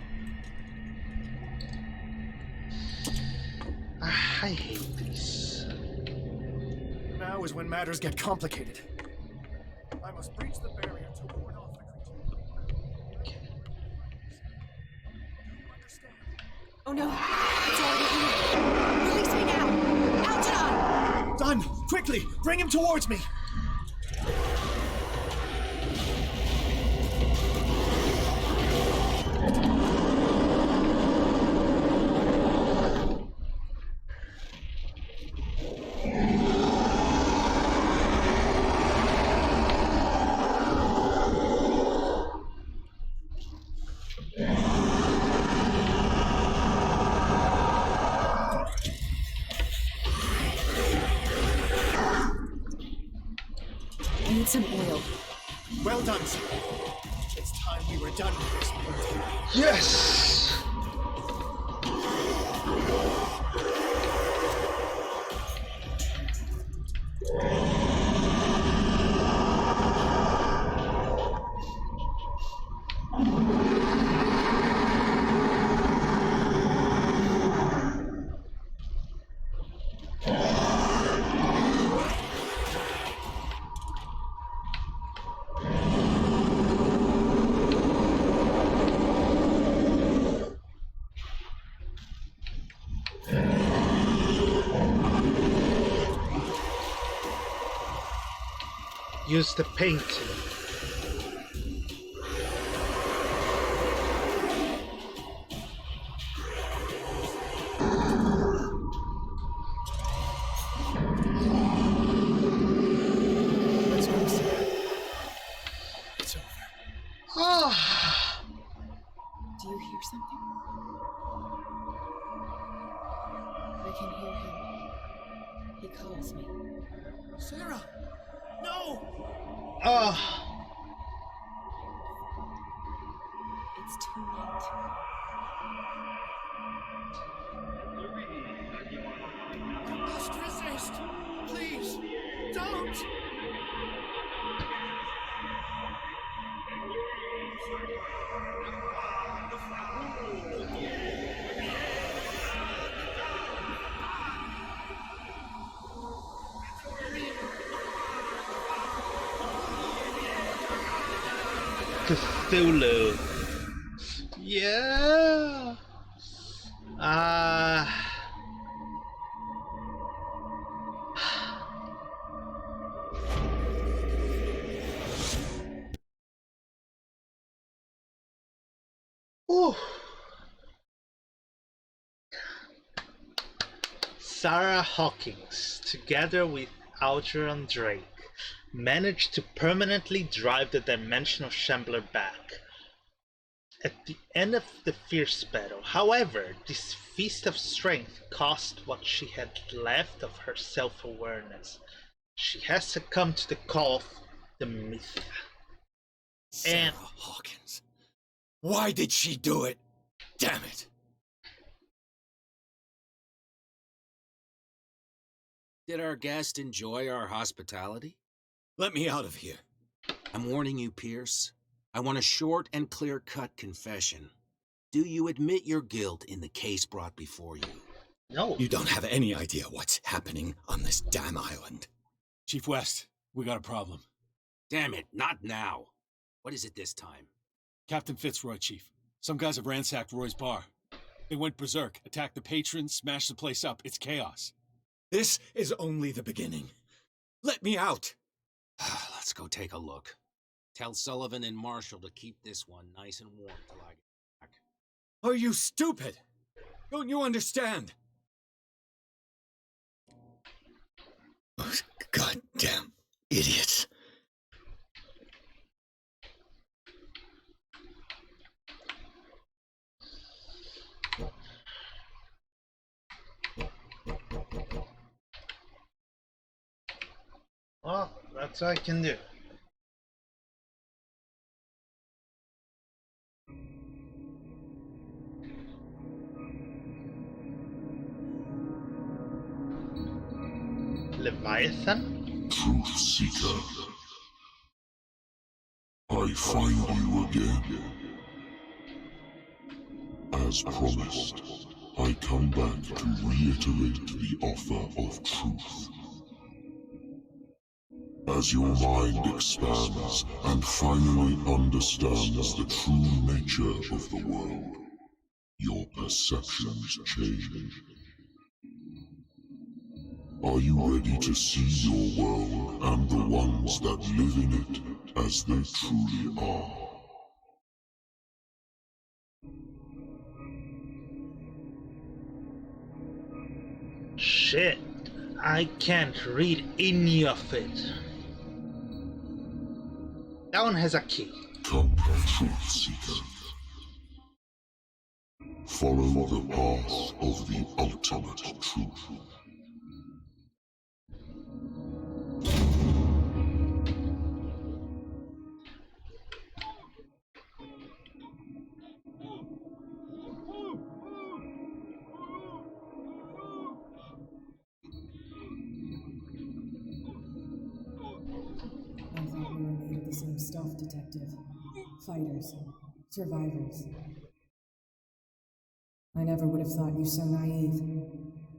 I hate this. Now is when matters get complicated. I must breach the barrier to ward off the creature. Oh no, it's already here. Release me now! Algernon! Done! Quickly! Bring him towards me! I need some oil. Well done, sir. It's time we were done with this. Yes! Use the paint. It's over, sir. It's over. Ah! Do you hear something? I can hear him. He calls me. Sarah! No! Ah! It's too late. You must resist! Please! Don't! Cthulhu. Yeah. Ooh. Sarah Hawkins, together with Algernon Drake, managed to permanently drive the dimensional shambler back. At the end of the fierce battle, however, this feast of strength cost what she had left of her self-awareness. She has succumbed to the call of the Mythia. Sarah Hawkins. Why did she do it? Damn it! Did our guest enjoy our hospitality? Let me out of here. I'm warning you, Pierce. I want a short and clear-cut confession. Do you admit your guilt in the case brought before you? No. You don't have any idea what's happening on this damn island. Chief West, we got a problem. Damn it, not now. What is it this time? Captain Fitzroy, Chief. Some guys have ransacked Roy's bar. They went berserk, attacked the patrons, smashed the place up. It's chaos. This is only the beginning. Let me out. Let's go take a look. Tell Sullivan and Marshall to keep this one nice and warm till I get back. Are you stupid? Don't you understand? Those goddamn idiots. Well, that's what I can do. Leviathan? Truth Seeker. I find you again. As promised, I come back to reiterate the offer of truth. As your mind expands and finally understands the true nature of the world, your perceptions change. Are you ready to see your world and the ones that live in it as they truly are? Shit, I can't read any of it. That one has a key. Come, truth seeker. Follow the path of the ultimate truth. I thought we were made of the same stuff, Detective. Fighters. Survivors. I never would have thought you so naive.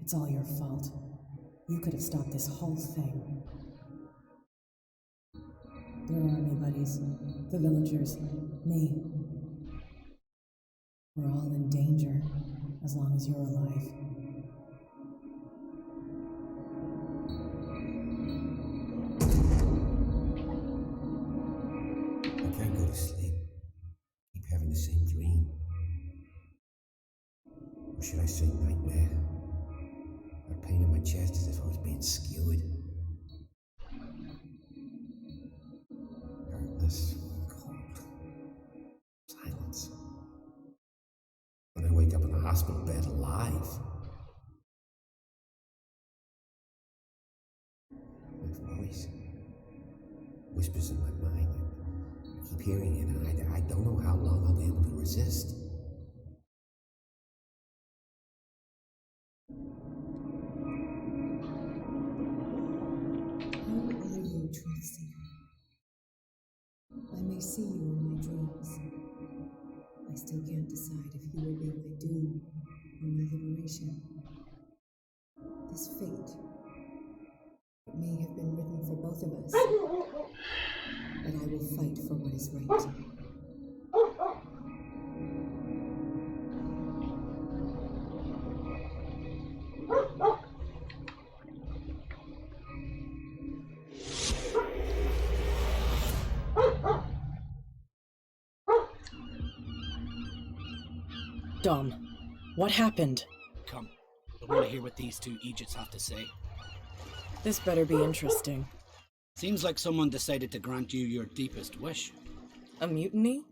It's all your fault. You could have stopped this whole thing. Your army buddies, the villagers, me. We're all in danger, as long as you're alive. I can't go to sleep. Keep having the same dream. Or should I say nightmare? That pain in my chest as if I was being skewered. Darkness, cold, silence. When I wake up in a hospital bed alive. My voice. Whispers in my mind. I keep hearing it, and I don't know how long I'll be able to resist. Who are you, Truth Seeker? I may see you in my dreams. I still can't decide if you will be my doom or my liberation. This fate, it may have been written for both of us, but I will fight for what is right. Dom, what happened? Come, I want to hear what these two Egypts have to say. This better be interesting. Seems like someone decided to grant you your deepest wish. A mutiny?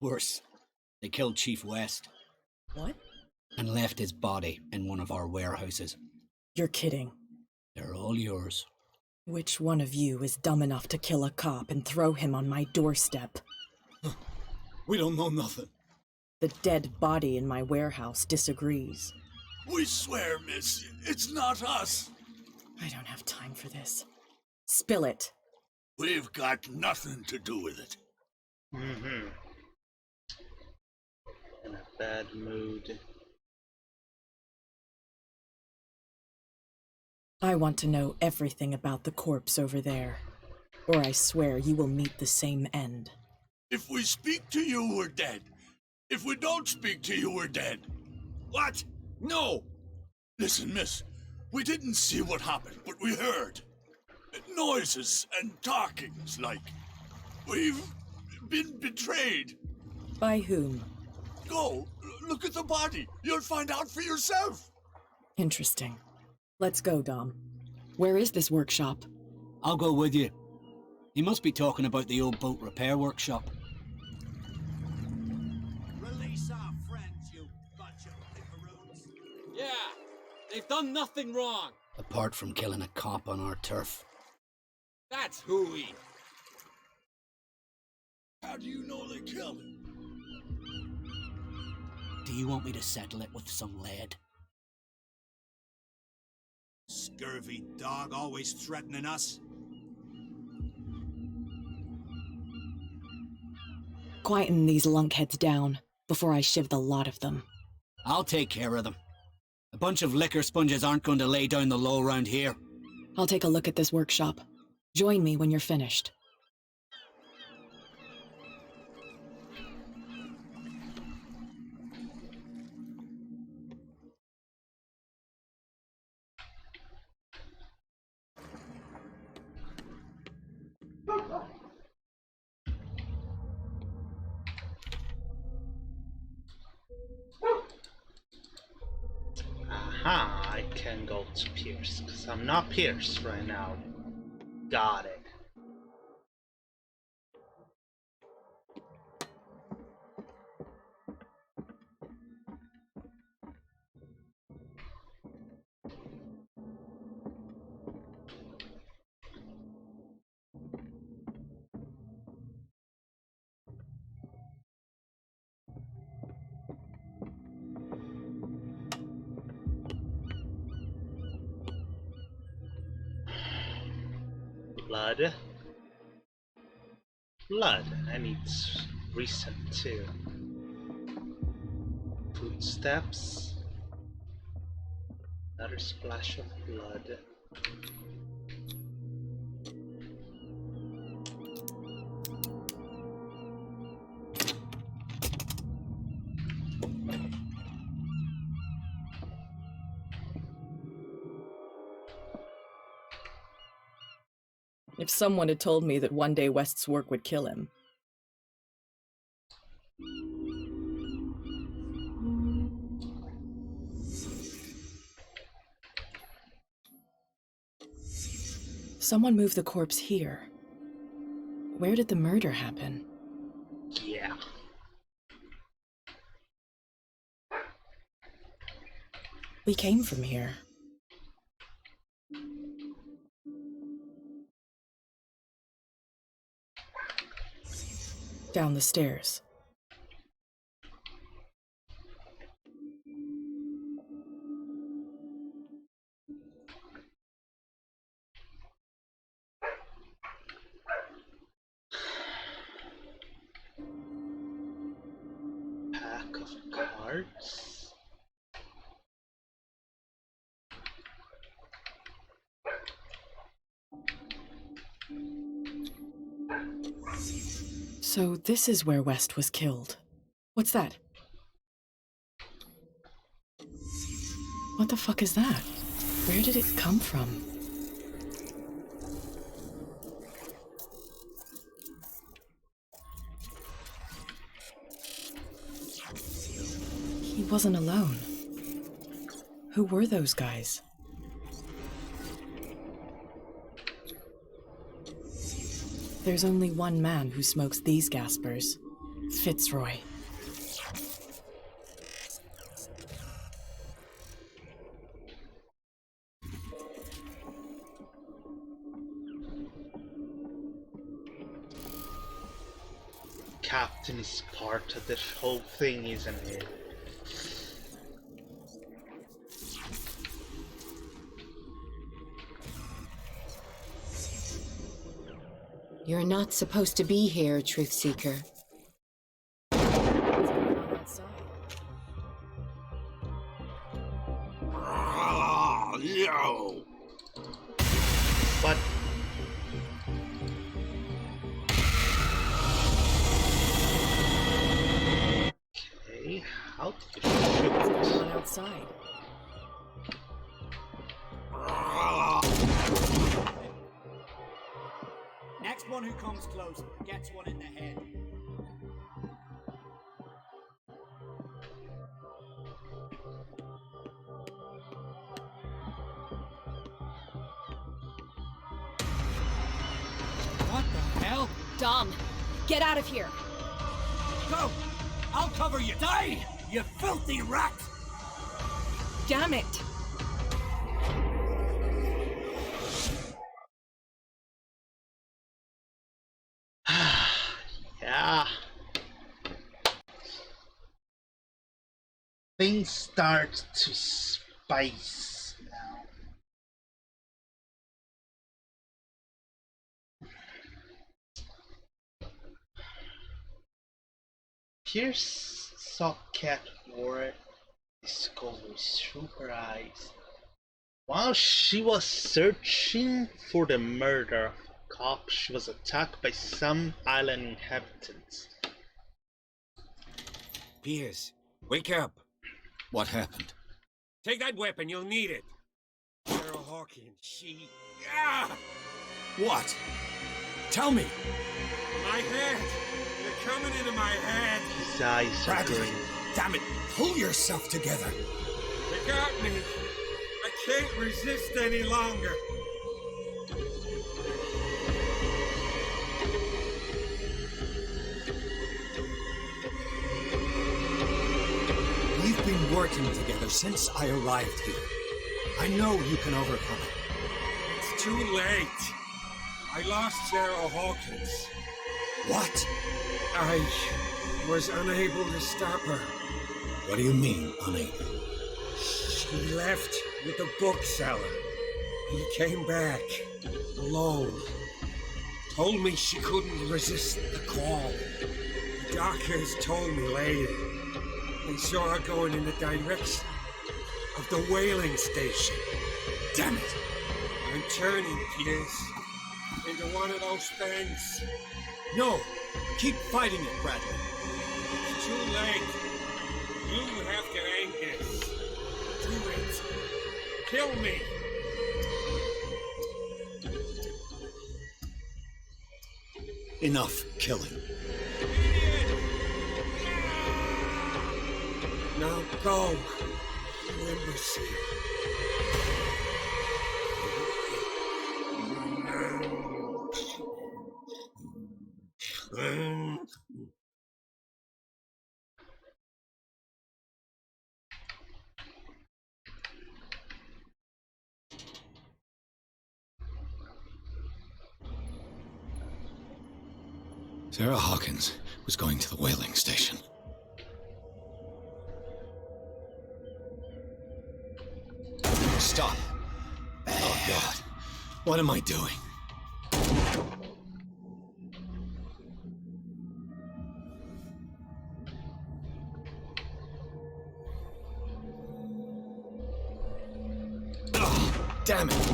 Worse. They killed Chief West. What? And left his body in one of our warehouses. You're kidding. They're all yours. Which one of you is dumb enough to kill a cop and throw him on my doorstep? We don't know nothing. The dead body in my warehouse disagrees. We swear, miss, it's not us. I don't have time for this. Spill it. We've got nothing to do with it. Mm-hmm. In a bad mood. I want to know everything about the corpse over there, or I swear you will meet the same end. If we speak to you, we're dead. If we don't speak to you, we're dead. What? No! Listen, miss, we didn't see what happened, but we heard. Noises and talkings, like. We've been betrayed. By whom? Go, look at the body. You'll find out for yourself. Interesting. Let's go, Dom. Where is this workshop? I'll go with you. You must be talking about the old boat repair workshop. Release our friends, you bunch of pickaroons. Yeah, they've done nothing wrong. Apart from killing a cop on our turf. That's hooey. How do you know they killed him? Do you want me to settle it with some lead? Scurvy dog always threatening us. Quieten these lunkheads down before I shiv the lot of them. I'll take care of them. A bunch of liquor sponges aren't going to lay down the law around here. I'll take a look at this workshop. Join me when you're finished. Aha, I can go to Pierce, because I'm not Pierce right now. Got it. Blood. Blood, and it's recent too. Footsteps. Another splash of blood. If someone had told me that one day West's work would kill him. Someone moved the corpse here. Where did the murder happen? Yeah. We came from here. Down the stairs. Pack of cards. So this is where West was killed. What's that? What the fuck is that? Where did it come from? He wasn't alone. Who were those guys? There's only one man who smokes these gaspers. Fitzroy. Captain is part of this whole thing, isn't it? You're not supposed to be here, Truth Seeker. Ah, no! But okay, how did you shoot? Outside. Next one who comes close gets one in the head. What the hell? Dom, get out of here. Go! I'll cover you. Die, you filthy rat! Damn it! Yeah. Things start to spice now. Pierce saw Cat Ward discover through her eyes while she was searching for the murder of a cop. She was attacked by some island inhabitants. Pierce, wake up. What happened? Take that weapon, you'll need it. Sarah Hawkins, she... Ah! What? Tell me. My head! You're coming into my head! His eyes are Bradley, green. damn it, pull yourself together. You got me! I can't resist any longer! We've been working together since I arrived here. I know you can overcome it. It's too late. I lost Sarah Hawkins. What? I was unable to stop her. What do you mean, unable? She left with the bookseller. He came back alone. Told me she couldn't resist the call. The doctors told me later. They saw her going in the direction of the whaling station. Damn it! I'm turning, Pierce, into one of those things. No! Keep fighting it, Bradley. It's too late. You have to end this. Do it. Kill me. Enough killing. Now go, you imbecile. Sarah Hawkins was going to the whaling station. Stop. Oh, God. What am I doing? Oh, damn it.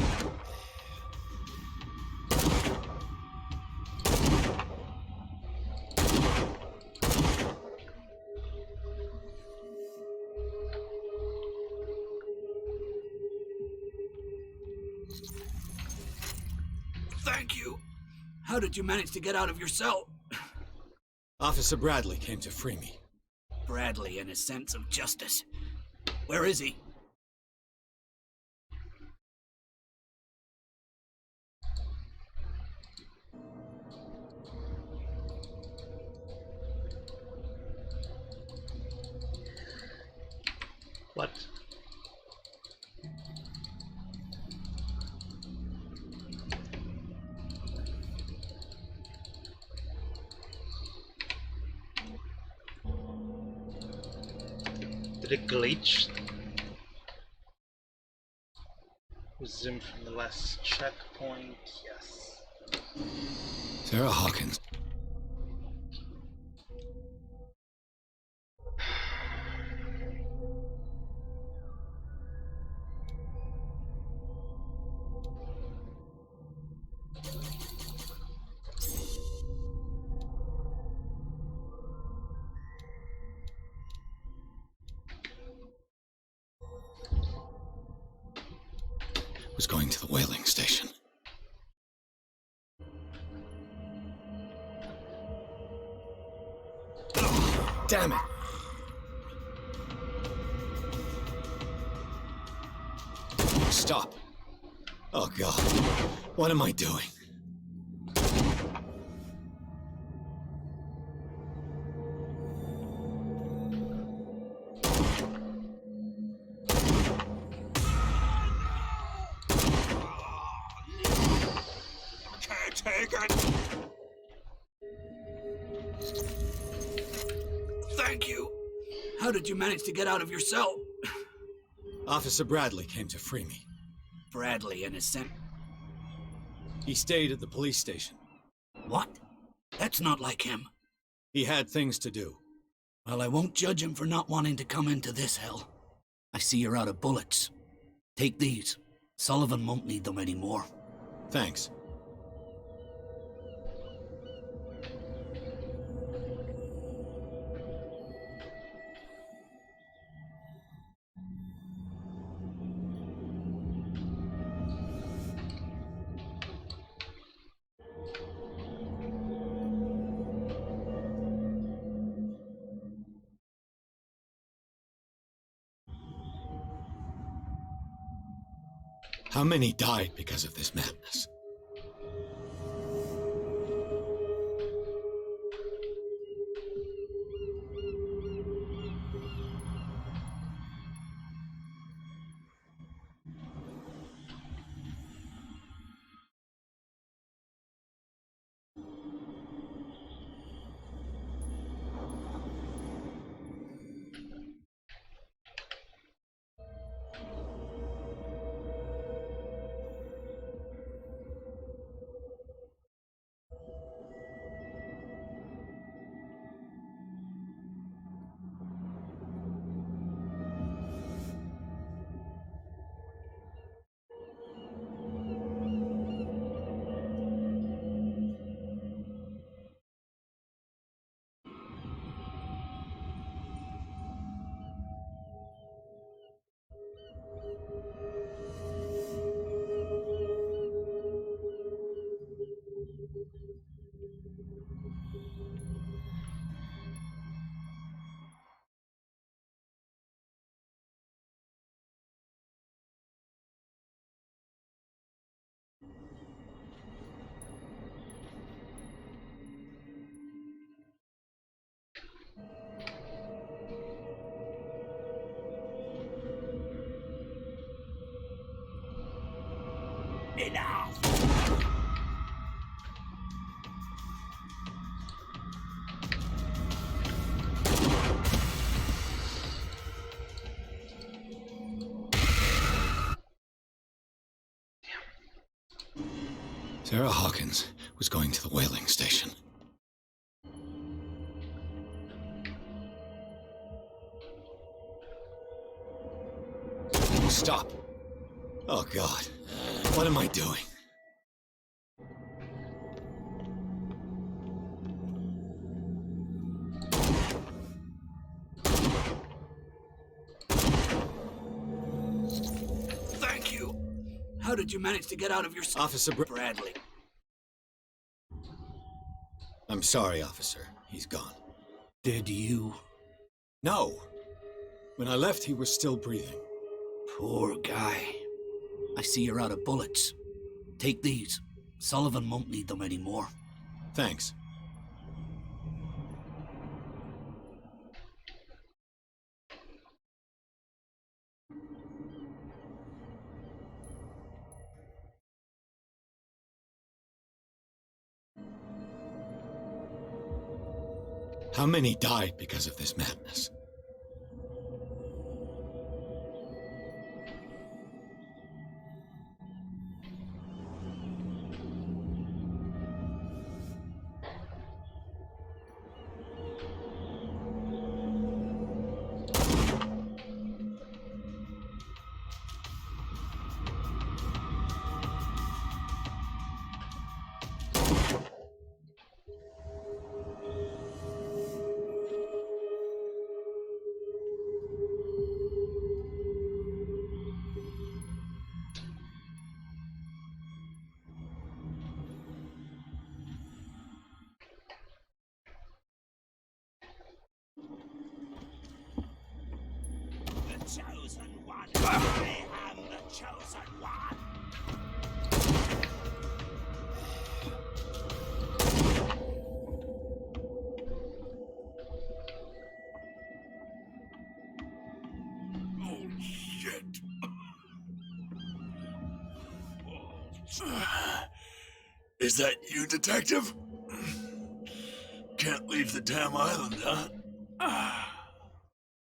Thank you. How did you manage to get out of your cell? Officer Bradley came to free me. Bradley and his sense of justice. Where is he? What? Did it glitch? Resume from the last checkpoint, yes. Sarah Hawkins. Was going to the whaling station. Oh, damn it! Stop. Oh, God. What am I doing? Take it. Thank you. How did you manage to get out of your cell? Officer Bradley came to free me. Bradley and his scent. He stayed at the police station. What? That's not like him. He had things to do. Well, I won't judge him for not wanting to come into this hell. I see you're out of bullets. Take these. Sullivan won't need them anymore. Thanks. How many died because of this madness? Enough! Sarah Hawkins was going to the whaling station. Stop! Oh God, what am I doing? Thank you. How did you manage to get out of your... Officer Bradley. I'm sorry, officer. He's gone. Did you? No. When I left, he was still breathing. Poor guy. I see you're out of bullets. Take these. Sullivan won't need them anymore. Thanks. How many died because of this madness? Chosen one. I am the chosen one. Oh, shit. Is that you, Detective? Can't leave the damn island, huh?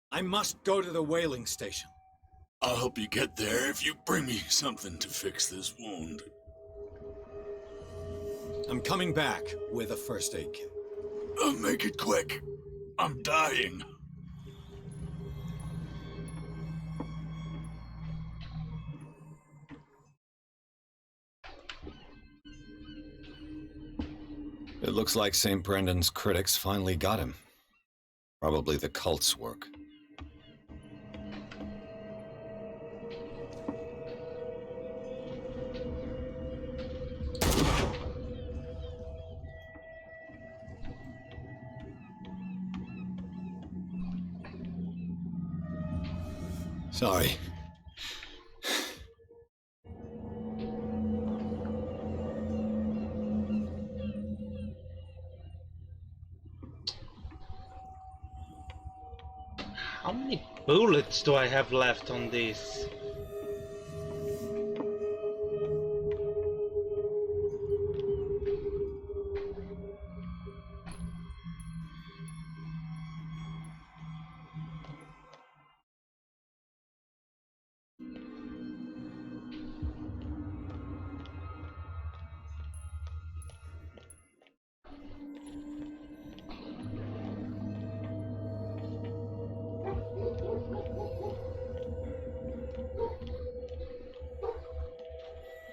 I must go to the whaling station. I'll help you get there if you bring me something to fix this wound. I'm coming back with a first aid kit. Make it quick. I'm dying. It looks like St. Brendan's critics finally got him. Probably the cult's work. Sorry. How many bullets do I have left on this?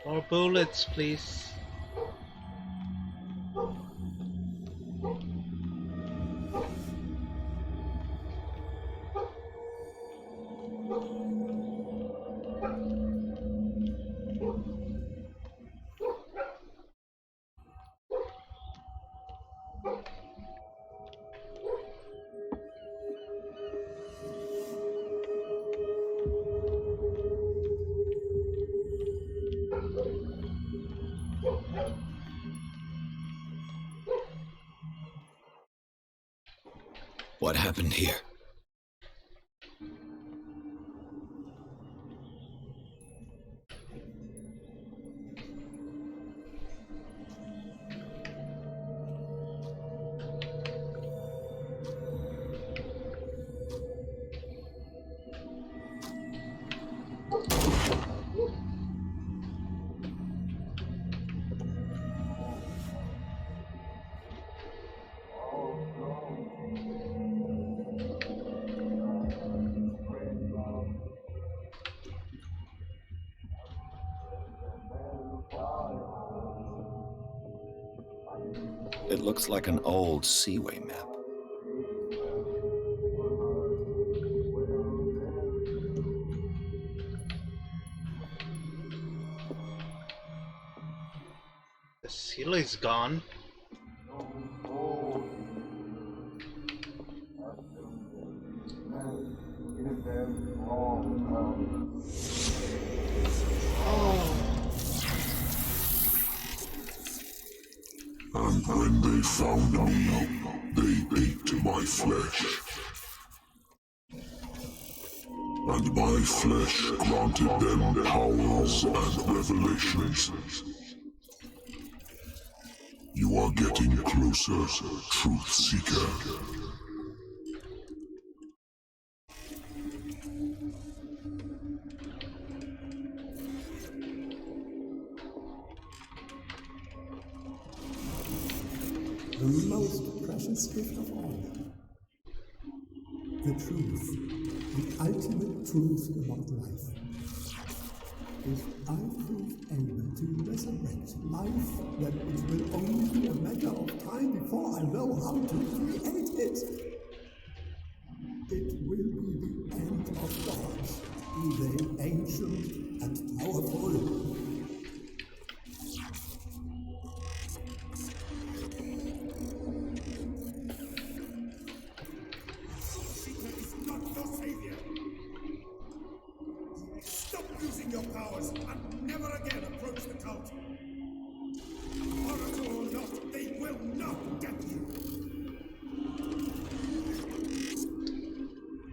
More bullets, please. What happened here? It looks like an old Seaway map. The seal is gone. And when they found me, they ate my flesh. And my flesh granted them powers and revelations. You are getting closer, Truth Seeker. The most precious gift of all. The truth, the ultimate truth about life. If I prove able to resurrect life, then it will only be a matter of time before I know how to create it. It will be the end of gods, be they ancient and powerful.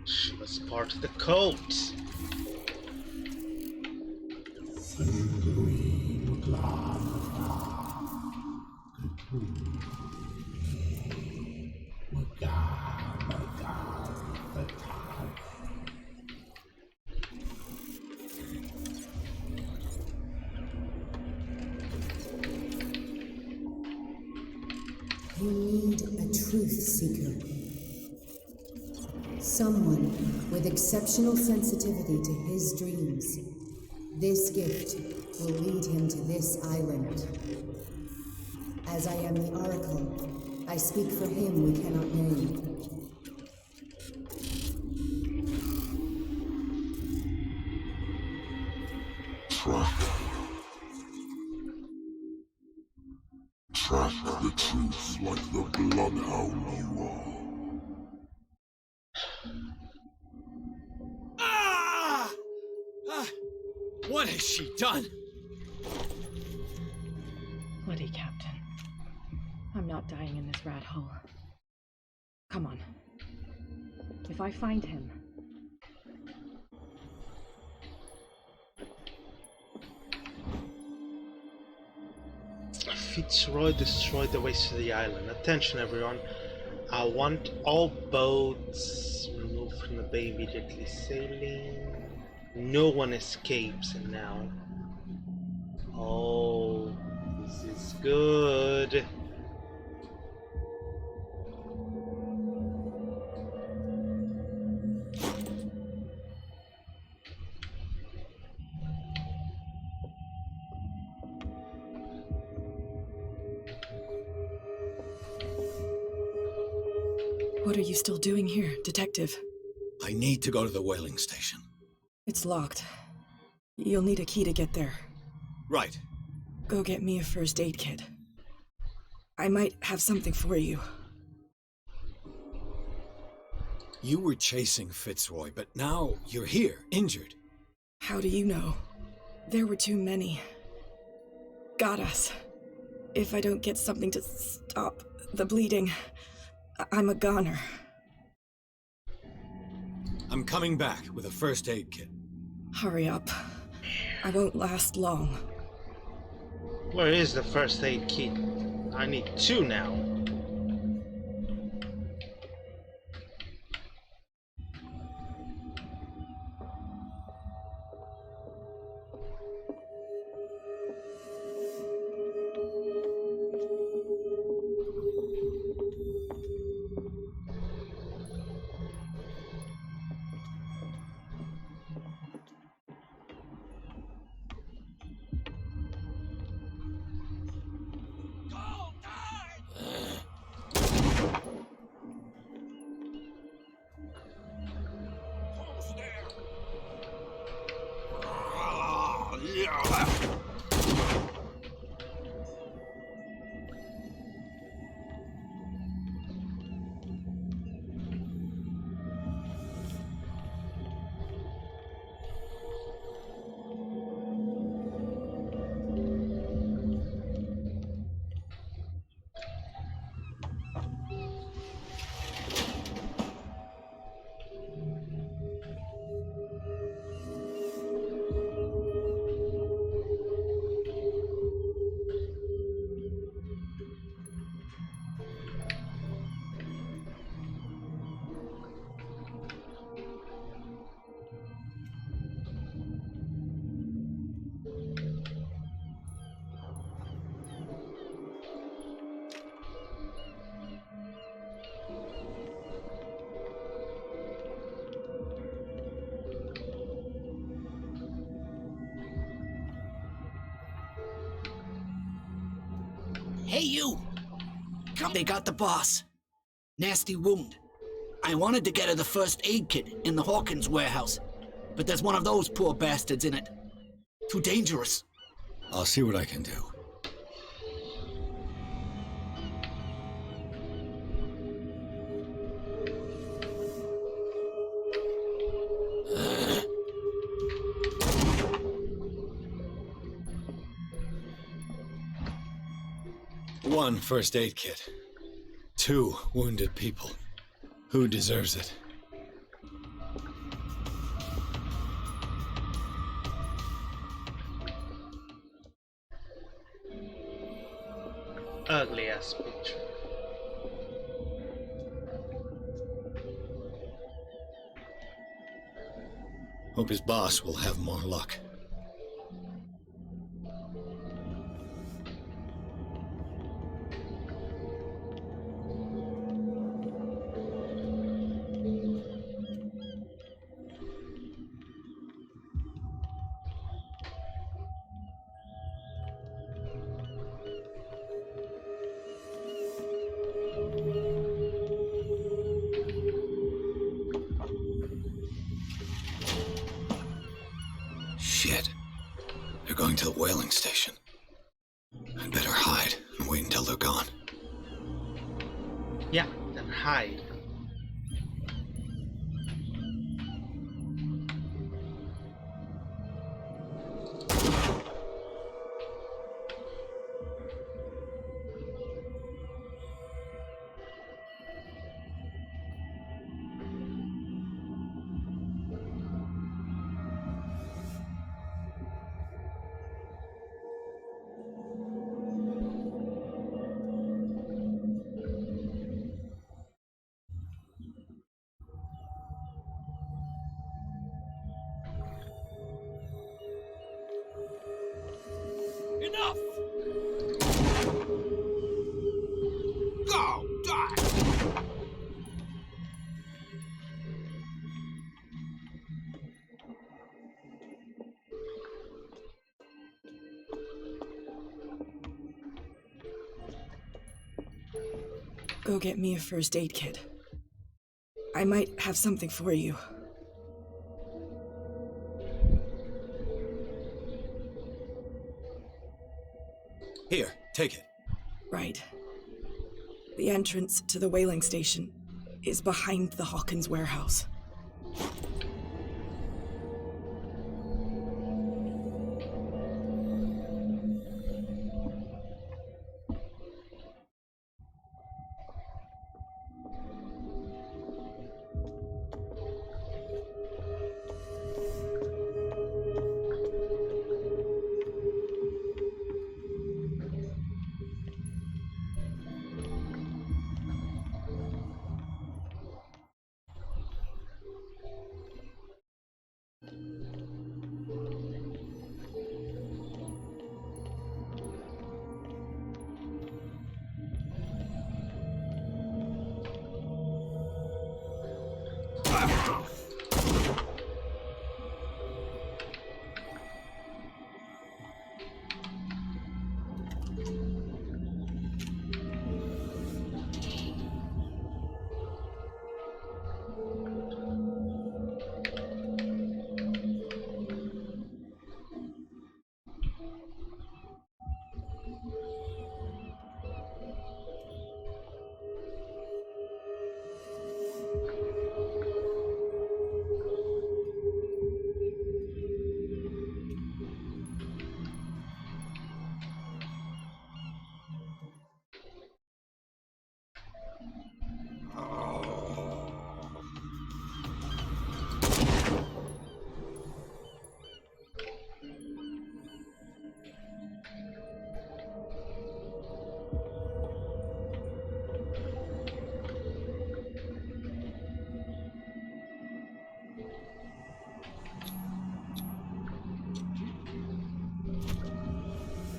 She was part of the cult. You need a truth seeker. Someone with exceptional sensitivity to his dreams. This gift will lead him to this island. As I am the Oracle, I speak for him we cannot name. Track the truth like the bloodhound you are. What has she done? Bloody Captain. I'm not dying in this rat hole. Come on. If I find him, Fitzroy destroyed the ways to the island. Attention, everyone. I want all boats removed from the bay immediately. Sailing. No one escapes now. Oh, this is good. What are you still doing here, Detective? I need to go to the whaling station. It's locked. You'll need a key to get there. Right. Go get me a first aid kit. I might have something for you. You were chasing Fitzroy, but now you're here, injured. How do you know? There were too many. Got us. If I don't get something to stop the bleeding, I'm a goner. I'm coming back with a first aid kit. Hurry up. I won't last long. Where is the first aid kit? I need 2 now. Hey, you! Come, they got the boss. Nasty wound. I wanted to get her the first aid kit in the Hawkins warehouse, but there's one of those poor bastards in it. Too dangerous. I'll see what I can do. One first aid kit. 2 wounded people. Who deserves it? Ugly ass picture. Hope his boss will have more luck. Shit. They're going to the whaling station. I'd better hide and wait until they're gone. Yeah, then hide. Enough! Go! Die! Go get me a first aid kit. I might have something for you. Here, take it. Right. The entrance to the whaling station is behind the Hawkins warehouse.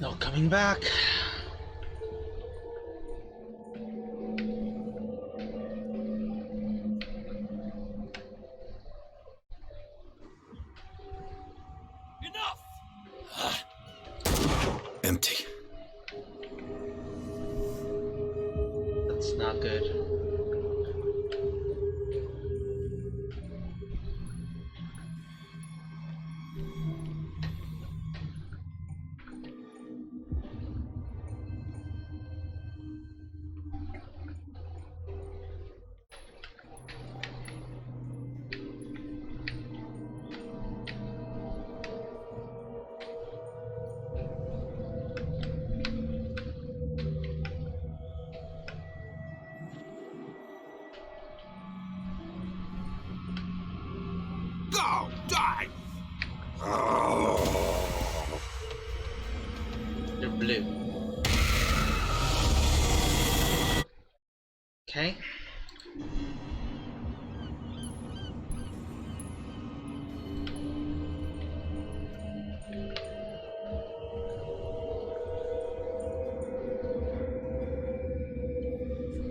No coming back. Empty. That's not good. Go! Die! They're blue. Okay.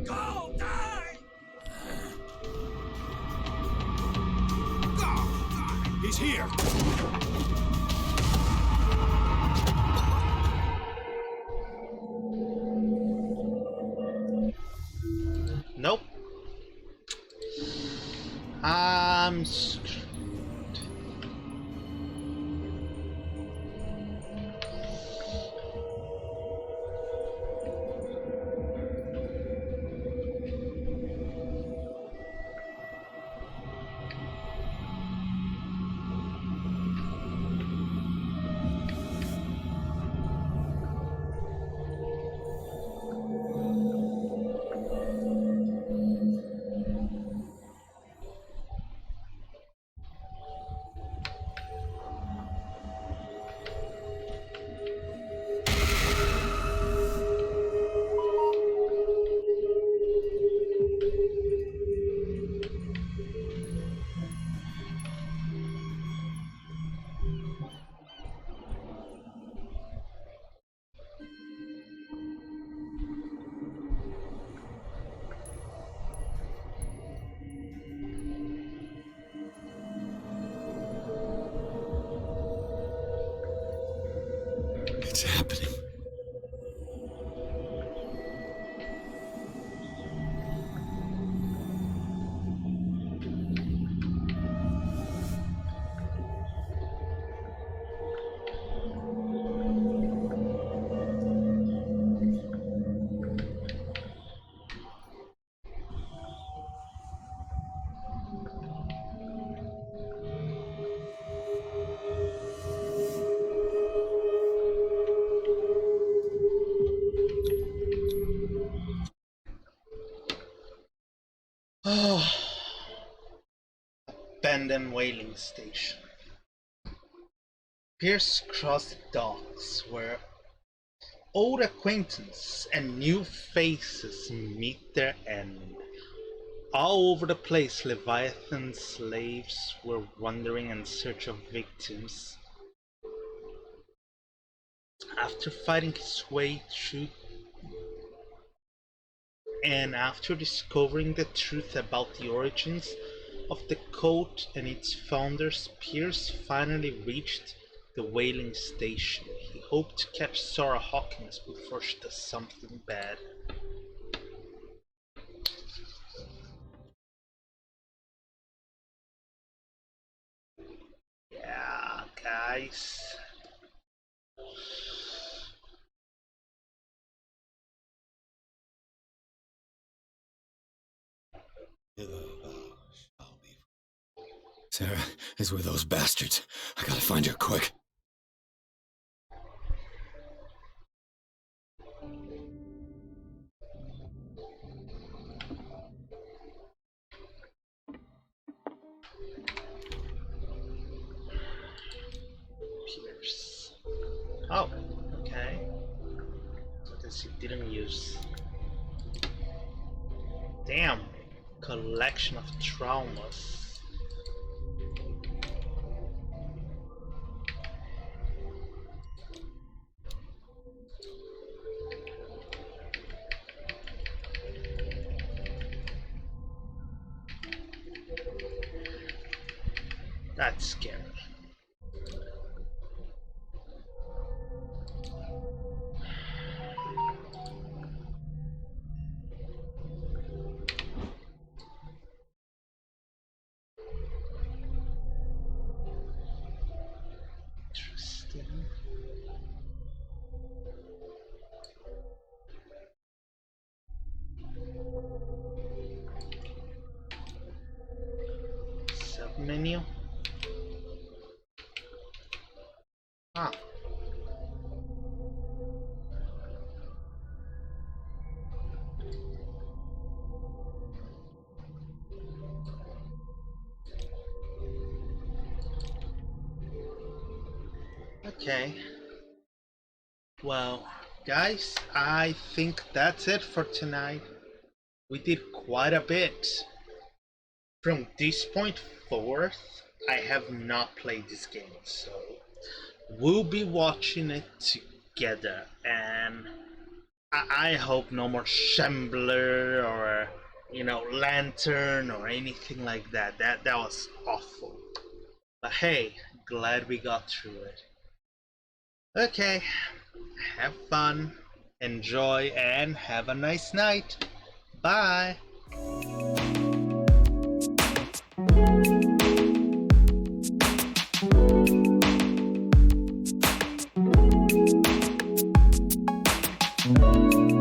Go! Die! He's here! Nope. I'm screwed. Oh, abandoned whaling station. Pierce crossed the docks where old acquaintance and new faces meet their end. All over the place, Leviathan slaves were wandering in search of victims. After fighting his way through and after discovering the truth about the origins of the cult and its founders, Pierce finally reached the whaling station. He hoped to catch Sarah Hawkins before she does something bad. Yeah, guys. Sarah is with those bastards. I gotta find her quick. Pierce. Oh, okay. So this he didn't use. Damn. Collection of traumas. That's scary. Interesting. Submenu. Ah. Okay. Well, guys, I think that's it for tonight. We did quite a bit. From this point forth, I have not played this game, so we'll be watching it together, and I hope no more Shambler or Lantern or anything like that. That was awful. But hey, glad we got through it. Okay, have fun, enjoy, and have a nice night. Bye. Thank you.